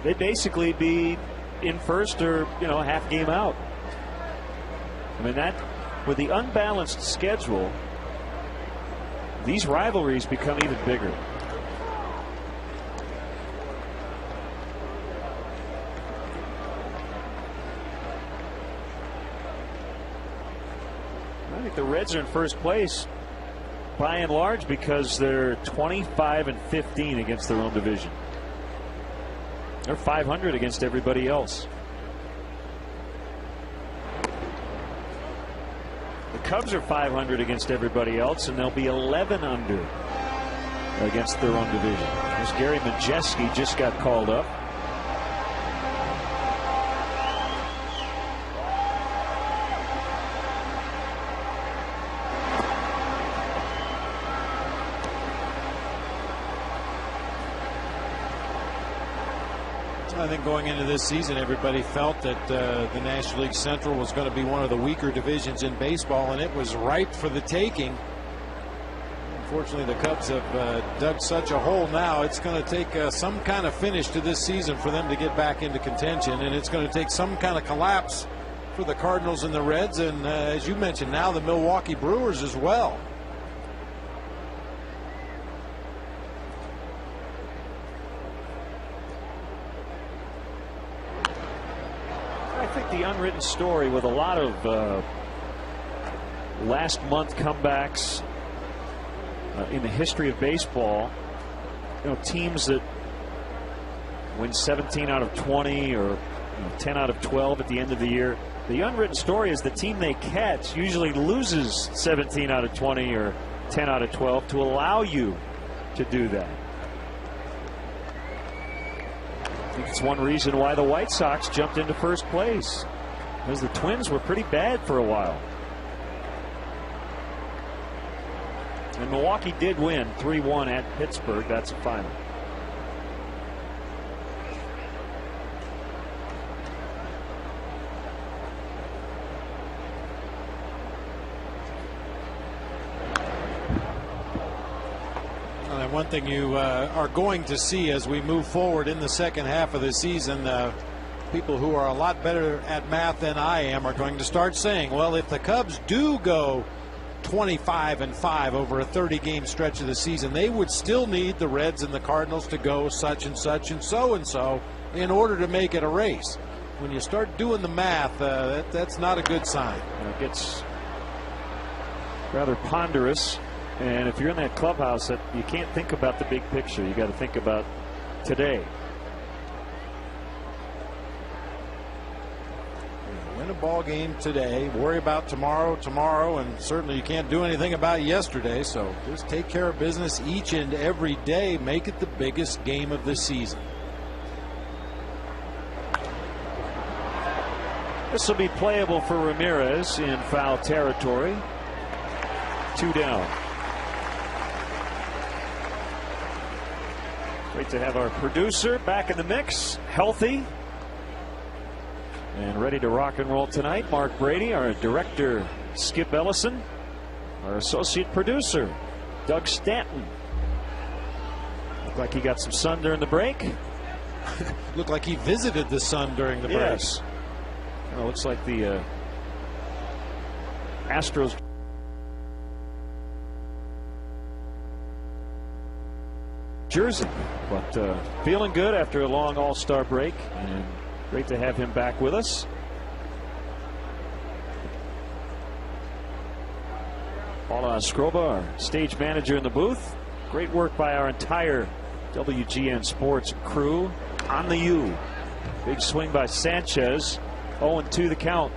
Speaker 1: they'd basically be in first or, half game out. I mean, that, with the unbalanced schedule, these rivalries become even bigger. I think the Reds are in first place by and large because they're 25-15 against their own division. They're 500 against everybody else. The Cubs are 500 against everybody else, and they'll be 11 under against their own division. As Gary Majeski just got called up.
Speaker 3: I think going into this season, everybody felt that the National League Central was going to be one of the weaker divisions in baseball, and it was ripe for the taking. Unfortunately, the Cubs have dug such a hole now. It's going to take some kind of finish to this season for them to get back into contention, and it's going to take some kind of collapse for the Cardinals and the Reds, and as you mentioned, now the Milwaukee Brewers as well.
Speaker 1: I think the unwritten story with a lot of last month comebacks in the history of baseball, teams that win 17 out of 20 or 10 out of 12 at the end of the year, the unwritten story is the team they catch usually loses 17 out of 20 or 10 out of 12 to allow you to do that. I think it's one reason why the White Sox jumped into first place, because the Twins were pretty bad for a while. And Milwaukee did win 3-1 at Pittsburgh. That's a final.
Speaker 3: One thing you are going to see as we move forward in the second half of the season, people who are a lot better at math than I am are going to start saying, well, if the Cubs do go 25-5 over a 30-game stretch of the season, they would still need the Reds and the Cardinals to go such and such and so in order to make it a race. When you start doing the math, that's not a good sign.
Speaker 1: It gets rather ponderous. And if you're in that clubhouse, you can't think about the big picture. You got to think about today.
Speaker 3: Win a ball game today, worry about tomorrow, and certainly you can't do anything about yesterday. So just take care of business each and every day. Make it the biggest game of the season.
Speaker 1: This will be playable for Ramirez in foul territory. 2 down. Great to have our producer back in the mix, healthy and ready to rock and roll tonight. Mark Brady, our director Skip Ellison, our associate producer Doug Stanton. Looked like he got some sun during the break.
Speaker 3: Looked like he visited the sun during the break.
Speaker 1: Yes. Well, looks like the Astros jersey, but feeling good after a long All-Star break, and great to have him back with us. Paula Skroba, our stage manager in the booth. Great work by our entire WGN Sports crew on the U. Big swing by Sanchez. 0-2 the count.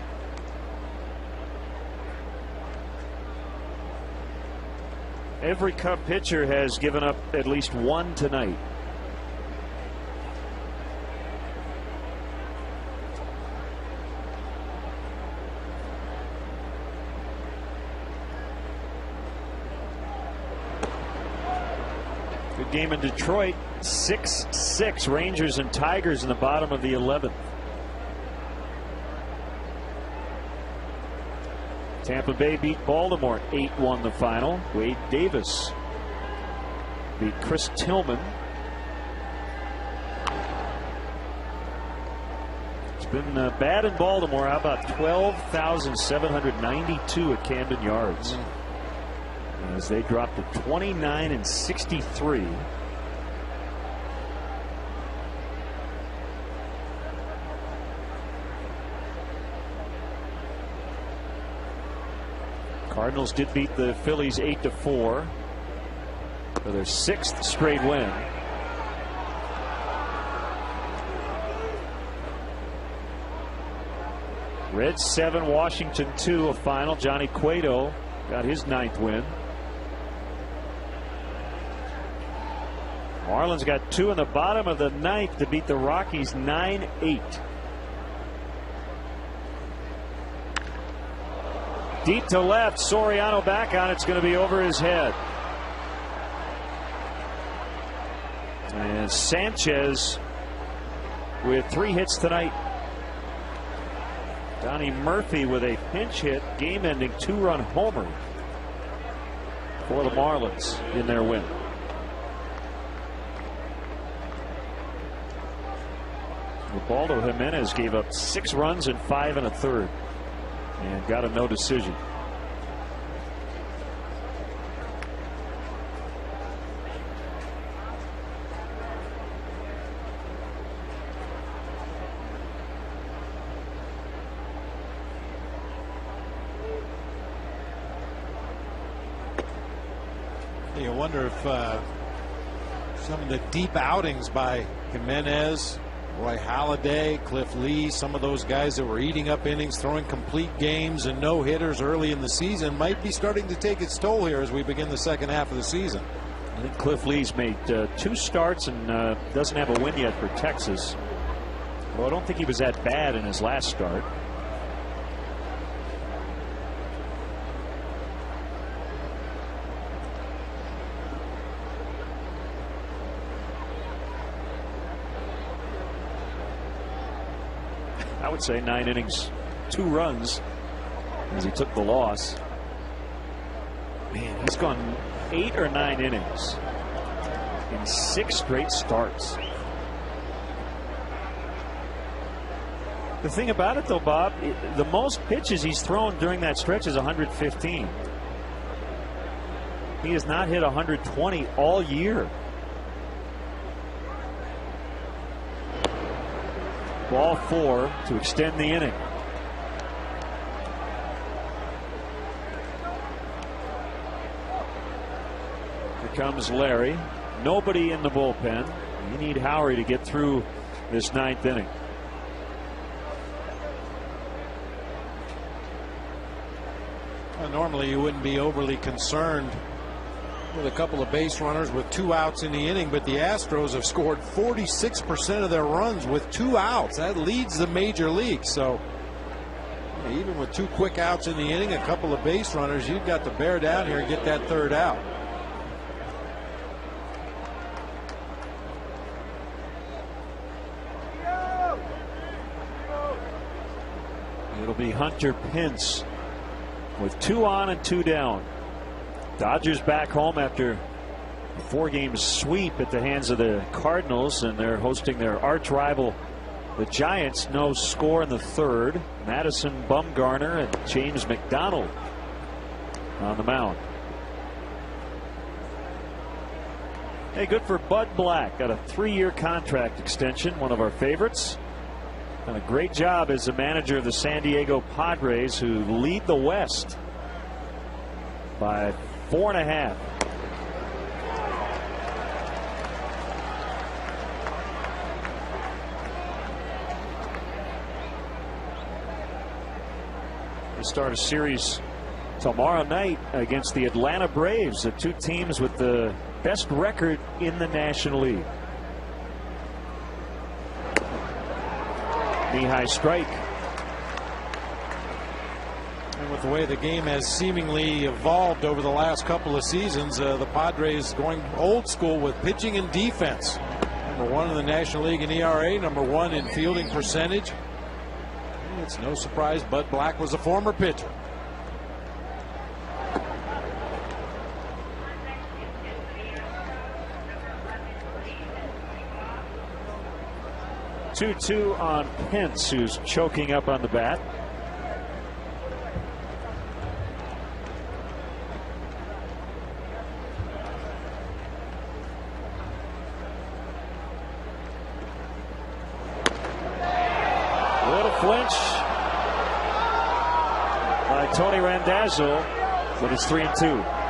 Speaker 1: Every Cub pitcher has given up at least one tonight. Good game in Detroit. 6-6 Rangers and Tigers in the bottom of the 11th. Tampa Bay beat Baltimore 8-1 the final. Wade Davis beat Chris Tillman. It's been bad in Baltimore. How about 12,792 at Camden Yards as they dropped to 29-63. Cardinals did beat the Phillies 8-4 for their 6th straight win. Reds 7, Washington 2, a final. Johnny Cueto got his 9th win. Marlins got 2 in the bottom of the 9th to beat the Rockies 9-8. Deep to left, Soriano back on. It's going to be over his head. And Sanchez with 3 hits tonight. Donnie Murphy with a pinch hit, game-ending 2-run homer for the Marlins in their win. Ubaldo Jimenez gave up 6 runs in 5 1/3. And got a no decision.
Speaker 3: You wonder if some of the deep outings by Jimenez, Roy Halladay, Cliff Lee, some of those guys that were eating up innings, throwing complete games and no hitters early in the season might be starting to take its toll here as we begin the second half of the season.
Speaker 1: I think Cliff Lee's made 2 starts and doesn't have a win yet for Texas. Well, I don't think he was that bad in his last start. I would say 9 innings, 2 runs as he took the loss. Man, he's gone 8 or 9 innings in 6 straight starts. The thing about it, though, Bob, the most pitches he's thrown during that stretch is 115. He has not hit 120 all year. Ball 4 to extend the inning. comes Larry. Nobody in the bullpen. You need Howery to get through this 9th inning.
Speaker 3: Well, normally you wouldn't be overly concerned with a couple of base runners with 2 outs in the inning, but the Astros have scored 46% of their runs with 2 outs. That leads the major league. So even with 2 quick outs in the inning, a couple of base runners, you've got to bear down here and get that 3rd out.
Speaker 1: It'll be Hunter Pence with 2 on and 2 down. Dodgers back home after a 4-game sweep at the hands of the Cardinals, and they're hosting their arch rival, the Giants. No score in the 3rd. Madison Bumgarner and James McDonald on the mound. Hey, good for Bud Black. Got a 3-year contract extension, one of our favorites. Done a great job as the manager of the San Diego Padres, who lead the West by 4.5. They start a series tomorrow night against the Atlanta Braves, the 2 teams with the best record in the National League. Knee-high strike.
Speaker 3: And with the way the game has seemingly evolved over the last couple of seasons, the Padres going old school with pitching and defense. Number 1 in the National League in ERA, number 1 in fielding percentage. It's no surprise Bud Black was a former pitcher.
Speaker 1: Two on Pence, who's choking up on the bat. Little flinch by Tony Randazzo, but it's 3-2.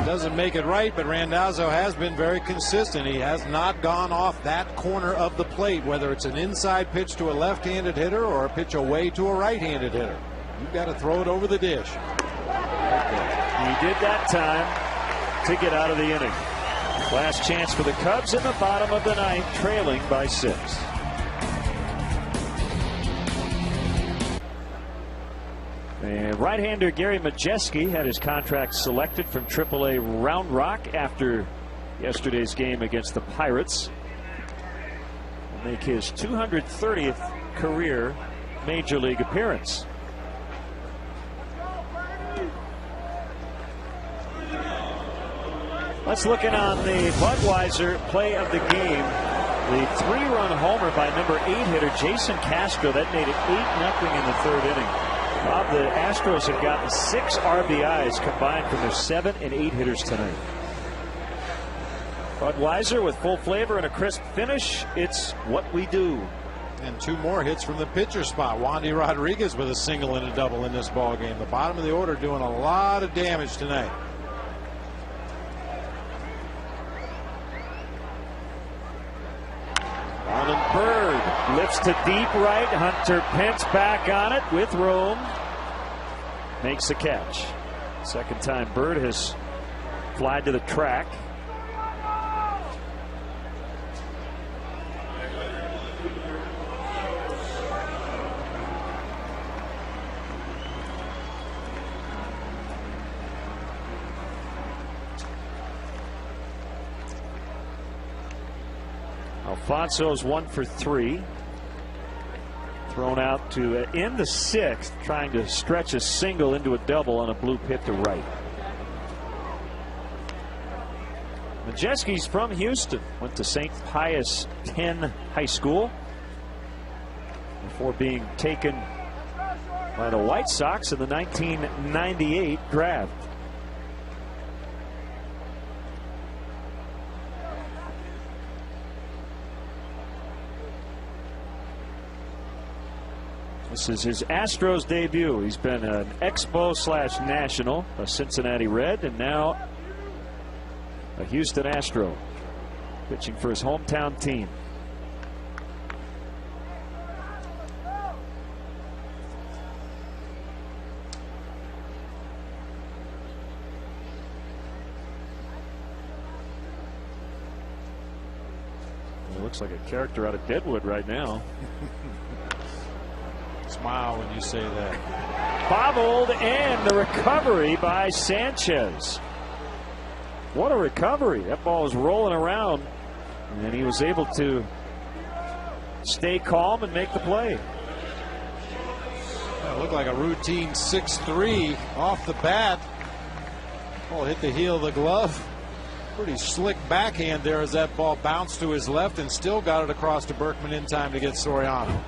Speaker 3: Doesn't make it right, but Randazzo has been very consistent. He has not gone off that corner of the plate, whether it's an inside pitch to a left-handed hitter or a pitch away to a right-handed hitter. You've got to throw it over the dish.
Speaker 1: He did that time to get out of the inning. Last chance for the Cubs in the bottom of the 9th, trailing by 6. And right-hander Gary Majeski had his contract selected from AAA Round Rock after yesterday's game against the Pirates. Will make his 230th career Major League appearance. Let's look in on the Budweiser play of the game. The 3-run homer by number 8 hitter Jason Castro. That made it 8-0 in the 3rd inning. Bob, the Astros have gotten 6 RBIs combined from their 7 and 8 hitters tonight. Budweiser with full flavor and a crisp finish. It's what we do.
Speaker 3: And 2 more hits from the pitcher spot. Wandy Rodriguez with a single and a double in this ball game. The bottom of the order doing a lot of damage tonight.
Speaker 1: Marlon Byrd lifts to deep right. Hunter Pence back on it with room. Makes the catch. Second time Byrd has flied to the track. Alfonso's 1 for 3. Thrown out to end the 6th, trying to stretch a single into a double on a bloop hit to right. Majeski's from Houston. Went to St. Pius X High School before being taken by the White Sox in the 1998 draft. This is his Astros debut. He's been an Expo/National, a Cincinnati Red, and now a Houston Astro, pitching for his hometown team. It looks like a character out of Deadwood right now.
Speaker 3: Smile when you say that.
Speaker 1: Bobbled, and the recovery by Sanchez. What a recovery. That ball was rolling around, and he was able to stay calm and make the play.
Speaker 3: It looked like a routine 6-3 off the bat. Ball hit the heel of the glove. Pretty slick backhand there as that ball bounced to his left and still got it across to Berkman in time to get Soriano.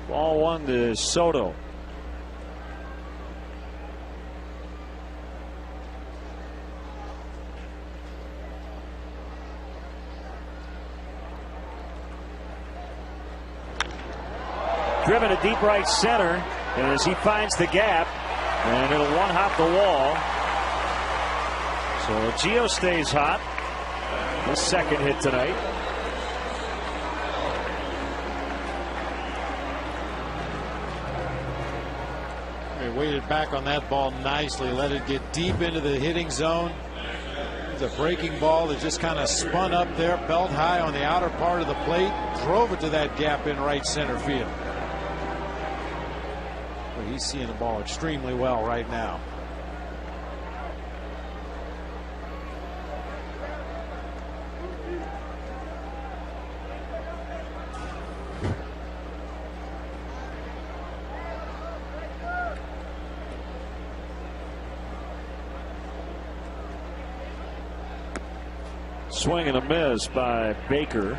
Speaker 1: Ball one to Soto. Driven to deep right center, and as he finds the gap, and it'll one hop the wall. So Gio stays hot. His second hit tonight.
Speaker 3: He waited back on that ball nicely, let it get deep into the hitting zone. It's a breaking ball that just kind of spun up there, belt high on the outer part of the plate, drove it to that gap in right center field. Well, he's seeing the ball extremely well right now.
Speaker 1: Swing and a miss by Baker.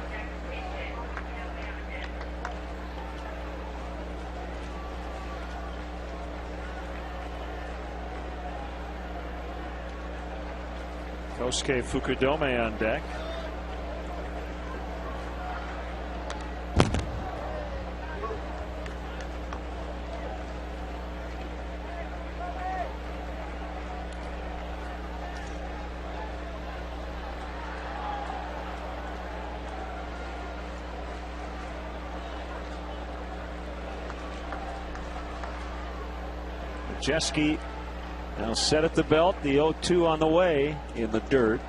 Speaker 1: Kosuke Fukudome on deck. Jeske now set at the belt. The 0-2 on the way in the dirt.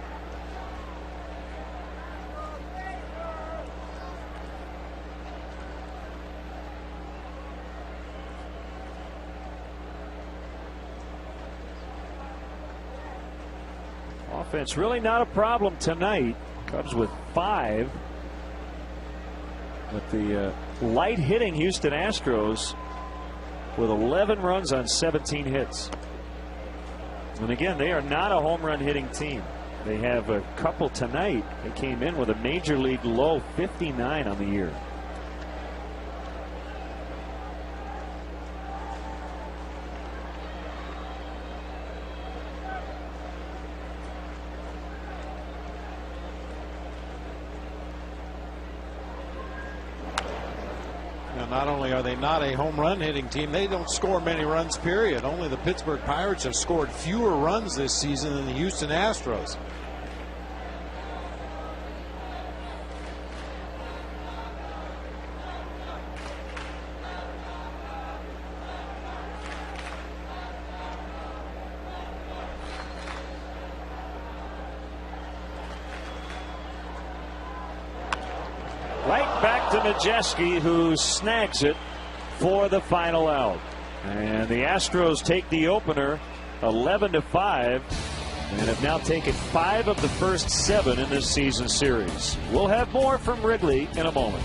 Speaker 1: Offense really not a problem tonight. Cubs with 5. But the light hitting Houston Astros with 11 runs on 17 hits. And again, they are not a home run hitting team. They have a couple tonight. They came in with a major league low 59 on the year.
Speaker 3: Not only are they not a home run hitting team, they don't score many runs, period. Only the Pittsburgh Pirates have scored fewer runs this season than the Houston Astros.
Speaker 1: Right back to Jeske, who snags it for the final out. And the Astros take the opener 11-5 and have now taken 5 of the first 7 in this season series. We'll have more from Wrigley in a moment.